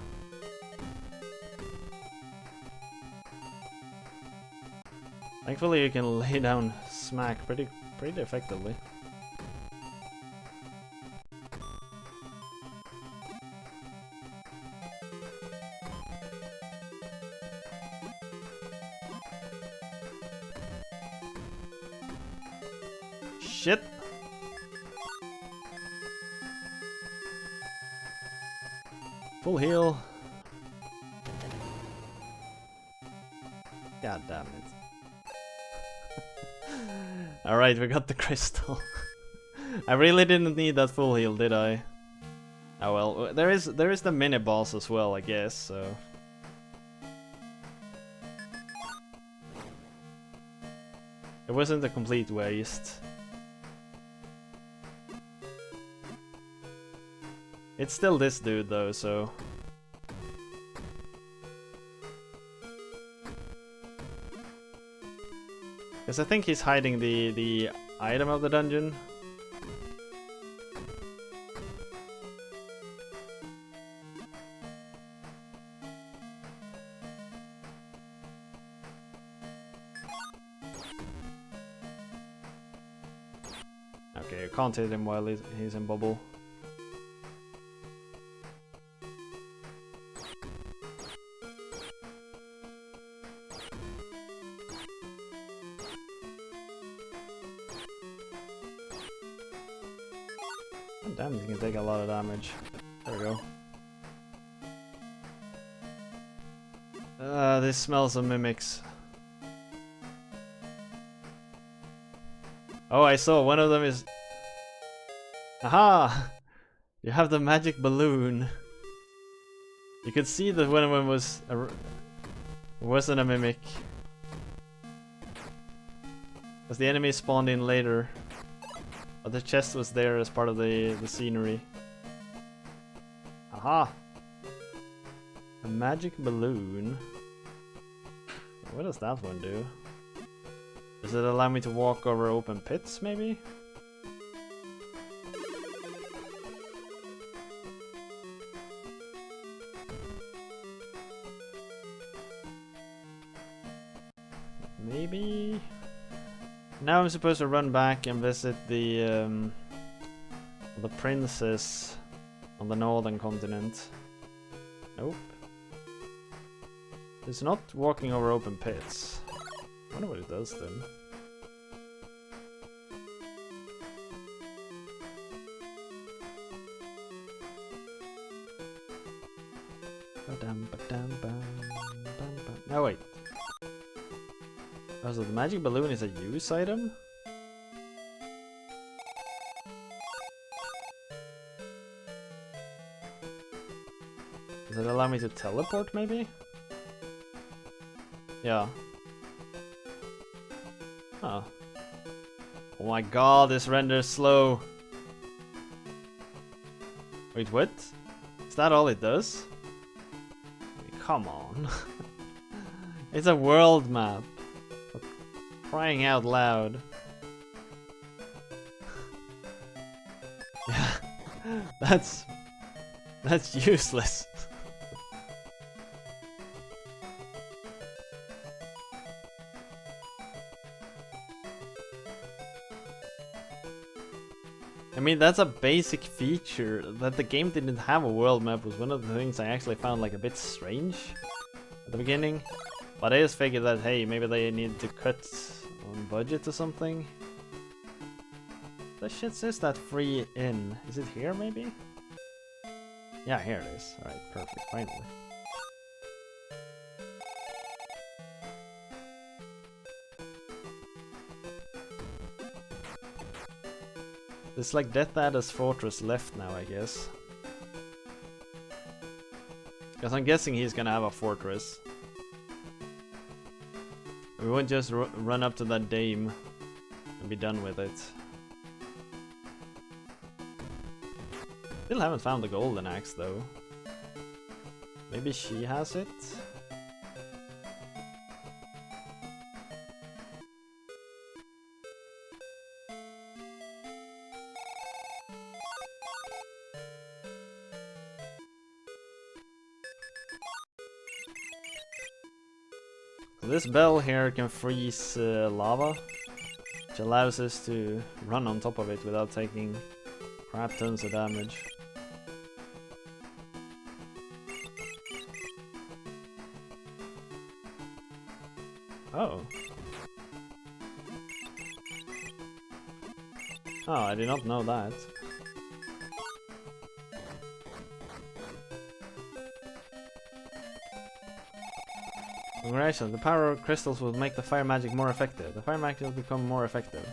Thankfully you can lay down smack pretty effectively. Shit! Full heal. God damn it. Alright, we got the crystal. I really didn't need that full heal, did I? Oh well, there is the mini boss as well, I guess, so. It wasn't a complete waste. It's still this dude though, so. Because I think he's hiding the item of the dungeon. Okay, you can't hit him while he's in bubble. Oh, damn, he can take a lot of damage. There we go. This smells of mimics. Oh, I saw one of them is... Aha! You have the magic balloon. You could see that one of them wasn't a mimic. Because the enemy spawned in later. But the chest was there as part of the scenery. Aha! A magic balloon. What does that one do? Does it allow me to walk over open pits, maybe? Maybe? Now I'm supposed to run back and visit the princess on the northern continent. Nope. It's not walking over open pits. I wonder what it does then. No, wait. Oh, so the magic balloon is a use item? Does it allow me to teleport, maybe? Yeah. Huh. Oh my god, this renders slow. Wait, what? Is that all it does? I mean, come on. It's a world map. For crying out loud. Yeah. That's useless. I mean, that's a basic feature. That the game didn't have a world map was one of the things I actually found like a bit strange at the beginning. But I just figured that, hey, maybe they need to cut on budget or something. That shit says that free in. Is it here, maybe? Yeah, here it is. Alright, perfect, finally. It's like Death Adder's fortress left now, I guess. Because I'm guessing he's gonna have a fortress. We won't just run up to that dame and be done with it. Still haven't found the golden axe though. Maybe she has it? This bell here can freeze lava, which allows us to run on top of it without taking crap tons of damage. Oh. Oh, I did not know that. Congratulations, the power of crystals will make the fire magic more effective. The fire magic will become more effective.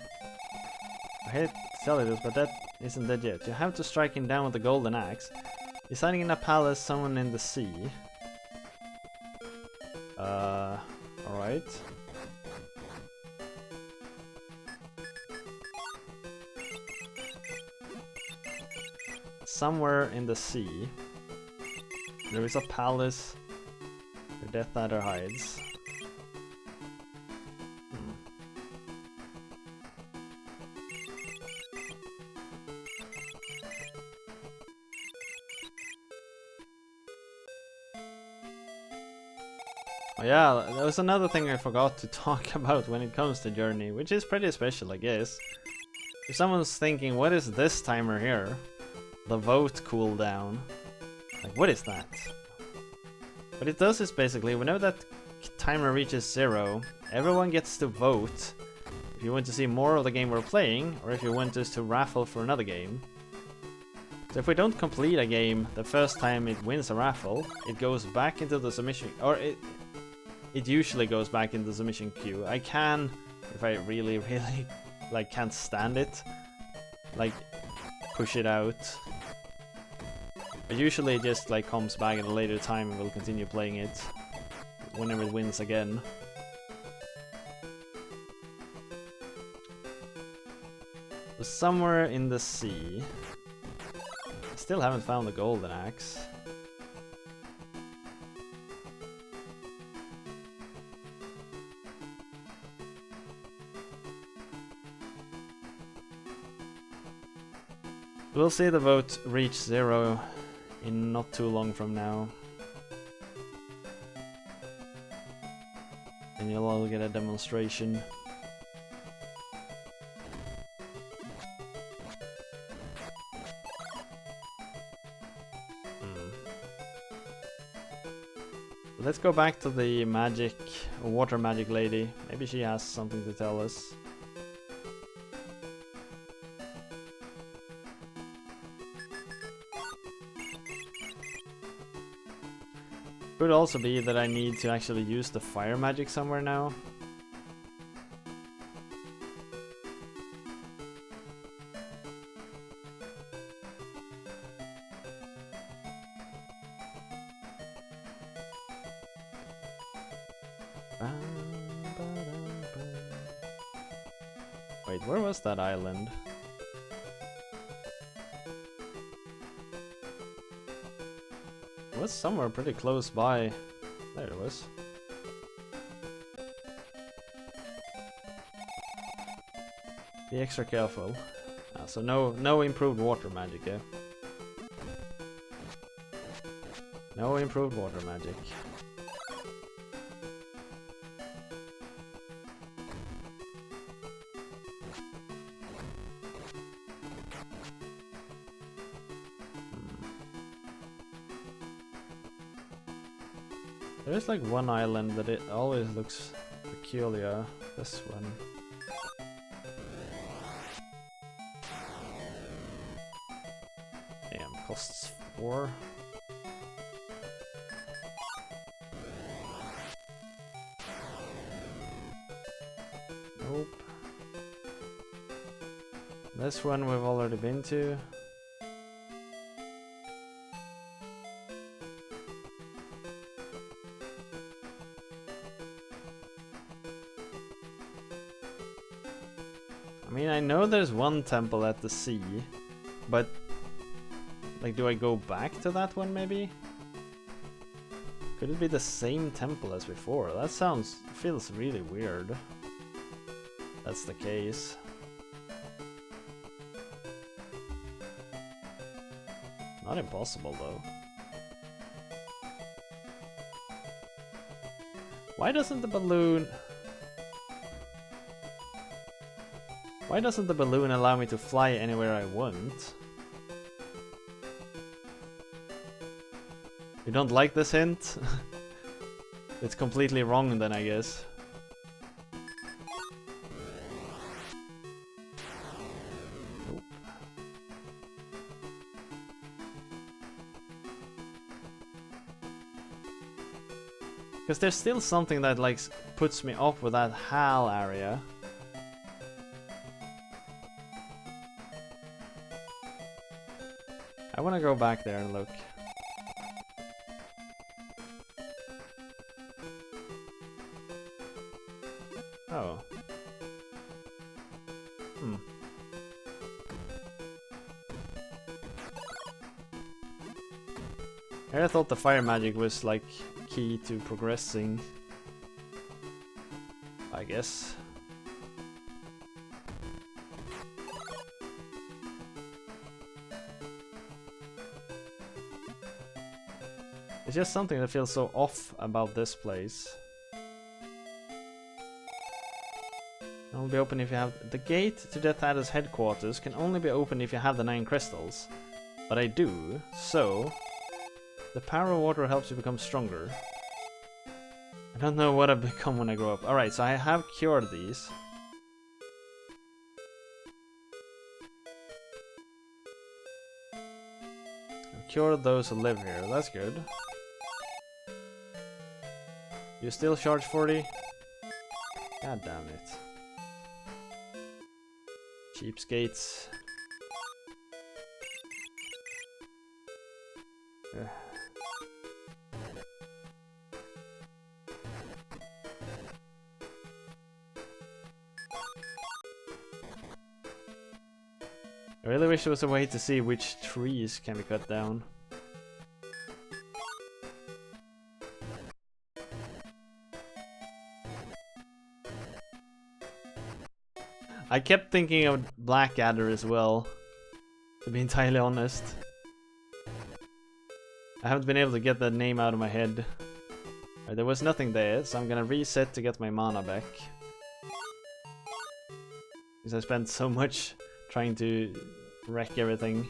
I hate to tell you this, but that isn't dead yet. You have to strike him down with the golden axe. He's hiding in a palace, someone in the sea. Alright. Somewhere in the sea, there is a palace where Death Adder hides. Oh yeah, that was another thing I forgot to talk about when it comes to Journey, which is pretty special, I guess. If someone's thinking, what is this timer here? The vote cooldown. Like, what is that? What it does is basically, whenever that timer reaches 0, everyone gets to vote if you want to see more of the game we're playing, or if you want us to raffle for another game. So if we don't complete a game the first time it wins a raffle, it goes back into the submission, or it usually goes back into the submission queue. I can, if I really like can't stand it, like push it out. But usually it just like comes back at a later time and we'll continue playing it whenever it wins again. So somewhere in the sea. I still haven't found the golden axe. We'll see the vote reach 0 in not too long from now. And you'll all get a demonstration. Let's go back to the water magic lady. Maybe she has something to tell us. Could also be that I need to actually use the fire magic somewhere now. Wait, where was that island? It was somewhere pretty close by. There it was. Be extra careful. So no improved water magic, yeah? No improved water magic. There's like one island that it always looks peculiar. This one. Damn, costs 4. Nope. This one we've already been to. I mean, I know there's one temple at the sea, but like, do I go back to that one maybe? Could it be the same temple as before? That feels really weird. That's the case. Not impossible though. Why doesn't the balloon... Why doesn't the balloon allow me to fly anywhere I want? You don't like this hint? It's completely wrong then, I guess. Nope. Because there's still something that like puts me off with that HAL area. I want to go back there and look. Oh. I thought the fire magic was like key to progressing, I guess. It's just something that feels so off about this place. only be open if you have... The gate to Death Adder's headquarters can only be open if you have the 9 crystals. But I do, so... The power of water helps you become stronger. I don't know what I've become when I grow up. Alright, so I have cured these. I've cured those who live here, that's good. You still charge 40? God damn it. Cheapskates. Ugh. I really wish there was a way to see which trees can be cut down. I kept thinking of Blackadder as well, to be entirely honest. I haven't been able to get that name out of my head. Right, there was nothing there, so I'm gonna reset to get my mana back. Because I spent so much trying to wreck everything.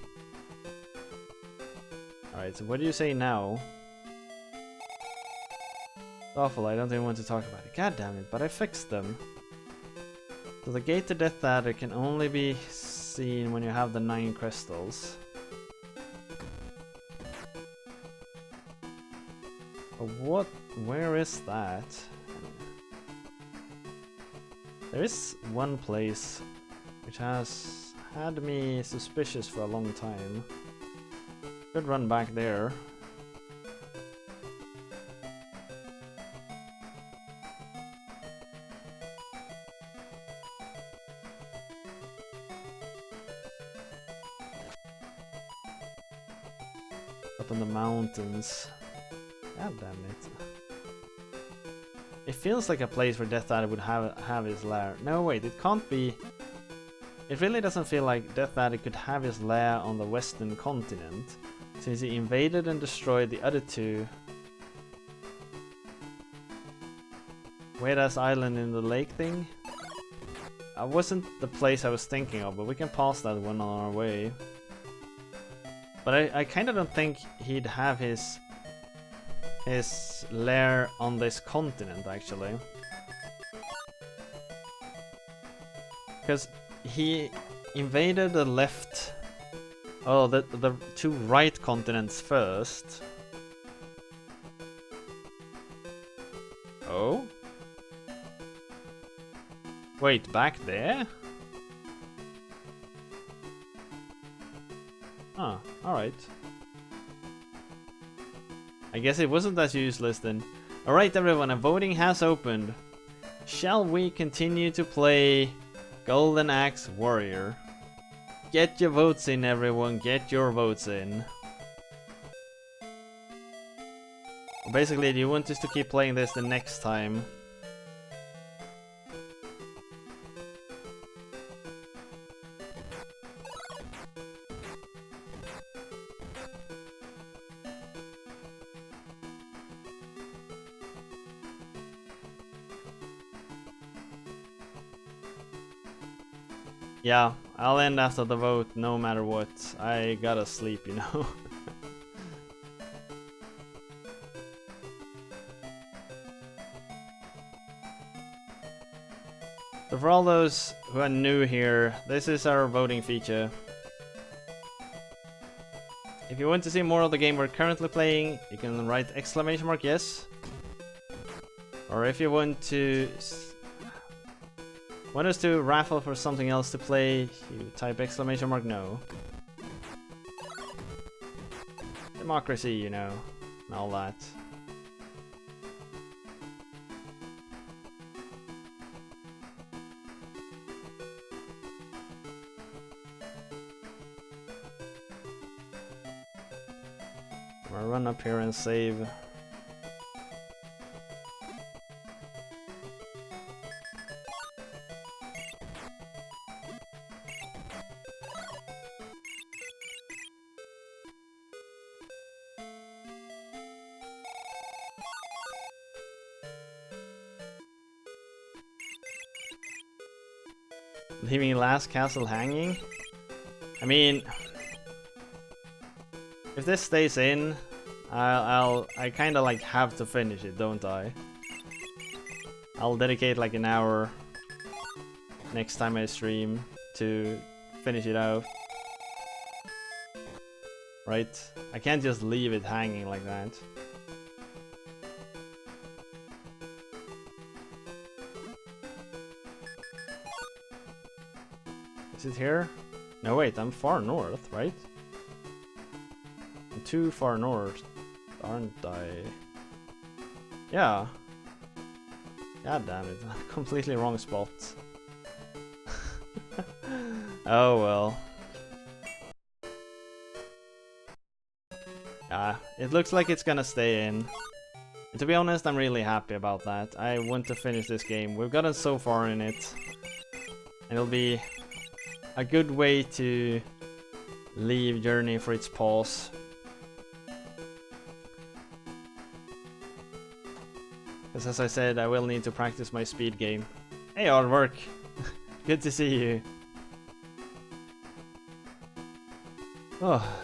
Alright, so what do you say now? It's awful, I don't even want to talk about it. God damn it, but I fixed them. So the gate to Death Adder can only be seen when you have the 9 crystals. What? Where is that? There is one place which has had me suspicious for a long time. Could run back there. Up in the mountains. God damn it. It feels like a place where Death Adder would have his lair. No, wait, it can't be. It really doesn't feel like Death Adder could have his lair on the western continent, since he invaded and destroyed the other 2. Weird ass island in the lake thing? Wasn't the place I was thinking of, but we can pass that one on our way. But I kinda don't think he'd have his lair on this continent, actually. Because he invaded the left... Oh, the 2 right continents first. Oh? Wait, back there? Ah, alright. I guess it wasn't as useless then. Alright everyone, a voting has opened. Shall we continue to play Golden Axe Warrior? Get your votes in everyone, get your votes in. Basically, do you want us to keep playing this the next time? Yeah, I'll end after the vote no matter what. I gotta sleep, you know. So for all those who are new here, this is our voting feature. If you want to see more of the game we're currently playing, you can write !yes. Or if you want us to raffle for something else to play, you type !no. Democracy, you know, and all that. I'll run up here and save. Leaving last castle hanging? I mean, if this stays in, I kind of like have to finish it, don't I? I'll dedicate like an hour next time I stream to finish it out. Right? I can't just leave it hanging like that. Is it here? No, wait, I'm far north, right? I'm too far north, aren't I? Yeah. God damn it, completely wrong spot. Oh well. Yeah, it looks like it's gonna stay in. And to be honest, I'm really happy about that. I want to finish this game. We've gotten so far in it. And it'll be a good way to leave Journey for its pause. Because as I said, I will need to practice my speed game. Hey, Artwork! Good to see you. Oh.